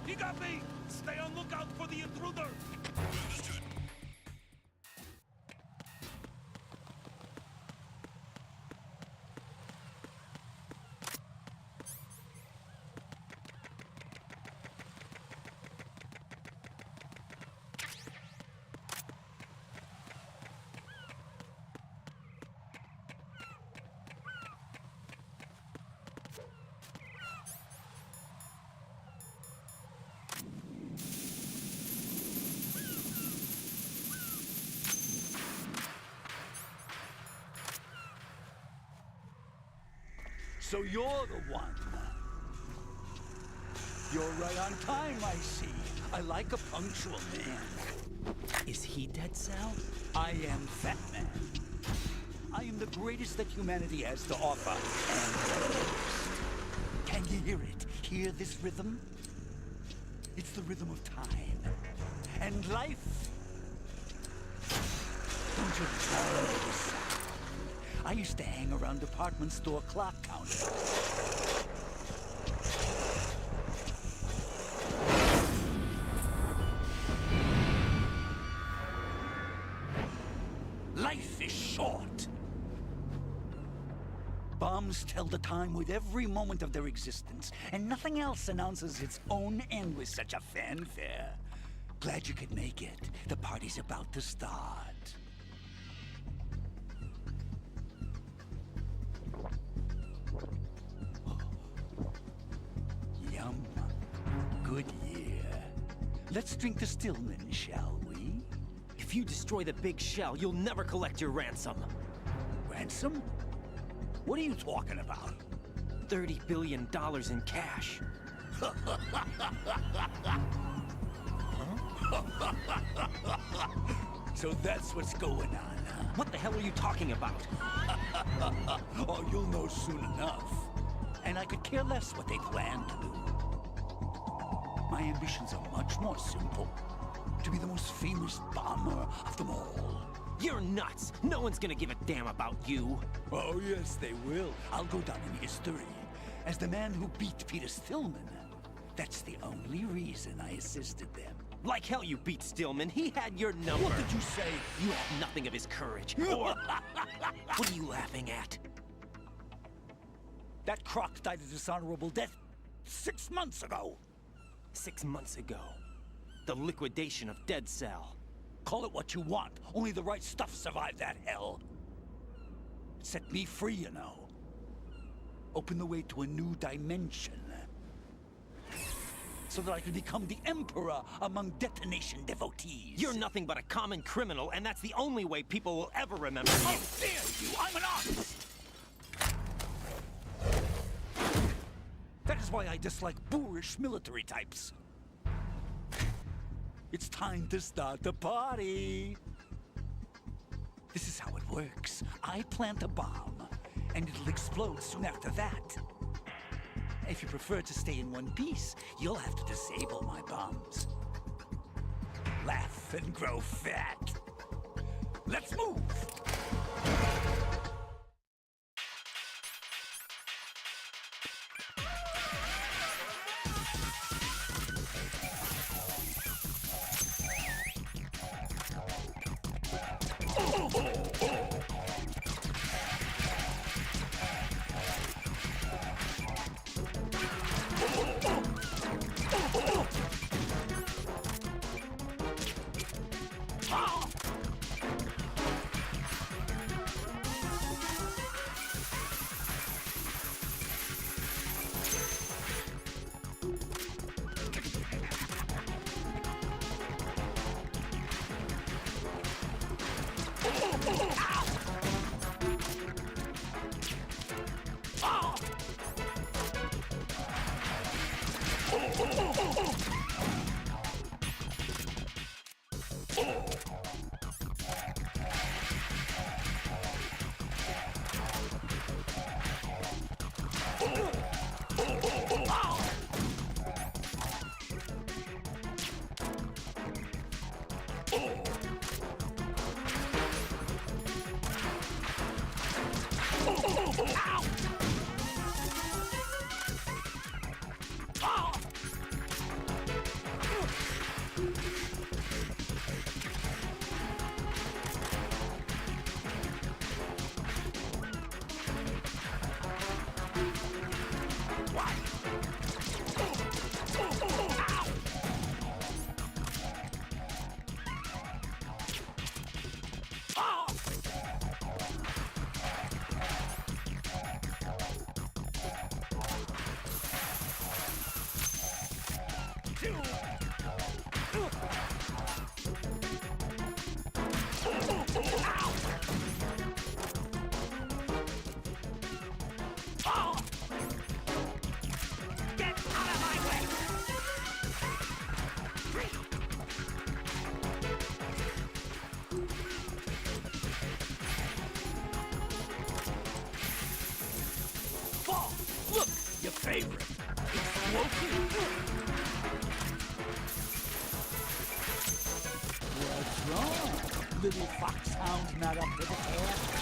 He got me! Stay on lookout for the intruder! Understood. So you're the one. You're right on time, I see. I like a punctual man. Is he dead, Sal? I am Fat Man. I am the greatest that humanity has to offer, and the worst. Can you hear it? Hear this rhythm? It's the rhythm of time. And life. Don't you love this sound? I used to hang around department store clock counters. Life is short. Bombs tell the time with every moment of their existence, and nothing else announces its own end with such a fanfare. Glad you could make it. The party's about to start. Yum. Good year. Let's drink to Stillman, shall we? If you destroy the big shell, you'll never collect your ransom. Ransom? What are you talking about? $30 billion in cash. So that's what's going on, huh? What the hell are you talking about? Oh, you'll know soon enough. And I could care less what they plan to do. My ambitions are much more simple. To be the most famous bomber of them all. You're nuts! No one's gonna give a damn about you. Oh, yes, they will. I'll go down in history as the man who beat Peter Stillman. That's the only reason I assisted them. Like hell you beat Stillman. He had your number. What did you say? You have nothing of his courage. Or... What are you laughing at? That croc died a dishonorable death 6 months ago. 6 months ago. The liquidation of Dead Cell. Call it what you want. Only the right stuff survived that hell. It set me free, you know. Opened the way to a new dimension. So that I could become the emperor among detonation devotees. You're nothing but a common criminal, and that's the only way people will ever remember you. How dare you! I'm an artist! That is why I dislike boorish military types. It's time to start the party. This is how it works. I plant a bomb, and it'll explode soon after that. If you prefer to stay in one piece, you'll have to disable my bombs. Laugh and grow fat. Let's move! favorite. Explosive. What's wrong? Little foxhound not up to the task?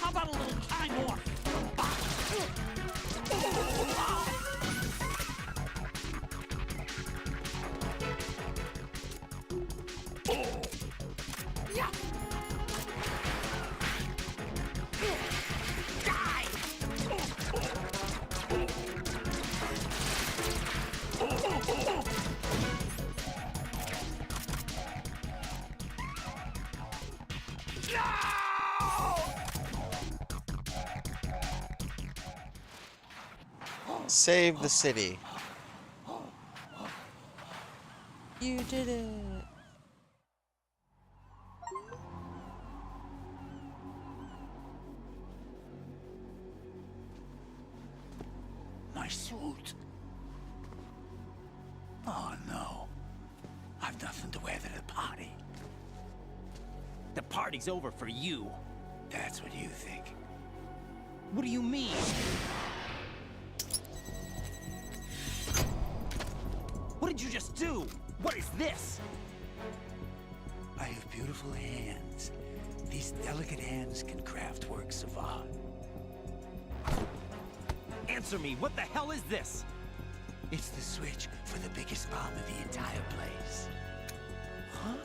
How about a little time off? Save the city. You did it. My suit. Oh no. I've nothing to wear to the party. The party's over for you. That's what you think. What do you mean? What did you just do? What is this? I have beautiful hands. These delicate hands can craft works of art. Answer me, what the hell is this? It's the switch for the biggest bomb in the entire place. Huh?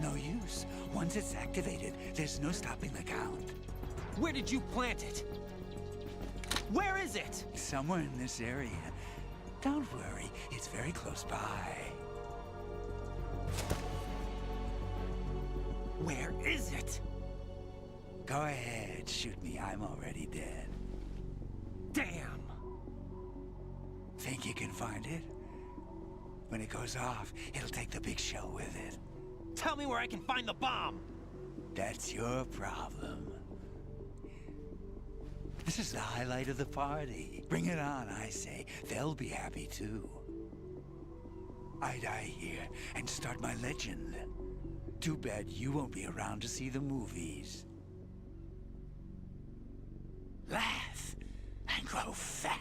No use. Once it's activated, there's no stopping the count. Where did you plant it? Where is it? Somewhere in this area. Don't worry, it's very close by. Where is it? Go ahead, shoot me. I'm already dead. Damn! Think you can find it? When it goes off, it'll take the big show with it. Tell me where I can find the bomb! That's your problem. This is the highlight of the party. Bring it on, I say. They'll be happy too. I die here and start my legend. Too bad you won't be around to see the movies. Laugh and grow fat.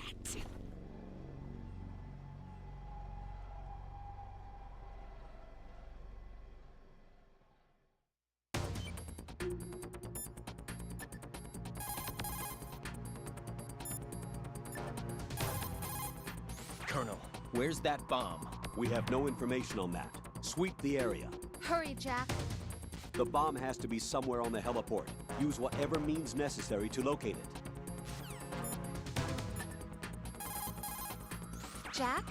Colonel, where's that bomb? We have no information on that. Sweep the area. Hurry, Jack. The bomb has to be somewhere on the heliport. Use whatever means necessary to locate it. Jack?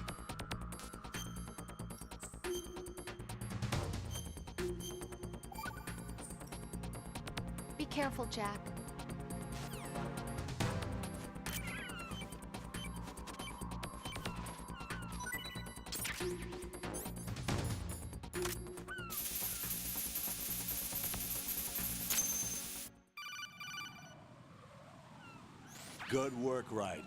Be careful, Jack. Good work, Raiden.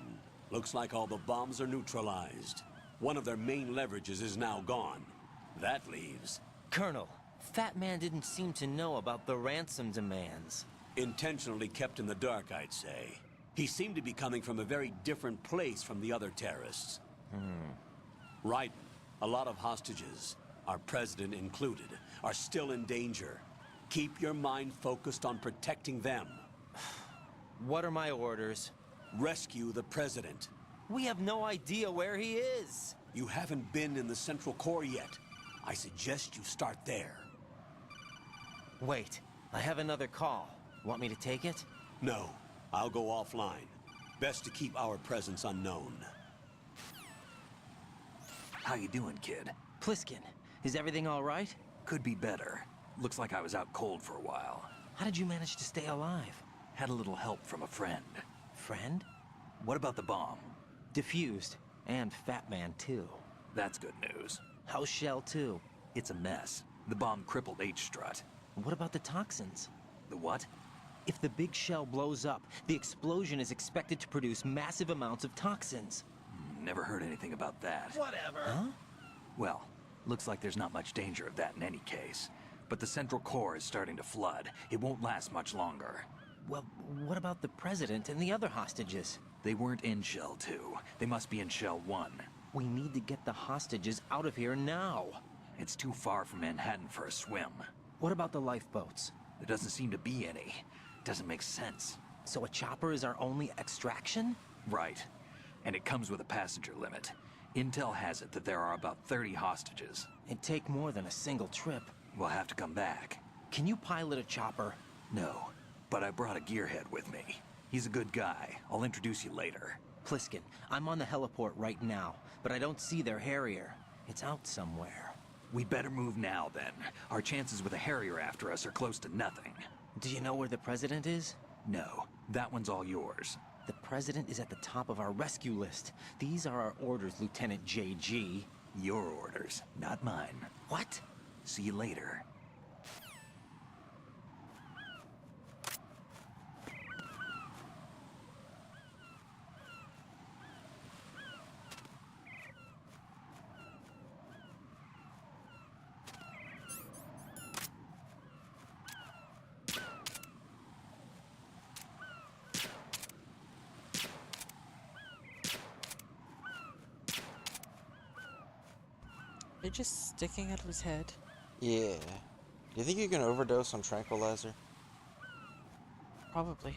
Looks like all the bombs are neutralized. One of their main leverages is now gone. That leaves... Colonel, Fat Man didn't seem to know about the ransom demands. Intentionally kept in the dark, I'd say. He seemed to be coming from a very different place from the other terrorists. Raiden, a lot of hostages, our president included, are still in danger. Keep your mind focused on protecting them. What are my orders? Rescue the president. We have no idea where he is. You haven't been in the Central Core yet. I suggest you start there. Wait, I have another call. Want me to take it? No, I'll go offline. Best to keep our presence unknown. How you doing, kid? Pliskin, is everything all right? Could be better. Looks like I was out cold for a while. How did you manage to stay alive? Had a little help from a friend. Friend? What about the bomb? Diffused. And Fat Man, too. That's good news. How's Shell, too? It's a mess. The bomb crippled H-Strut. What about the toxins? The what? If the big shell blows up, the explosion is expected to produce massive amounts of toxins. Never heard anything about that. Whatever. Huh? Well, looks like there's not much danger of that in any case. But the central core is starting to flood. It won't last much longer. Well, what about the president and the other hostages? They weren't in Shell 2. They must be in Shell 1. We need to get the hostages out of here now. It's too far from Manhattan for a swim. What about the lifeboats? There doesn't seem to be any. Doesn't make sense. So a chopper is our only extraction? Right. And it comes with a passenger limit. Intel has it that there are about 30 hostages. It'd take more than a single trip. We'll have to come back. Can you pilot a chopper? No, but I brought a gearhead with me. He's a good guy. I'll introduce you later. Pliskin, I'm on the heliport right now, but I don't see their Harrier. It's out somewhere. We better move now, then. Our chances with a Harrier after us are close to nothing. Do you know where the president is? No, that one's all yours. The president is at the top of our rescue list. These are our orders, Lieutenant JG. Your orders, not mine. What? See you later. They're just sticking out of his head. Yeah. Do you think you can overdose on tranquilizer? Probably.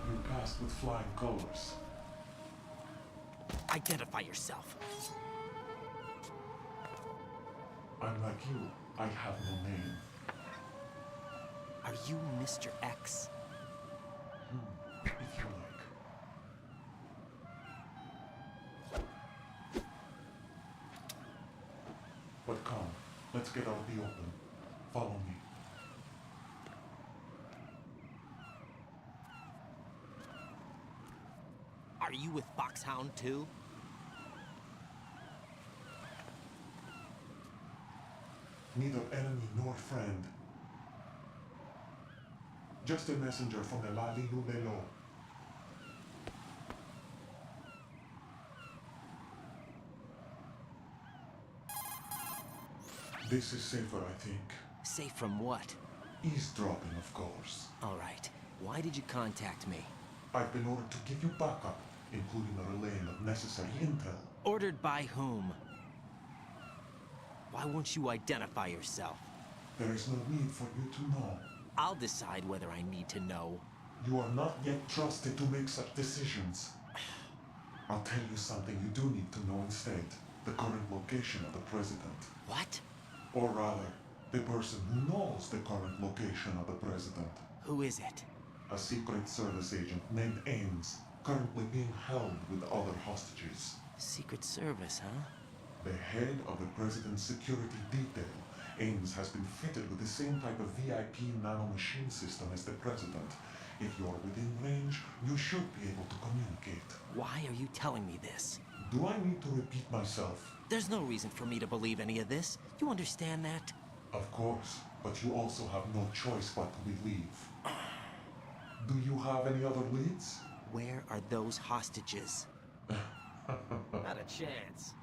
You passed with flying colors. Identify yourself. I'm like you. I have no name. Are you Mr. X? If you like. But come, let's get out of the open. Follow me. Are you with Foxhound too? Neither enemy nor friend. Just a messenger from the Lali Lulelo. This is safer, I think. Safe from what? Eavesdropping, of course. All right. Why did you contact me? I've been ordered to give you backup, including the relaying of necessary intel. Ordered by whom? Why won't you identify yourself? There is no need for you to know. I'll decide whether I need to know. You are not yet trusted to make such decisions. I'll tell you something you do need to know instead. The current location of the president. What? Or rather, the person who knows the current location of the president. Who is it? A Secret Service agent named Ames, currently being held with other hostages. Secret Service, huh? The head of the president's security detail, Ames has been fitted with the same type of VIP nanomachine system as the president. If you're within range, you should be able to communicate. Why are you telling me this? Do I need to repeat myself? There's no reason for me to believe any of this. You understand that? Of course, but you also have no choice but to believe. Do you have any other leads? Where are those hostages? Not a chance.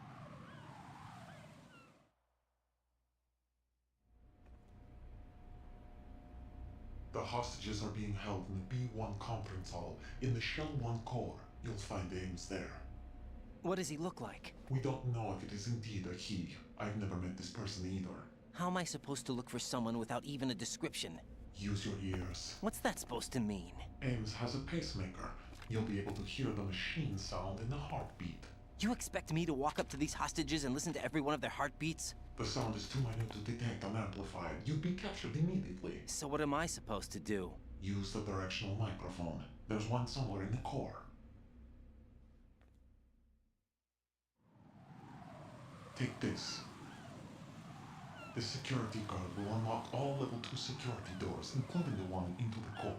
The hostages are being held in the B1 conference hall in the Shell 1 core. You'll find Ames there. What does he look like? We don't know if it is indeed a he. I've never met this person either. How am I supposed to look for someone without even a description? Use your ears. What's that supposed to mean? Ames has a pacemaker. You'll be able to hear the machine sound in the heartbeat. You expect me to walk up to these hostages and listen to every one of their heartbeats? The sound is too minute to detect and amplify it. You'd be captured immediately. So what am I supposed to do? Use the directional microphone. There's one somewhere in the core. Take this. This security card will unlock all level 2 security doors, including the one into the core.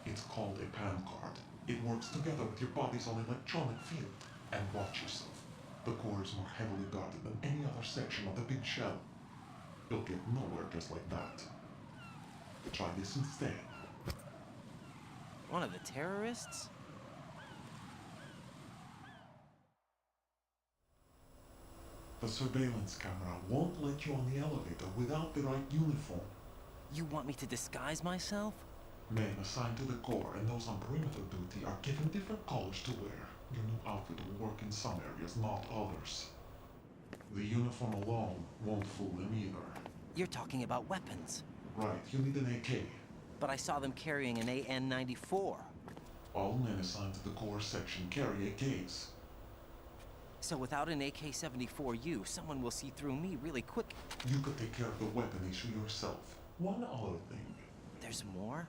It's called a PAN card. It works together with your body's own electronic field. And watch yourself. The core is more heavily guarded than any other section of the big shell. You'll get nowhere just like that. Try this instead. One of the terrorists? The surveillance camera won't let you on the elevator without the right uniform. You want me to disguise myself? Men assigned to the core and those on perimeter duty are given different colors to wear. Your new outfit will work in some areas, not others. The uniform alone won't fool them either. You're talking about weapons. Right, you need an AK. But I saw them carrying an AN-94. All men assigned to the core section carry AKs. So without an AK-74U, someone will see through me really quick. You could take care of the weapon issue yourself. One other thing. There's more?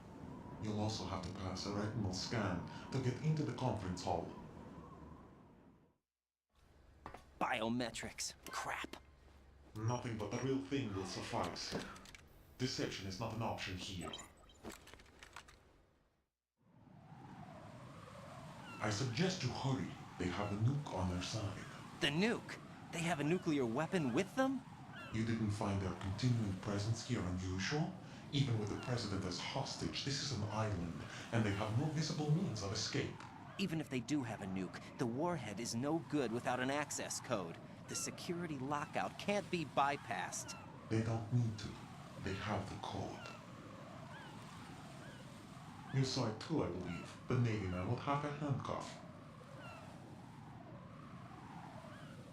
You'll also have to pass a retinal scan to get into the conference hall. Biometrics. Crap. Nothing but the real thing will suffice. Deception is not an option here. I suggest you hurry. They have a nuke on their side. The nuke? They have a nuclear weapon with them? You didn't find their continuing presence here unusual? Even with the president as hostage, this is an island, and they have no visible means of escape. Even if they do have a nuke, the warhead is no good without an access code. The security lockout can't be bypassed. They don't need to. They have the code. You saw it too, I believe. The Navy man with half a handcuff.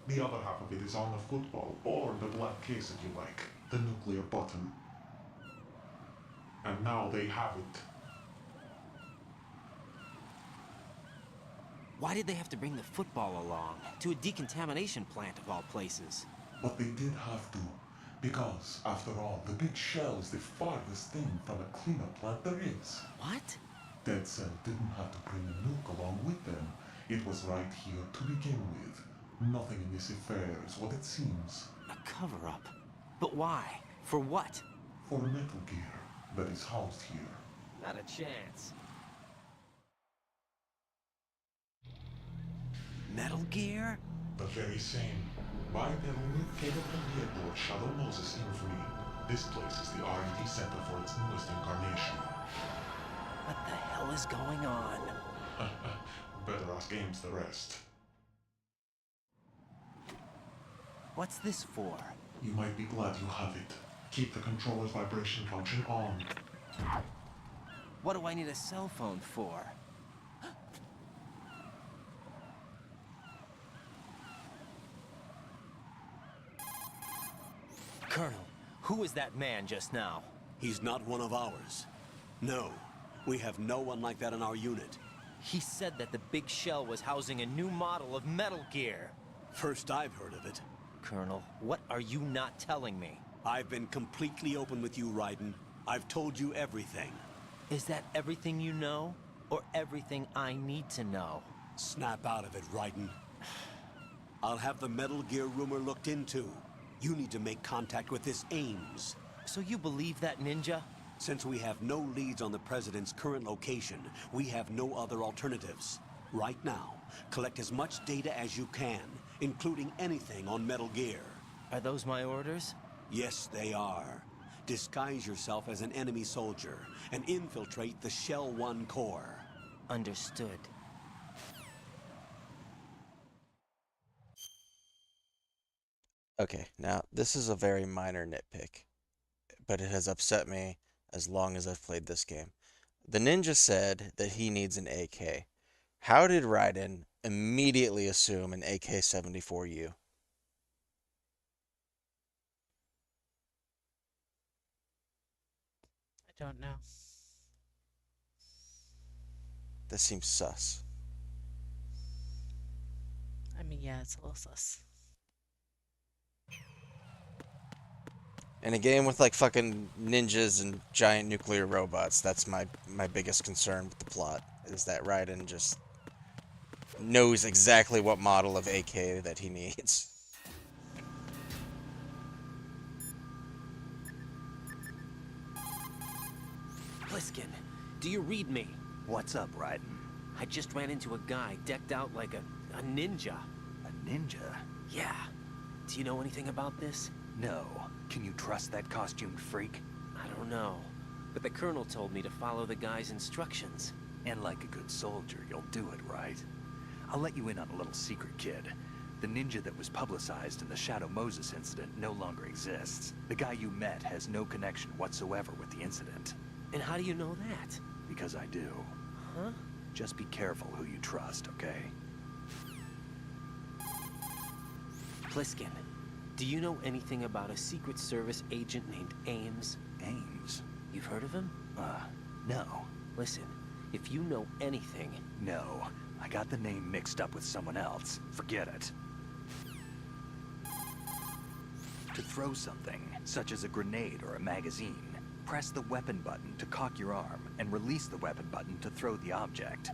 The other half of it is on the football, or the black case if you like. The nuclear button. And now they have it. Why did they have to bring the football along? To a decontamination plant of all places. But they did have to. Because, after all, the big shell is the farthest thing from a cleanup plant there is. What? Dead Cell didn't have to bring a nuke along with them. It was right here to begin with. Nothing in this affair is what it seems. A cover-up? But why? For what? For Metal Gear that is housed here. Not a chance. Metal Gear? The very same. Bipedal nuke cable from the airport Shadow Moses infamy. This place is the R&D center for its newest incarnation. What the hell is going on? Better ask Ames the rest. What's this for? You might be glad you have it. Keep the controller's vibration function on. What do I need a cell phone for? Colonel, who was that man just now? He's not one of ours. No, we have no one like that in our unit. He said that the big shell was housing a new model of Metal Gear. First I've heard of it. Colonel, what are you not telling me? I've been completely open with you, Raiden. I've told you everything. Is that everything you know? Or everything I need to know? Snap out of it, Raiden. I'll have the Metal Gear rumor looked into. You need to make contact with this Ames. So you believe that ninja? Since we have no leads on the President's current location, we have no other alternatives. Right now, collect as much data as you can, including anything on Metal Gear. Are those my orders? Yes, they are. Disguise yourself as an enemy soldier and infiltrate the Shell 1 core. Understood. Okay, now this is a very minor nitpick, but it has upset me as long as I've played this game. The ninja said that he needs an AK. How did Raiden immediately assume an AK-74U? I don't know. This seems sus. I mean, yeah, it's a little sus. In a game with like fucking ninjas and giant nuclear robots, that's my biggest concern with the plot, is that Raiden just knows exactly what model of AK that he needs. Pliskin, do you read me? What's up, Raiden? I just ran into a guy decked out like a ninja. A ninja? Yeah. Do you know anything about this? No. Can you trust that costumed freak? I don't know. But the colonel told me to follow the guy's instructions. And like a good soldier, you'll do it, right? I'll let you in on a little secret, kid. The ninja that was publicized in the Shadow Moses incident no longer exists. The guy you met has no connection whatsoever with the incident. And how do you know that? Because I do. Huh? Just be careful who you trust, okay? Pliskin, do you know anything about a Secret Service agent named Ames? Ames? You've heard of him? No. Listen, if you know anything... No. I got the name mixed up with someone else. Forget it. To throw something, such as a grenade or a magazine, press the weapon button to cock your arm and release the weapon button to throw the object.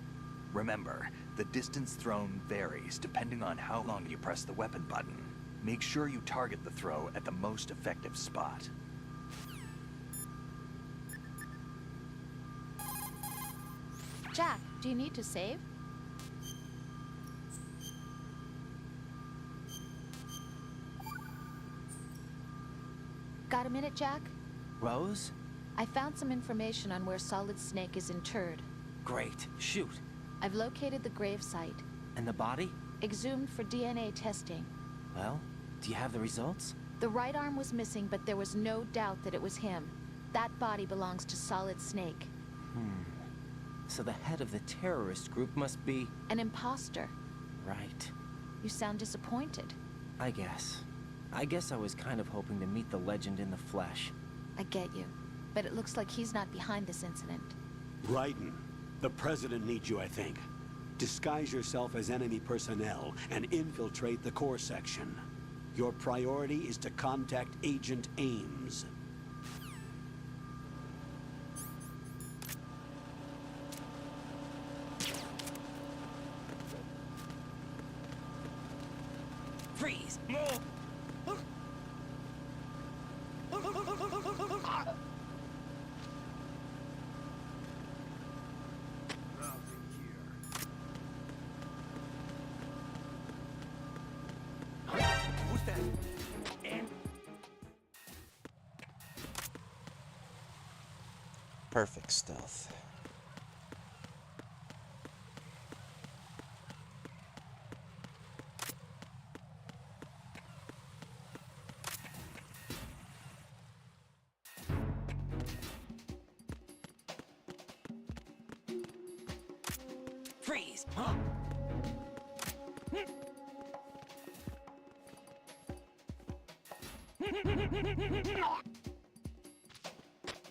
Remember, the distance thrown varies depending on how long you press the weapon button. Make sure you target the throw at the most effective spot. Jack, do you need to save? Got a minute, Jack? Rose? I found some information on where Solid Snake is interred. Great. Shoot. I've located the grave site. And the body? Exhumed for DNA testing. Well, do you have the results? The right arm was missing, but there was no doubt that it was him. That body belongs to Solid Snake. So the head of the terrorist group must be... An imposter. Right. You sound disappointed. I guess. I guess I was kind of hoping to meet the legend in the flesh. I get you. But it looks like he's not behind this incident. Raiden, the President needs you, I think. Disguise yourself as enemy personnel and infiltrate the core section. Your priority is to contact Agent Ames. Freeze! Who's that? Perfect stealth. Freeze!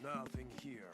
Nothing here.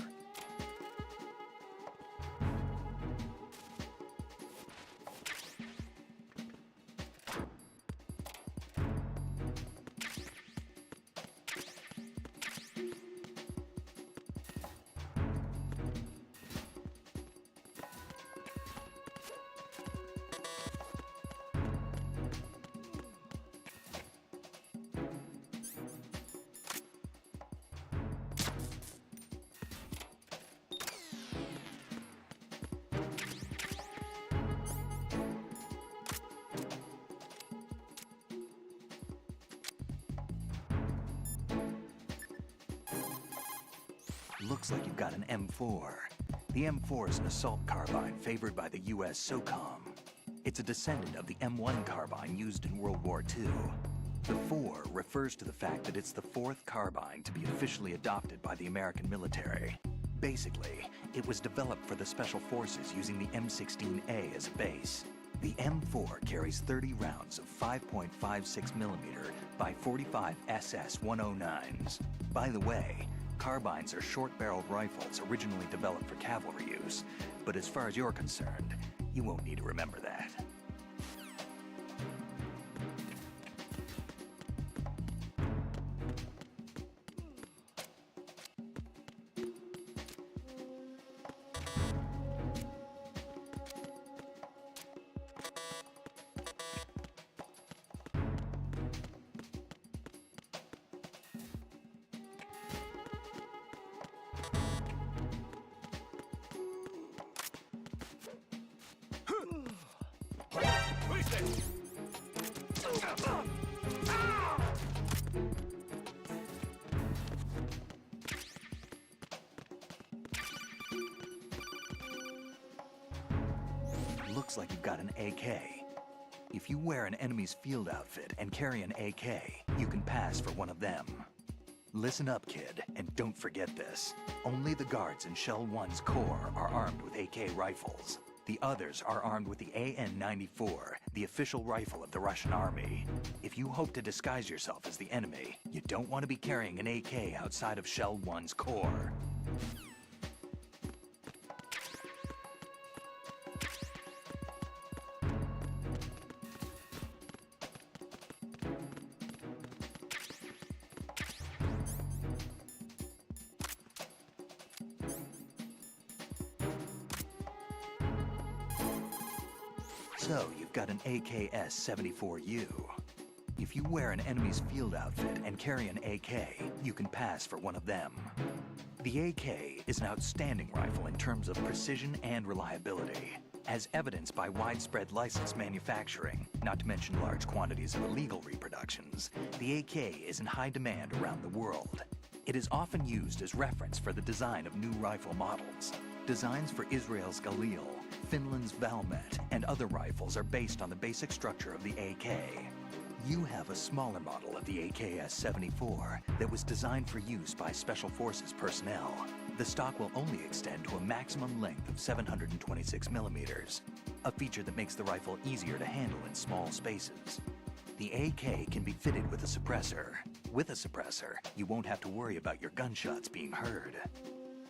Looks like you've got an M4. The M4 is an assault carbine favored by the US SOCOM. It's a descendant of the M1 carbine used in World War II. The 4 refers to the fact that it's the fourth carbine to be officially adopted by the American military. Basically, it was developed for the Special Forces using the M16A as a base. The M4 carries 30 rounds of 5.56mm by 45 SS-109s. By the way, carbines are short-barreled rifles originally developed for cavalry use, but as far as you're concerned, you won't need to remember that. Looks like you've got an AK. If you wear an enemy's field outfit and carry an AK, you can pass for one of them. Listen up, kid, and don't forget this. Only the guards in Shell 1's core are armed with AK rifles. The others are armed with the AN-94, the official rifle of the Russian army. If you hope to disguise yourself as the enemy, you don't want to be carrying an AK outside of Shell 1's core. So, you've got an AKS-74U. If you wear an enemy's field outfit and carry an AK, you can pass for one of them. The AK is an outstanding rifle in terms of precision and reliability, as evidenced by widespread licensed manufacturing, not to mention large quantities of illegal reproductions. The AK is in high demand around the world. It is often used as reference for the design of new rifle models. Designs for Israel's Galil, Finland's Valmet, and other rifles are based on the basic structure of the AK. You have a smaller model of the AKS-74 that was designed for use by Special Forces personnel. The stock will only extend to a maximum length of 726 millimeters, a feature that makes the rifle easier to handle in small spaces. The AK can be fitted with a suppressor. With a suppressor, you won't have to worry about your gunshots being heard.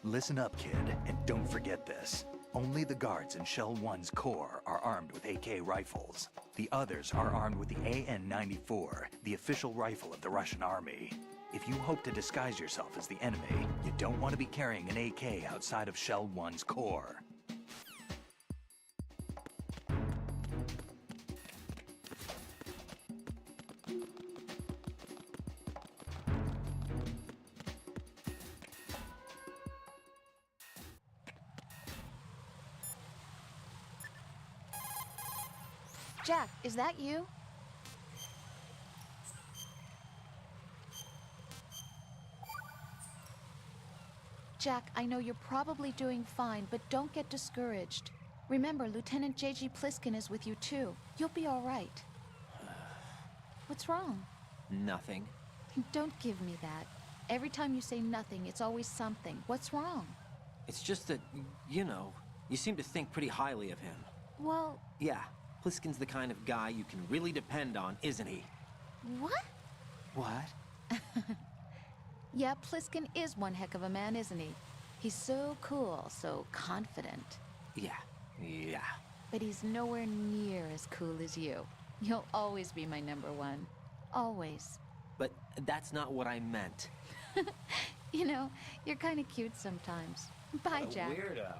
Listen up, kid, and don't forget this. Only the guards in Shell 1's core are armed with AK rifles. The others are armed with the AN-94, the official rifle of the Russian army. If you hope to disguise yourself as the enemy, you don't want to be carrying an AK outside of Shell 1's core. Jack, is that you? Jack, I know you're probably doing fine, but don't get discouraged. Remember, Lieutenant J.G. Pliskin is with you too. You'll be all right. What's wrong? Nothing. Don't give me that. Every time you say nothing, it's always something. What's wrong? It's just that, you know, you seem to think pretty highly of him. Well... Yeah, Pliskin's the kind of guy you can really depend on, isn't he? What? What? Yeah, Pliskin is one heck of a man, isn't he? He's so cool, so confident. Yeah. But he's nowhere near as cool as you. You'll always be my number one. Always. But that's not what I meant. You know, you're kind of cute sometimes. Bye, Jack. Weirdo.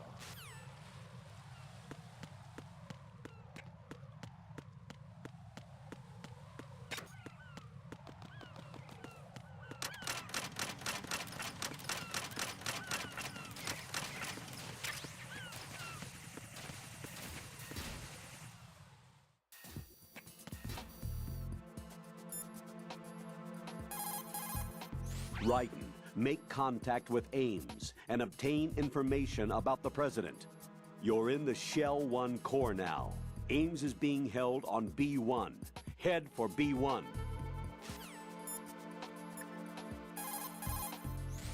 Raiden, make contact with Ames and obtain information about the President. You're in the Shell 1 core now. Ames is being held on B1. Head for B1.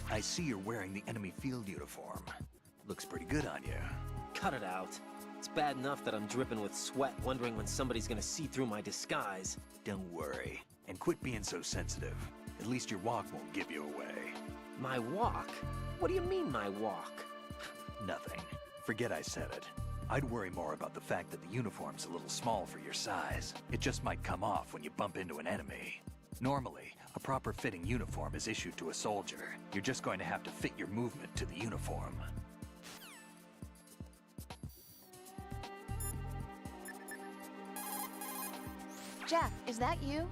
I see you're wearing the enemy field uniform. Looks pretty good on you. Cut it out. It's bad enough that I'm dripping with sweat, wondering when somebody's gonna see through my disguise. Don't worry. And quit being so sensitive. At least your walk won't give you away. My walk? What do you mean, my walk? Nothing. Forget I said it. I'd worry more about the fact that the uniform's a little small for your size. It just might come off when you bump into an enemy. Normally, a proper fitting uniform is issued to a soldier. You're just going to have to fit your movement to the uniform. Jack, is that you?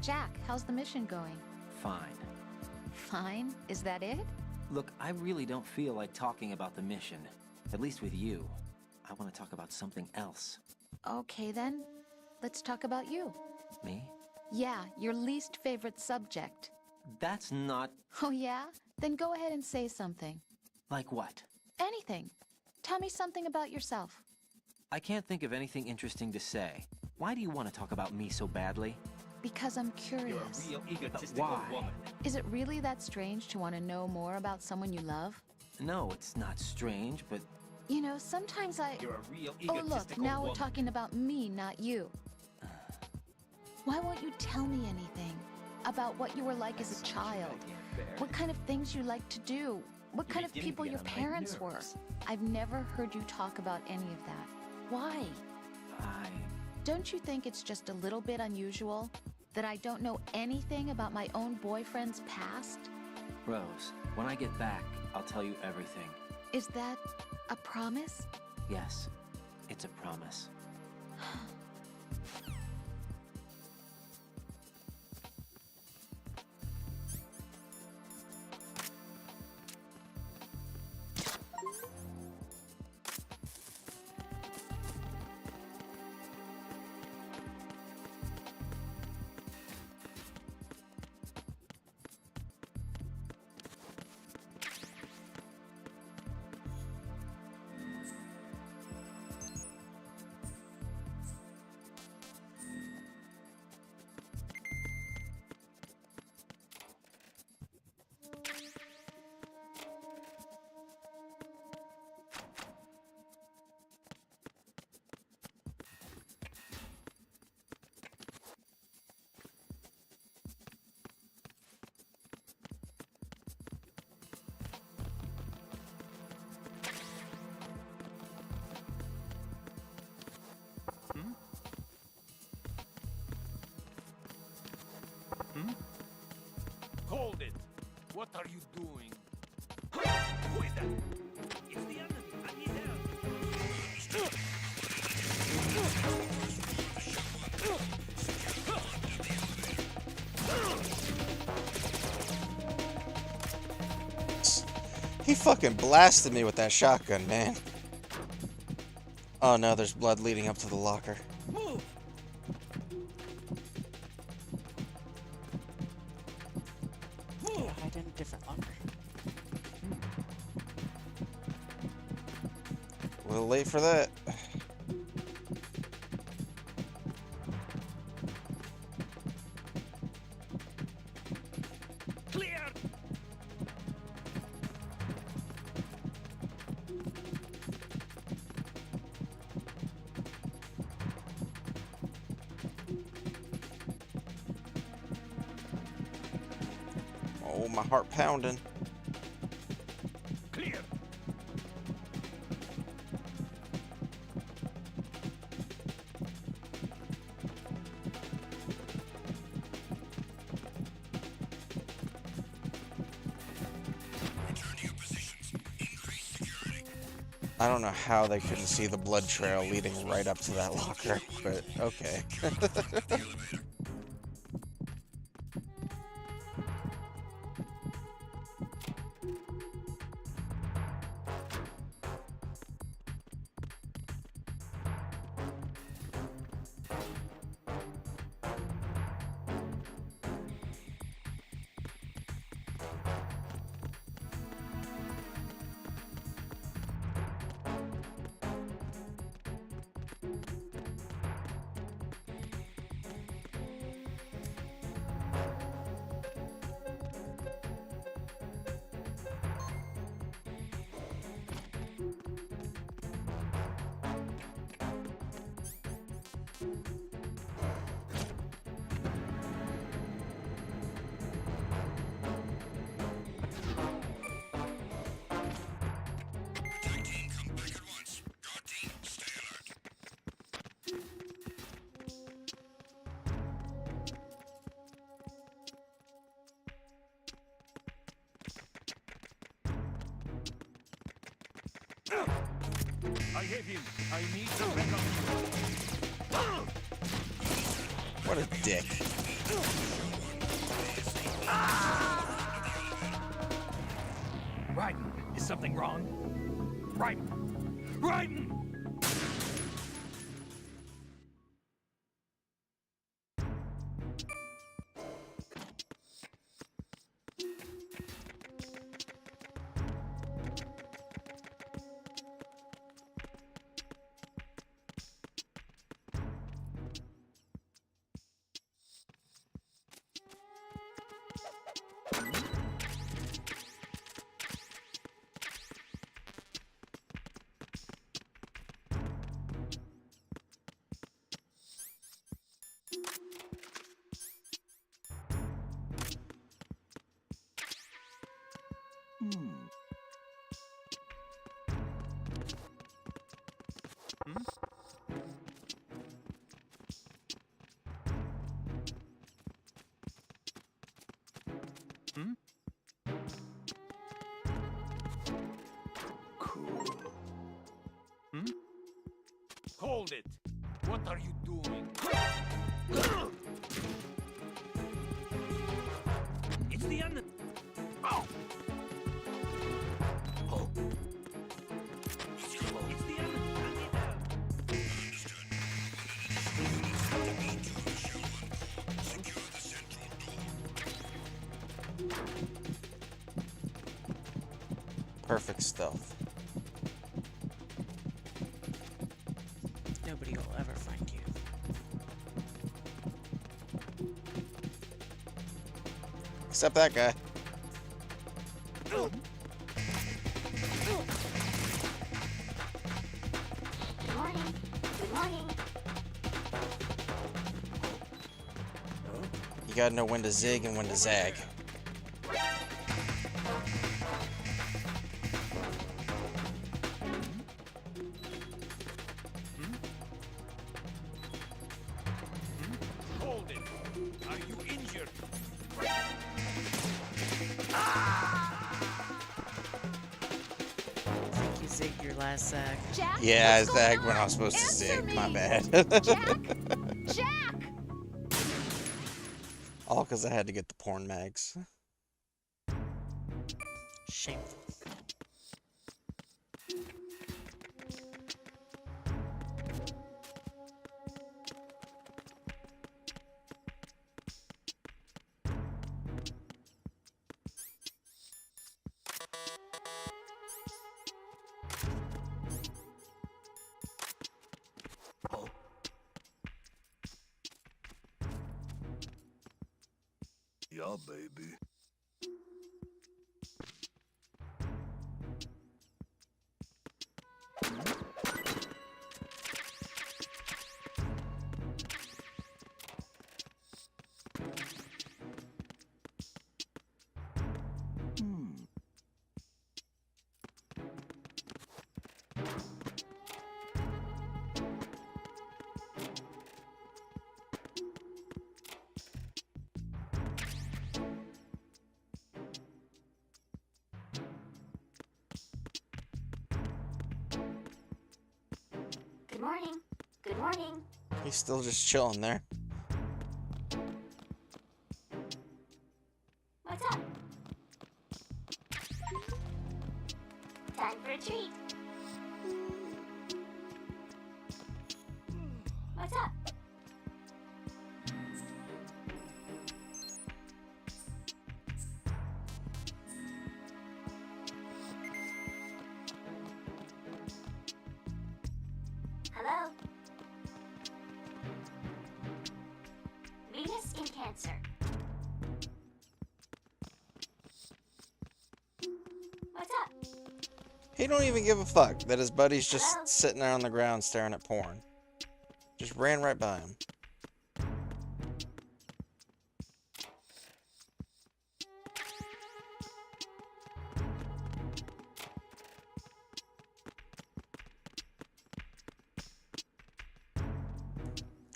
Jack, how's the mission going? Fine. Fine? Is that it? Look, I really don't feel like talking about the mission. At least with you. I want to talk about something else. Okay then, let's talk about you. Me? Yeah, your least favorite subject. That's not... Oh yeah? Then go ahead and say something. Like what? Anything. Tell me something about yourself. I can't think of anything interesting to say. Why do you want to talk about me so badly? Because I'm curious. You're a real egotistical woman. Is it really that strange to want to know more about someone you love? No, it's not strange, but... You know, sometimes I... You're a real Oh egotistical look, now woman. we're talking about me, not you. Why won't you tell me anything? About what you were like as a child? What kind of things you like to do? What kind of people your parents were? I've never heard you talk about any of that. Why? Don't you think it's just a little bit unusual that I don't know anything about my own boyfriend's past? Rose, when I get back, I'll tell you everything. Is that a promise? Yes, it's a promise. Hold it! What are you doing? Who is that? It's the enemy! I need help! He fucking blasted me with that shotgun, man. Oh no, there's blood leading up to the locker. Move! Hide in a different locker. A little late for that. Clear! Oh, my heart pounding. Clear! Return to your positions. Increase security. I don't know how they couldn't see the blood trail leading right up to that locker, but okay. Tag team, come back at once. Guard team, stay alert. I have him. I need to back up. What a dick. Raiden, is something wrong? Raiden! Raiden! Hold it! What are you doing? It's the end. Oh! Oh! It's the end. Perfect stealth. Nobody will ever find you. Except that guy. Good morning. Good morning. You gotta know when to zig and when to zag. Hold it! Are you injured? I think you zigged your last zag. Jack? Yeah, I what's going zagged when I on? was supposed to Answer zig. me. My bad. Jack? Jack! All because I had to get the porn mags. Shameful. Yeah, baby. Good morning. Good morning. He's still just chilling there. What's up? Time for a treat. What's up? Hello? Venus in Cancer. What's up? He don't even give a fuck that his buddy's just sitting there on the ground staring at porn. Just ran right by him.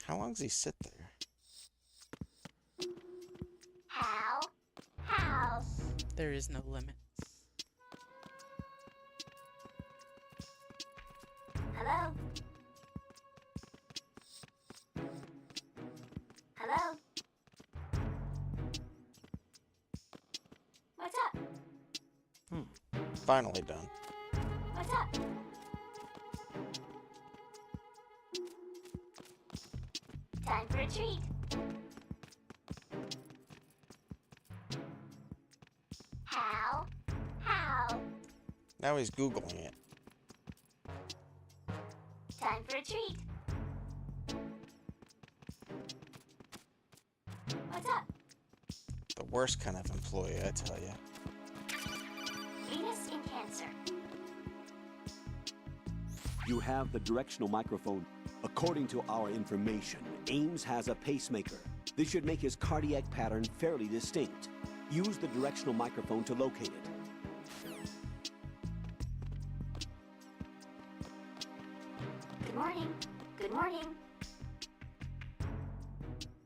How long does he sit there? How? There is no limit. Hello? Hello? What's up? Finally done. What's up? Time for a treat. How? Now he's Googling it. Time for a treat. What's up? The worst kind of employee, I tell you. Venus in Cancer. You have the directional microphone. According to our information, Ames has a pacemaker. This should make his cardiac pattern fairly distinct. Use the directional microphone to locate it. Good morning. Good morning.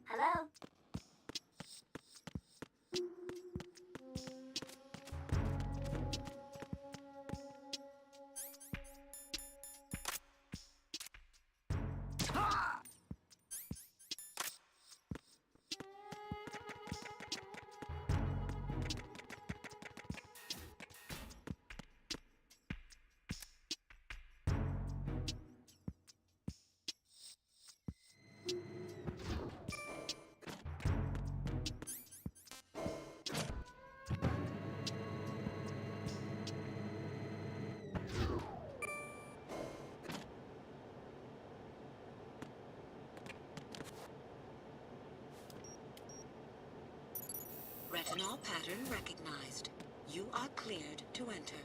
Hello? Retinol pattern recognized. You are cleared to enter.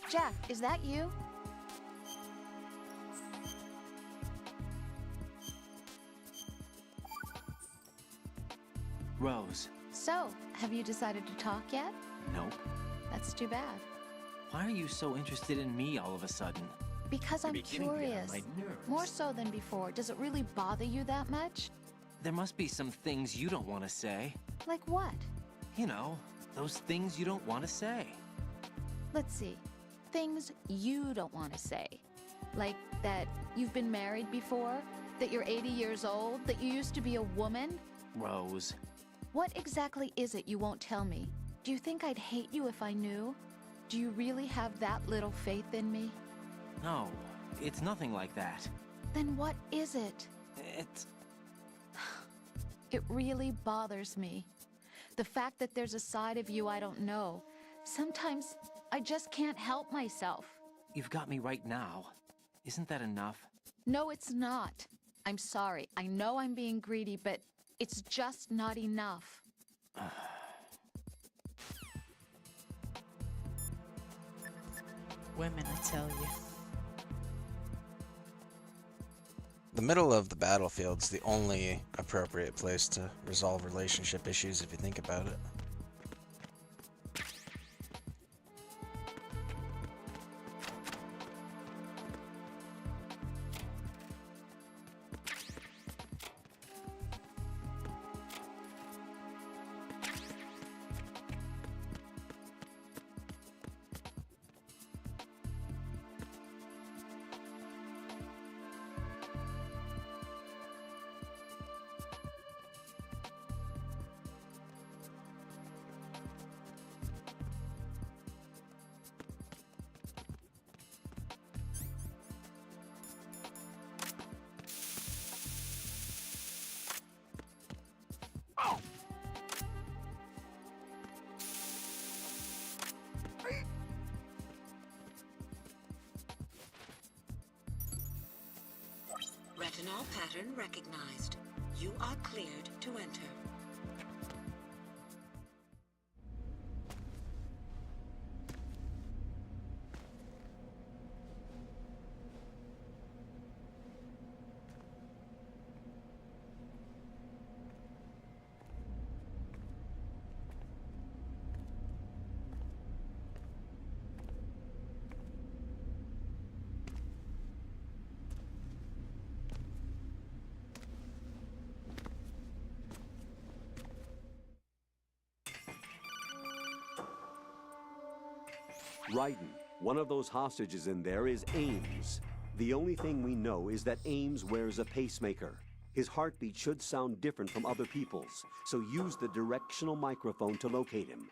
Jack, is that you? Rose. So, have you decided to talk yet? Nope. That's too bad. Why are you so interested in me all of a sudden? Because You're I'm beginning to get on curious. my nerves. More so than before. Does it really bother you that much? There must be some things you don't want to say. Like what? You know, those things you don't want to say. Let's see. Things you don't want to say. Like that you've been married before, that you're 80 years old, that you used to be a woman. Rose. What exactly is it you won't tell me? Do you think I'd hate you if I knew? Do you really have that little faith in me? No, it's nothing like that. Then what is it? It's... It really bothers me. The fact that there's a side of you I don't know. Sometimes I just can't help myself. You've got me right now. Isn't that enough? No, it's not. I'm sorry. I know I'm being greedy, but it's just not enough. Women, I tell you. The middle of the battlefield's the only appropriate place to resolve relationship issues if you think about it. Retinol pattern recognized. You are cleared to enter. Raiden, one of those hostages in there is Ames. The only thing we know is that Ames wears a pacemaker. His heartbeat should sound different from other people's, so use the directional microphone to locate him.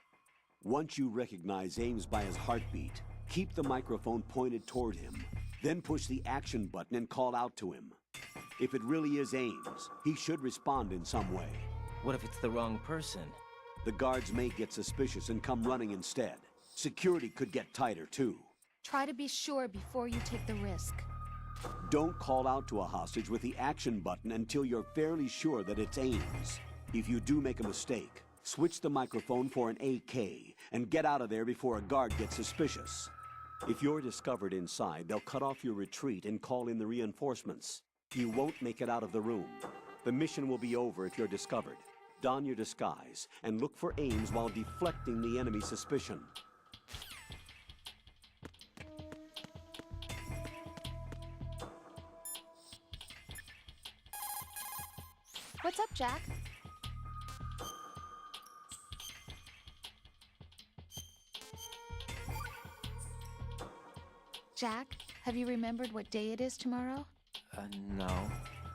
Once you recognize Ames by his heartbeat, keep the microphone pointed toward him. Then push the action button and call out to him. If it really is Ames, he should respond in some way. What if it's the wrong person? The guards may get suspicious and come running instead. Security could get tighter, too. Try to be sure before you take the risk. Don't call out to a hostage with the action button until you're fairly sure that it's Ames. If you do make a mistake, switch the microphone for an AK and get out of there before a guard gets suspicious. If you're discovered inside, they'll cut off your retreat and call in the reinforcements. You won't make it out of the room. The mission will be over if you're discovered. Don your disguise and look for Ames while deflecting the enemy's suspicion. What's up, Jack? Jack, have you remembered what day it is tomorrow? No.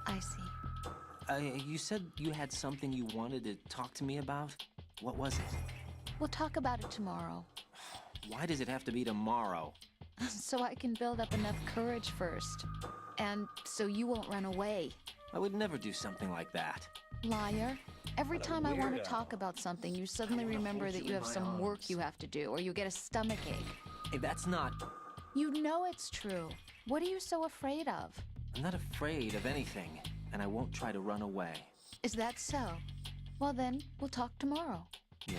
I see. You said you had something you wanted to talk to me about? What was it? We'll talk about it tomorrow. Why does it have to be tomorrow? So I can build up enough courage first. And so you won't run away. I would never do something like that. Liar. Every What a time I want to weirdo. talk about something, you suddenly remember that you have some work you have to do, or you get a stomachache. Hey, that's not... You know it's true. What are you so afraid of? I'm not afraid of anything, and I won't try to run away. Is that so? Well then, we'll talk tomorrow. Yeah,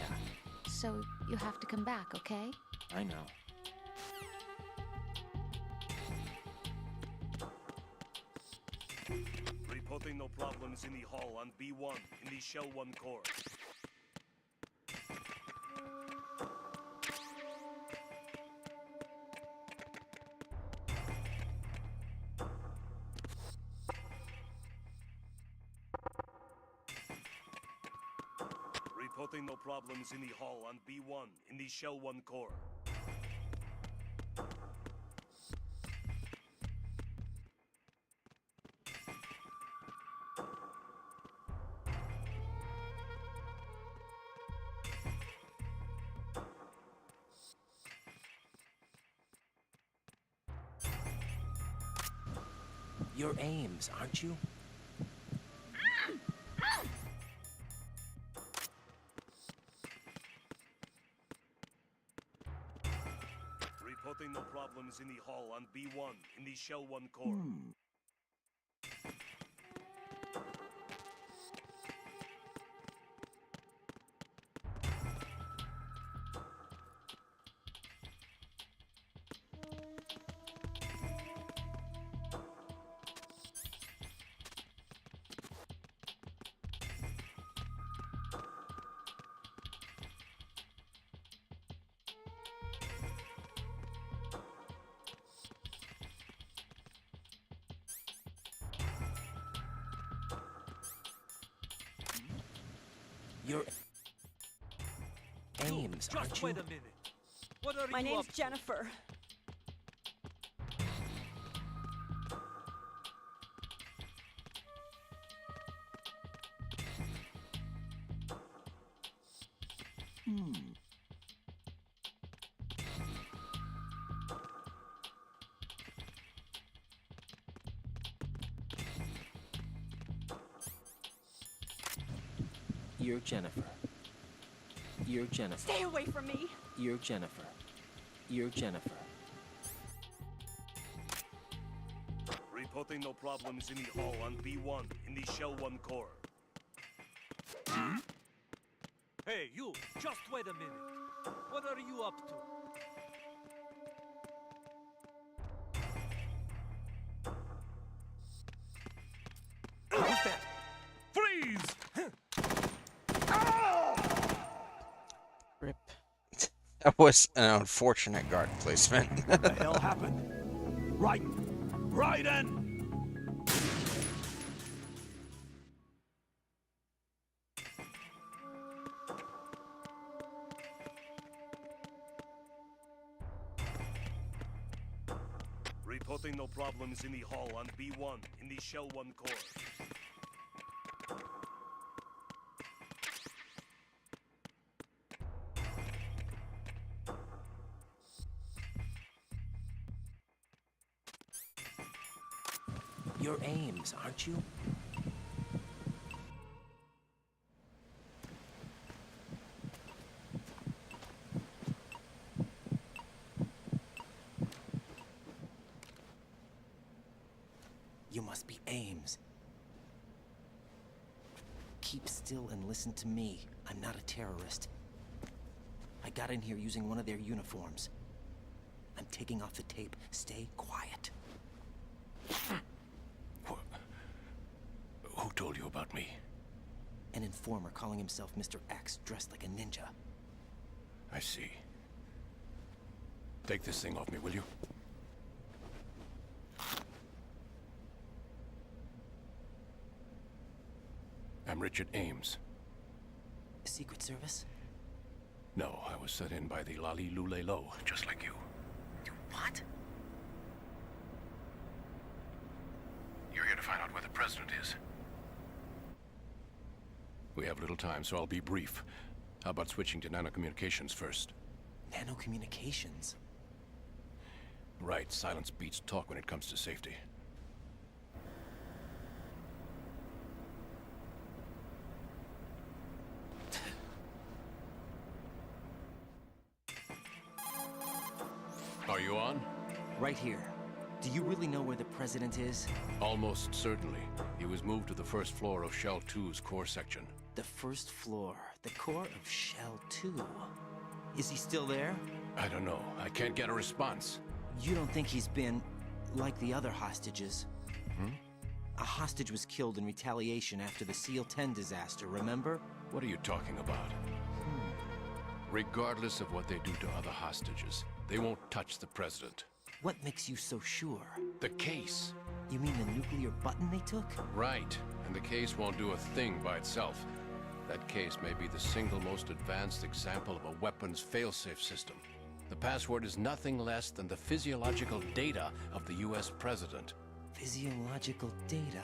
So you have to come back, okay? I know. Reporting no problems in the hall on B1 in the Shell 1 core. Reporting no problems in the hall on B1 in the Shell 1 core. You're Ames, aren't you? Reporting no problems in the hall on B1 in the Shell 1 core. You're Ames, aren't Just you? wait a minute. What are My you name's up to? Jennifer. You're Jennifer. You're Jennifer. Stay away from me. You're Jennifer. You're Jennifer. Reporting no problems in the hall on B1 in the Shell 1 core. Hey, you! Just wait a minute. What are you up to? Who's that? Freeze! Rip. That was an unfortunate guard placement. What the hell happened? Raiden! Reporting no problems in the hall on B1 in the Shell 1 core. You're Ames, aren't you? You must be Ames. Keep still and listen to me. I'm not a terrorist. I got in here using one of their uniforms. I'm taking off the tape. Stay quiet. Who told you about me? An informer calling himself Mr. X, dressed like a ninja. I see. Take this thing off me, will you? I'm Richard Ames. Secret Service? No, I was set in by the Lali Lule Lo, just like you. What? You're here to find out where the president is. We have little time, so I'll be brief. How about switching to nanocommunications first? Nanocommunications? Right, silence beats talk when it comes to safety. Are you on? Right here. Do you really know where the president is? Almost certainly. He was moved to the first floor of Shell 2's core section. The first floor. The core of Shell 2. Is he still there? I don't know. I can't get a response. You don't think he's been like the other hostages? Hmm? A hostage was killed in retaliation after the SEAL 10 disaster, remember? What are you talking about? Regardless of what they do to other hostages, they won't touch the president. What makes you so sure? The case. You mean the nuclear button they took? Right. And the case won't do a thing by itself. That case may be the single most advanced example of a weapons failsafe system. The password is nothing less than the physiological data of the US president. Physiological data?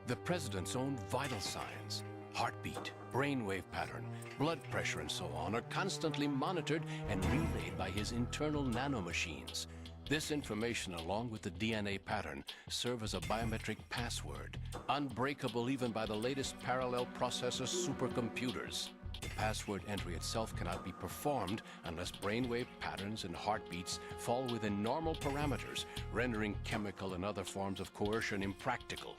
The president's own vital signs, heartbeat, brainwave pattern, blood pressure, and so on are constantly monitored and relayed by his internal nanomachines. This information, along with the DNA pattern, serve as a biometric password, unbreakable even by the latest parallel processor supercomputers. The password entry itself cannot be performed unless brainwave patterns and heartbeats fall within normal parameters, rendering chemical and other forms of coercion impractical.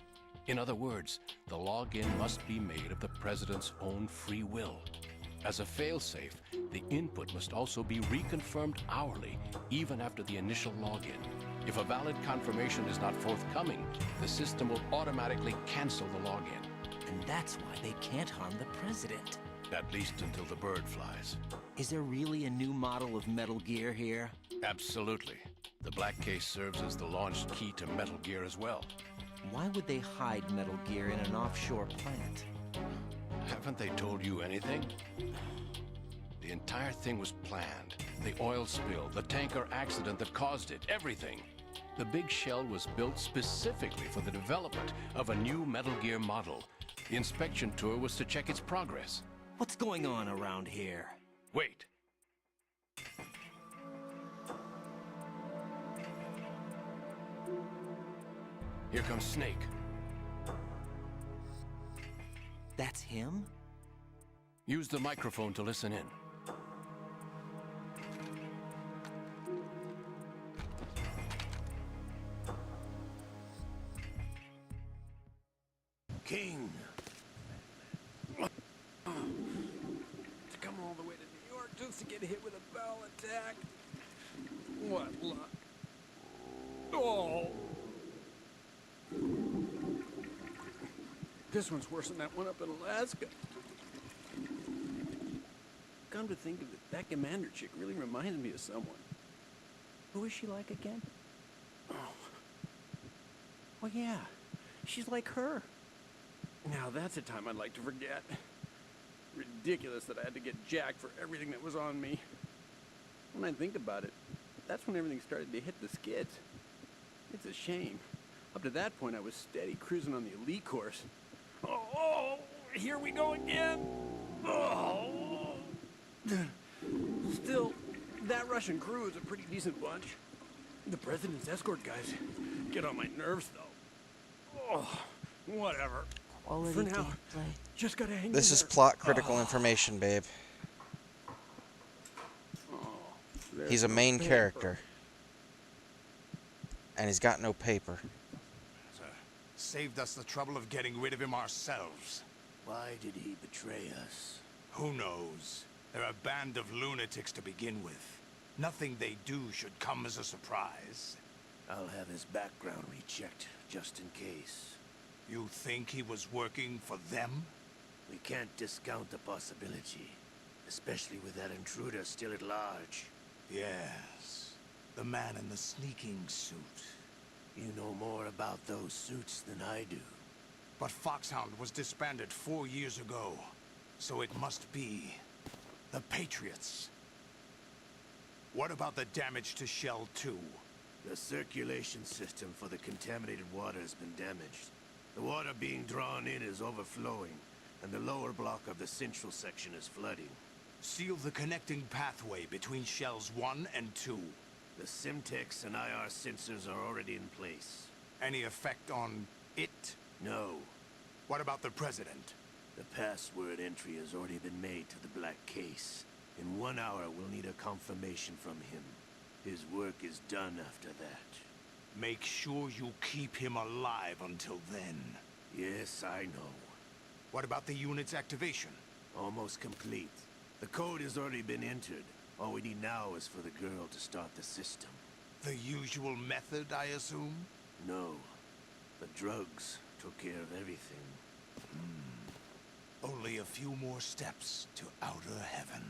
In other words, the login must be made of the president's own free will. As a failsafe, the input must also be reconfirmed hourly, even after the initial login. If a valid confirmation is not forthcoming, the system will automatically cancel the login. And that's why they can't harm the president. At least until the bird flies. Is there really a new model of Metal Gear here? Absolutely. The black case serves as the launch key to Metal Gear as well. Why would they hide Metal Gear in an offshore plant? Haven't they told you anything? The entire thing was planned. The oil spill, the tanker accident that caused it, everything. The big shell was built specifically for the development of a new Metal Gear model. The inspection tour was to check its progress. What's going on around here? Wait. Here comes Snake. That's him? Use the microphone to listen in. King. To come all the way to New York just to get hit with a bowel attack. What luck. Oh. This one's worse than that one up in Alaska. Come to think of it, that commander chick really reminds me of someone. Who is she like again? Oh yeah, she's like her. Now that's a time I'd like to forget. Ridiculous that I had to get jacked for everything that was on me. When I think about it, that's when everything started to hit the skids. It's a shame. Up to that point, I was steady cruising on the elite course. Oh, here we go again! Oh! Still, that Russian crew is a pretty decent bunch. The President's escort guys get on my nerves, though. Oh, whatever. Quality For now, gameplay. just gotta hang This in is there. plot critical information, babe. He's a main character. And he's got no paper. Saved us the trouble of getting rid of him ourselves. Why did he betray us? Who knows? They're a band of lunatics to begin with. Nothing they do should come as a surprise. I'll have his background rechecked, just in case. You think he was working for them? We can't discount the possibility, especially with that intruder still at large. Yes. The man in the sneaking suit. You know more about those suits than I do. But Foxhound was disbanded 4 years ago. So it must be the Patriots. What about the damage to Shell 2? The circulation system for the contaminated water has been damaged. The water being drawn in is overflowing, and the lower block of the central section is flooding. Seal the connecting pathway between Shells 1 and 2. The Simtex and IR sensors are already in place. Any effect on it? No. What about the President? The password entry has already been made to the black case. In 1 hour, we'll need a confirmation from him. His work is done after that. Make sure you keep him alive until then. Yes, I know. What about the unit's activation? Almost complete. The code has already been entered. All we need now is for the girl to start the system. The usual method, I assume? No. The drugs took care of everything. Only a few more steps to outer heaven.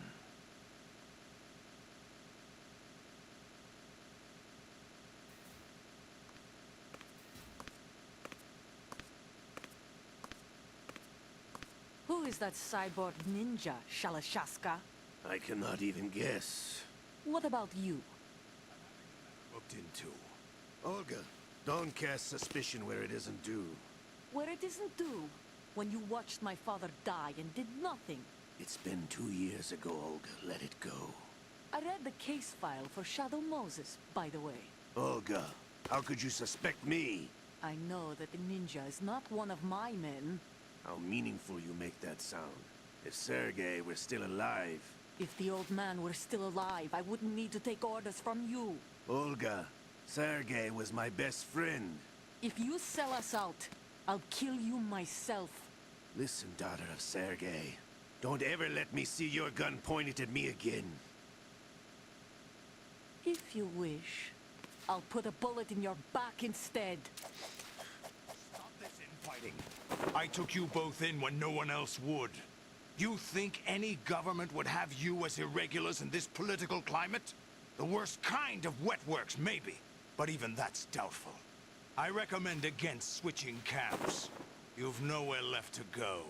Who is that cyborg ninja, Shalashaska? I cannot even guess. What about you? Looked into. Olga, don't cast suspicion where it isn't due. Where it isn't due, when you watched my father die and did nothing. It's been 2 years ago, Olga. Let it go. I read the case file for Shadow Moses, by the way. Olga, how could you suspect me? I know that the ninja is not one of my men. How meaningful you make that sound. If Sergei were still alive... If the old man were still alive, I wouldn't need to take orders from you. Olga, Sergei was my best friend. If you sell us out, I'll kill you myself. Listen, daughter of Sergei. Don't ever let me see your gun pointed at me again. If you wish, I'll put a bullet in your back instead. Stop this infighting. I took you both in when no one else would. You think any government would have you as irregulars in this political climate? The worst kind of wet works, maybe. But even that's doubtful. I recommend against switching camps. You've nowhere left to go.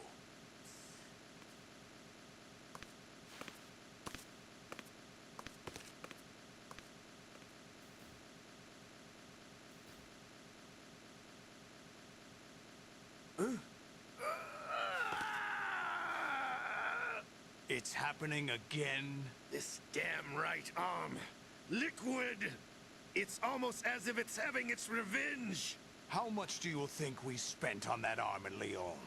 It's happening again? This damn right arm. Liquid! It's almost as if it's having its revenge! How much do you think we spent on that arm in Lyon?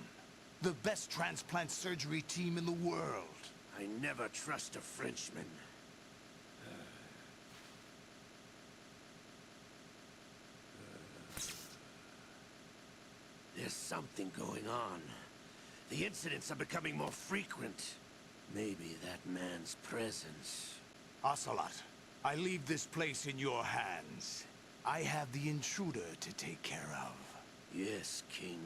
The best transplant surgery team in the world. I never trust a Frenchman. There's something going on. The incidents are becoming more frequent. Maybe that man's presence. Ocelot, I leave this place in your hands. I have the intruder to take care of. Yes, King.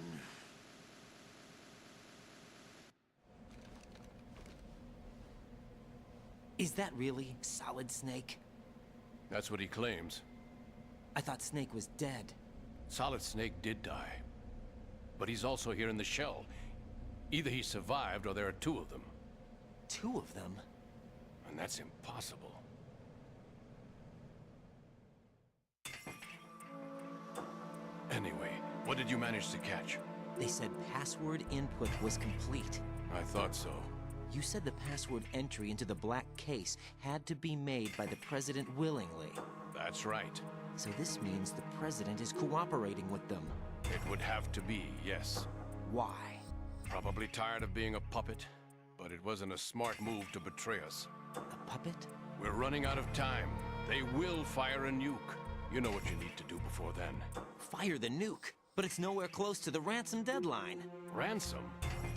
Is that really Solid Snake? That's what he claims. I thought Snake was dead. Solid Snake did die. But he's also here in the shell. Either he survived or there are two of them. Two of them? And that's impossible. Anyway, what did you manage to catch? They said password input was complete. I thought so. You said the password entry into the black case had to be made by the president willingly. That's right. So this means the president is cooperating with them. It would have to be, yes. Why? Probably tired of being a puppet, but it wasn't a smart move to betray us. A puppet? We're running out of time. They will fire a nuke. You know what you need to do before then. Fire the nuke? But it's nowhere close to the ransom deadline. Ransom?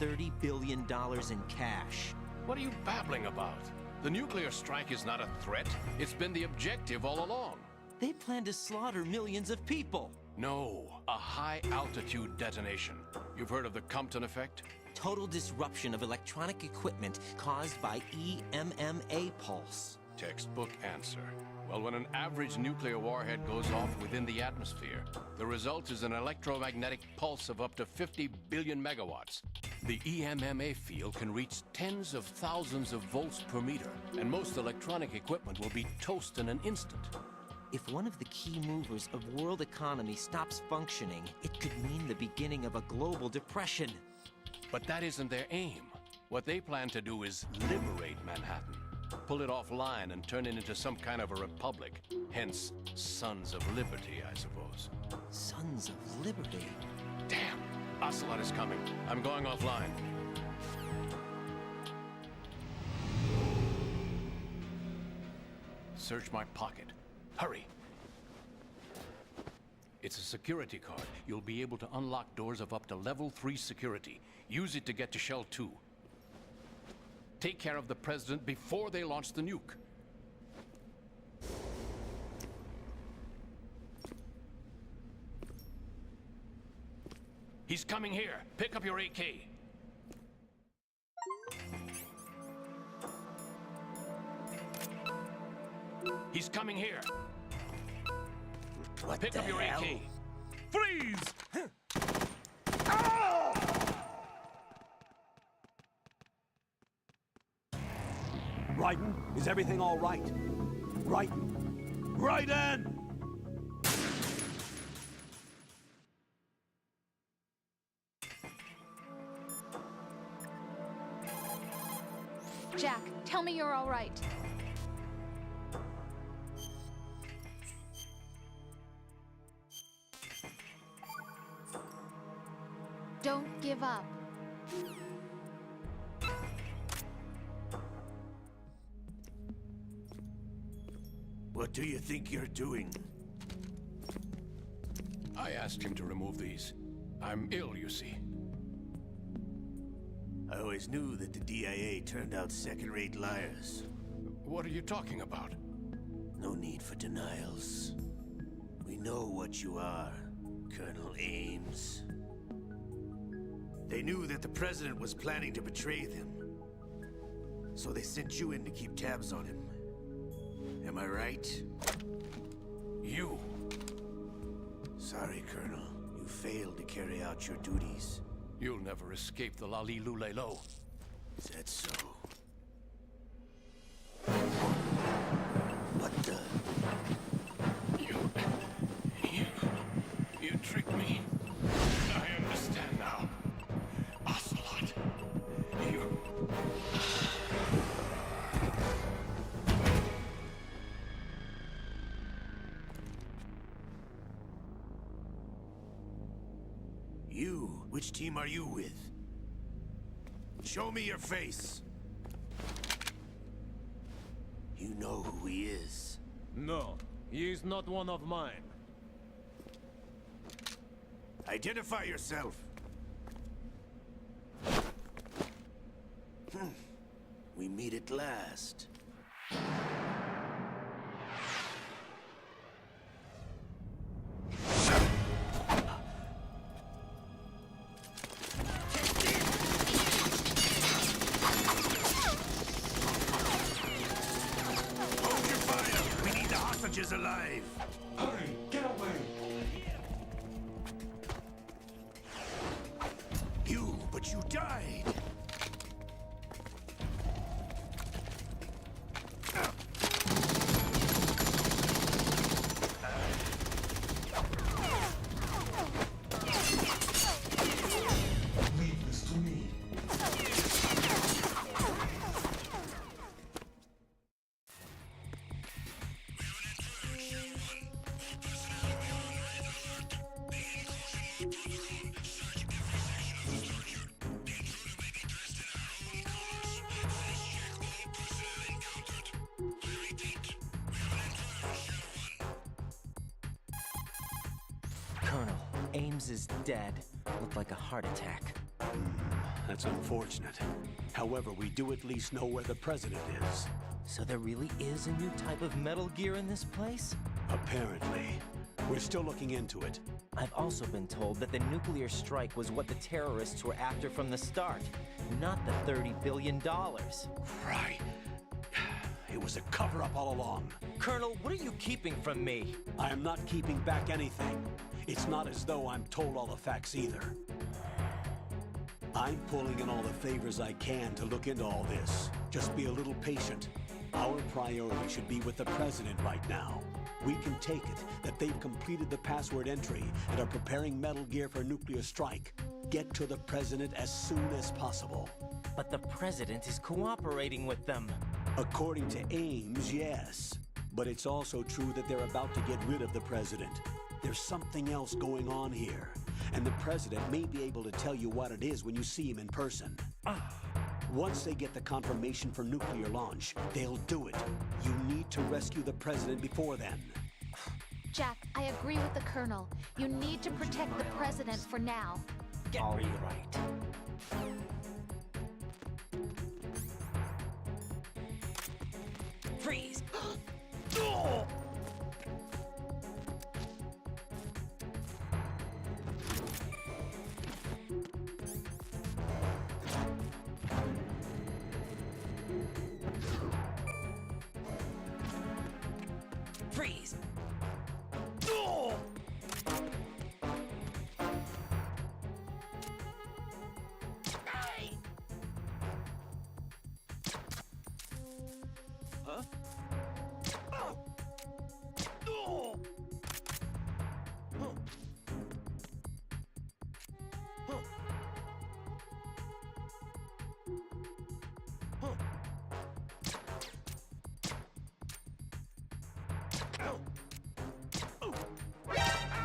$30 billion in cash. What are you babbling about? The nuclear strike is not a threat. It's been the objective all along. They plan to slaughter millions of people. No, a high-altitude detonation. You've heard of the Compton effect? Total disruption of electronic equipment caused by EMMA pulse. Textbook answer. Well, when an average nuclear warhead goes off within the atmosphere, the result is an electromagnetic pulse of up to 50 billion megawatts. The EMMA field can reach tens of thousands of volts per meter, and most electronic equipment will be toast in an instant. If one of the key movers of world economy stops functioning, it could mean the beginning of a global depression. But that isn't their aim. What they plan to do is liberate Manhattan. Pull it offline and turn it into some kind of a republic. Hence, Sons of Liberty, I suppose. Sons of Liberty? Damn! Ocelot is coming. I'm going offline. Search my pocket. Hurry! It's a security card. You'll be able to unlock doors of up to level 3 security. Use it to get to Shell 2. Take care of the president before they launch the nuke. He's coming here. Pick up your AK. He's coming here. Pick up your AK. Freeze! Raiden, is everything all right? Raiden! Raiden! Jack, tell me you're all right. Don't give up. What do you think you're doing? I asked him to remove these. I'm ill, you see. I always knew that the DIA turned out second-rate liars. What are you talking about? No need for denials. We know what you are, Colonel Ames. They knew that the president was planning to betray them. So they sent you in to keep tabs on him. Am I right? You? Sorry, Colonel. You failed to carry out your duties. You'll never escape the Lali-Lu-Le-Lo. Is that so? What the? You tricked me. I understand now. Ocelot. You... You? Which team are you with? Show me your face. You know who he is. No, he is not one of mine. Identify yourself. We meet at last. Hold your fire! We need the hostages alive! Hurry, get away! But you died! Ames is dead. Looked like a heart attack. That's unfortunate. However, we do at least know where the president is. So there really is a new type of Metal Gear in this place? Apparently. We're still looking into it. I've also been told that the nuclear strike was what the terrorists were after from the start, not the $30 billion. Right. It was a cover-up all along. Colonel, what are you keeping from me? I am not keeping back anything. It's not as though I'm told all the facts either. I'm pulling in all the favors I can to look into all this. Just be a little patient. Our priority should be with the president right now. We can take it that they've completed the password entry and are preparing Metal Gear for a nuclear strike. Get to the president as soon as possible. But the president is cooperating with them. According to Ames, yes. But it's also true that they're about to get rid of the president. There's something else going on here. And the president may be able to tell you what it is when you see him in person. Once they get the confirmation for nuclear launch, they'll do it. You need to rescue the president before then. Jack, I agree with the Colonel. You need to protect the president for now. All right. Freeze! Oh! Freeze! Oh! Huh? Oh! Oh! Huh. Huh. Huh. Ow. Oh. Ow. Ow.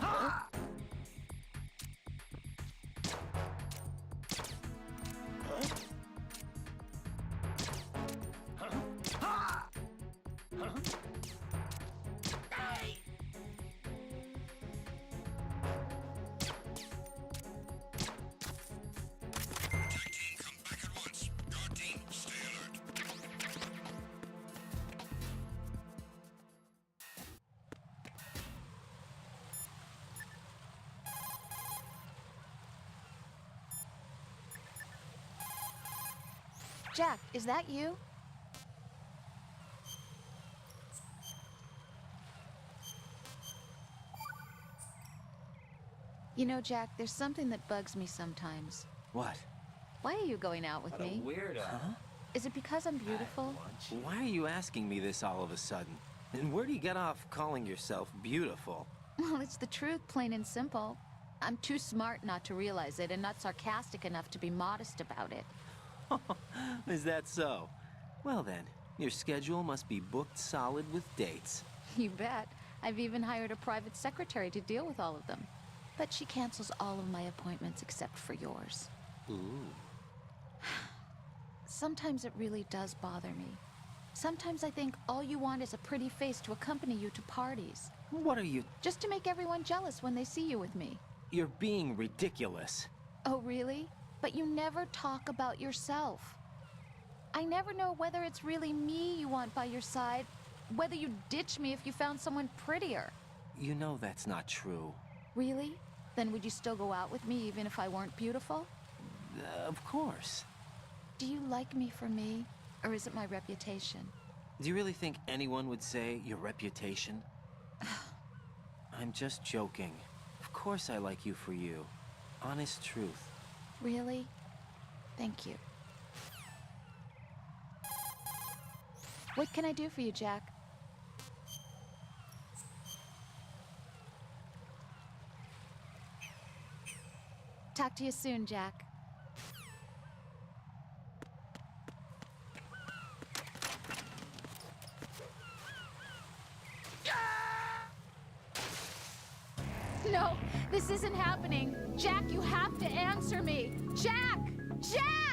Ah! Huh? Huh? Ah! Huh? Hey! Team, come back at once. Guard team, stay alert. Jack, is that you? You know, Jack, there's something that bugs me sometimes. What? Why are you going out with What a me? weirdo. Huh? Is it because I'm beautiful? Why are you asking me this all of a sudden? And where do you get off calling yourself beautiful? Well, it's the truth, plain and simple. I'm too smart not to realize it and not sarcastic enough to be modest about it. Is that so? Well then, your schedule must be booked solid with dates. You bet. I've even hired a private secretary to deal with all of them. But she cancels all of my appointments except for yours. Ooh. Sometimes it really does bother me. Sometimes I think all you want is a pretty face to accompany you to parties. What are you? Just to make everyone jealous when they see you with me. You're being ridiculous. Oh, really? But you never talk about yourself. I never know whether it's really me you want by your side, whether you'd ditch me if you found someone prettier. You know that's not true. Really? Then would you still go out with me even if I weren't beautiful? Of course. Do you like me for me, or is it my reputation? Do you really think anyone would say your reputation? I'm just joking. Of course I like you for you. Honest truth. Really? Thank you. What can I do for you, Jack? Talk to you soon, Jack. No, this isn't happening. Jack, you have to answer me. Jack! Jack!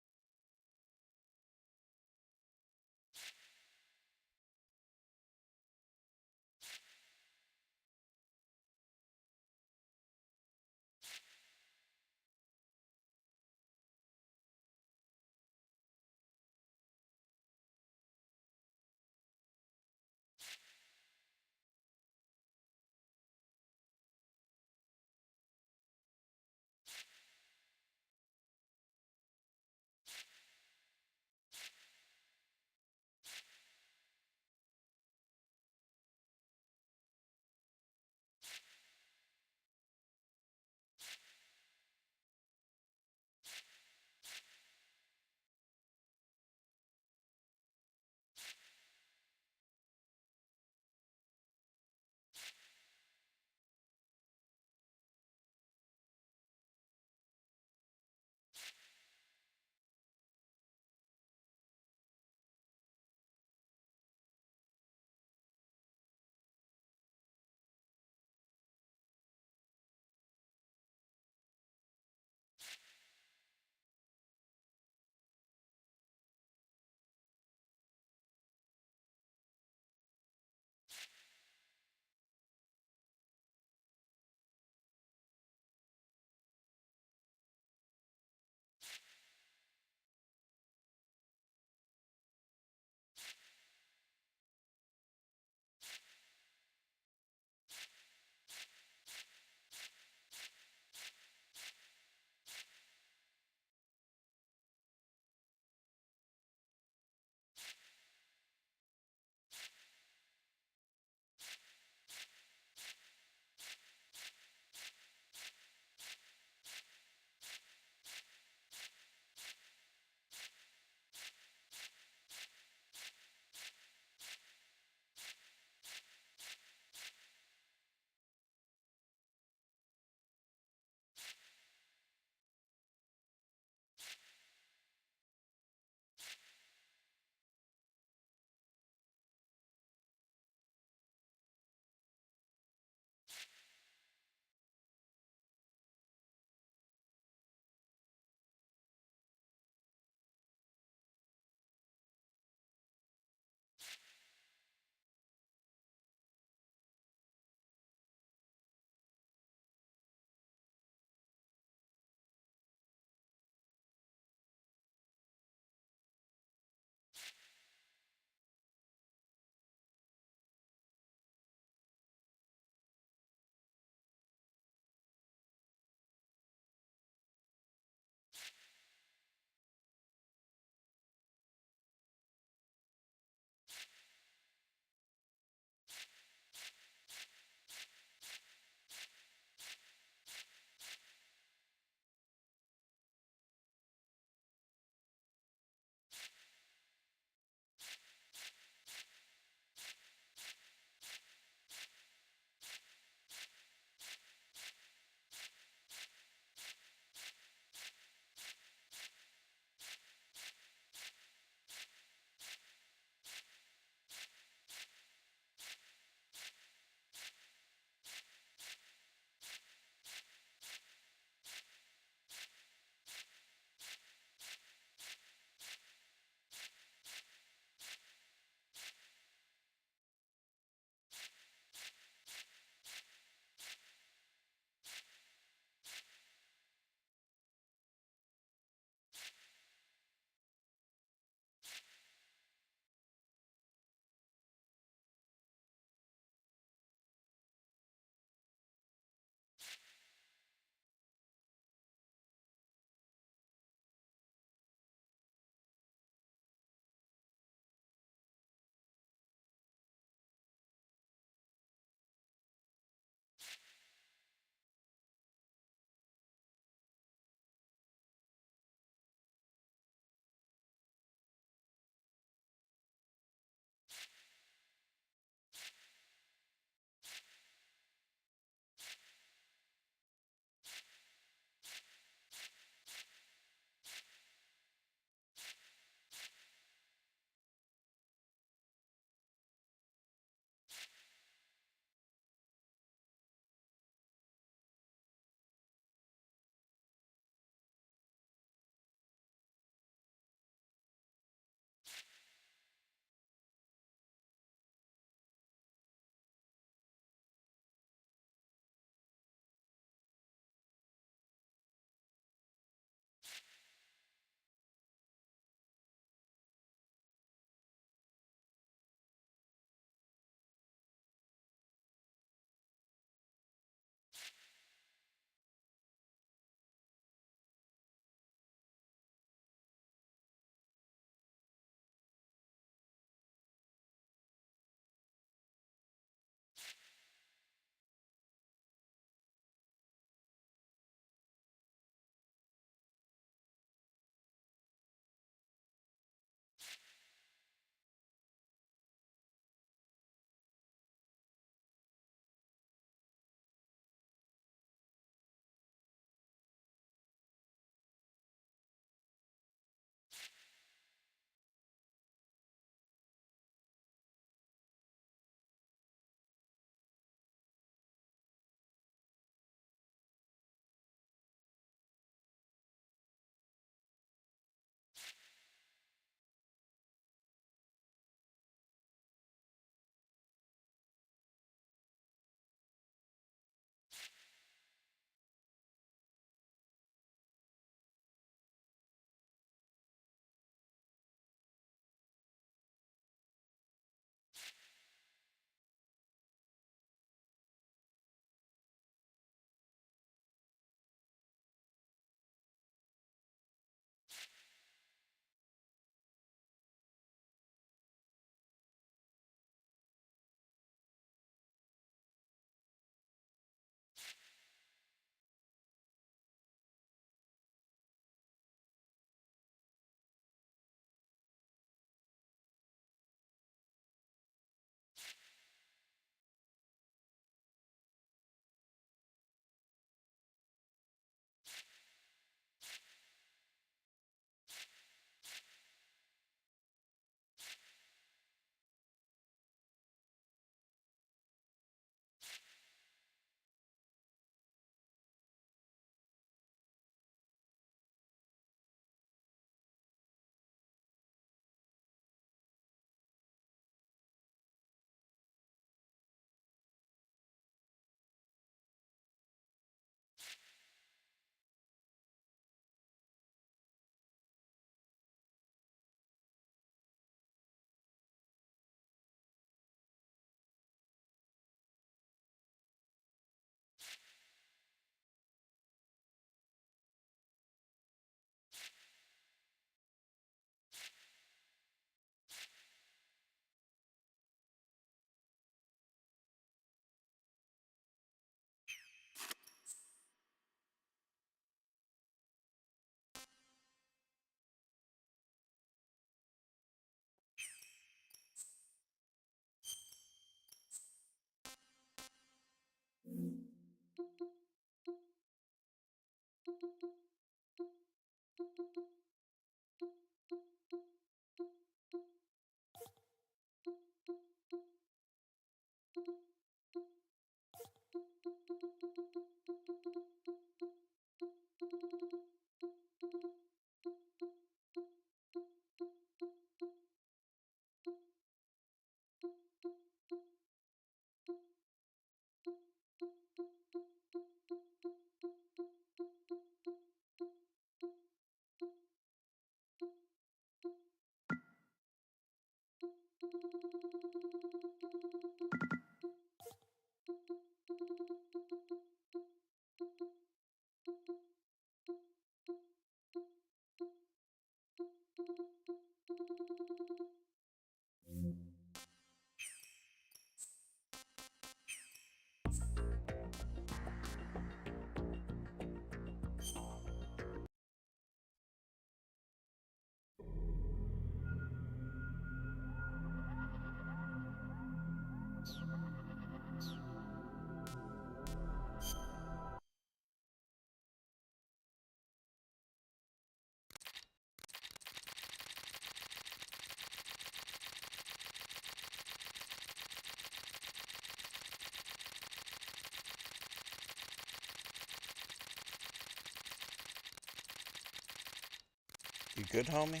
You good, homie?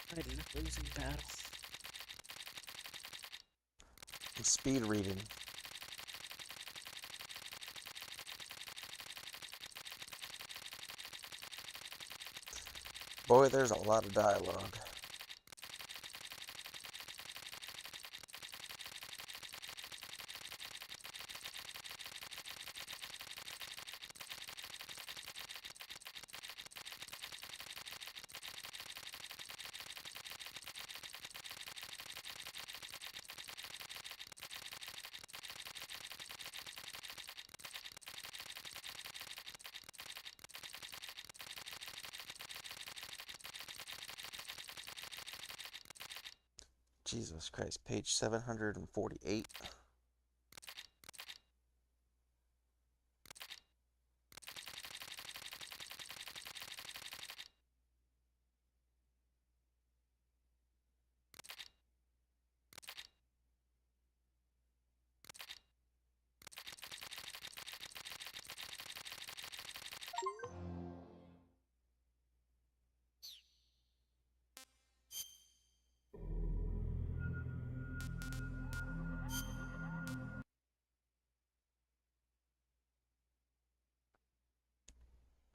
Fighting a losing battle. I'm speed reading. Boy, there's a lot of dialogue. Jesus Christ, page 748.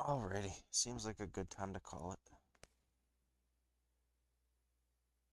Alrighty, seems like a good time to call it.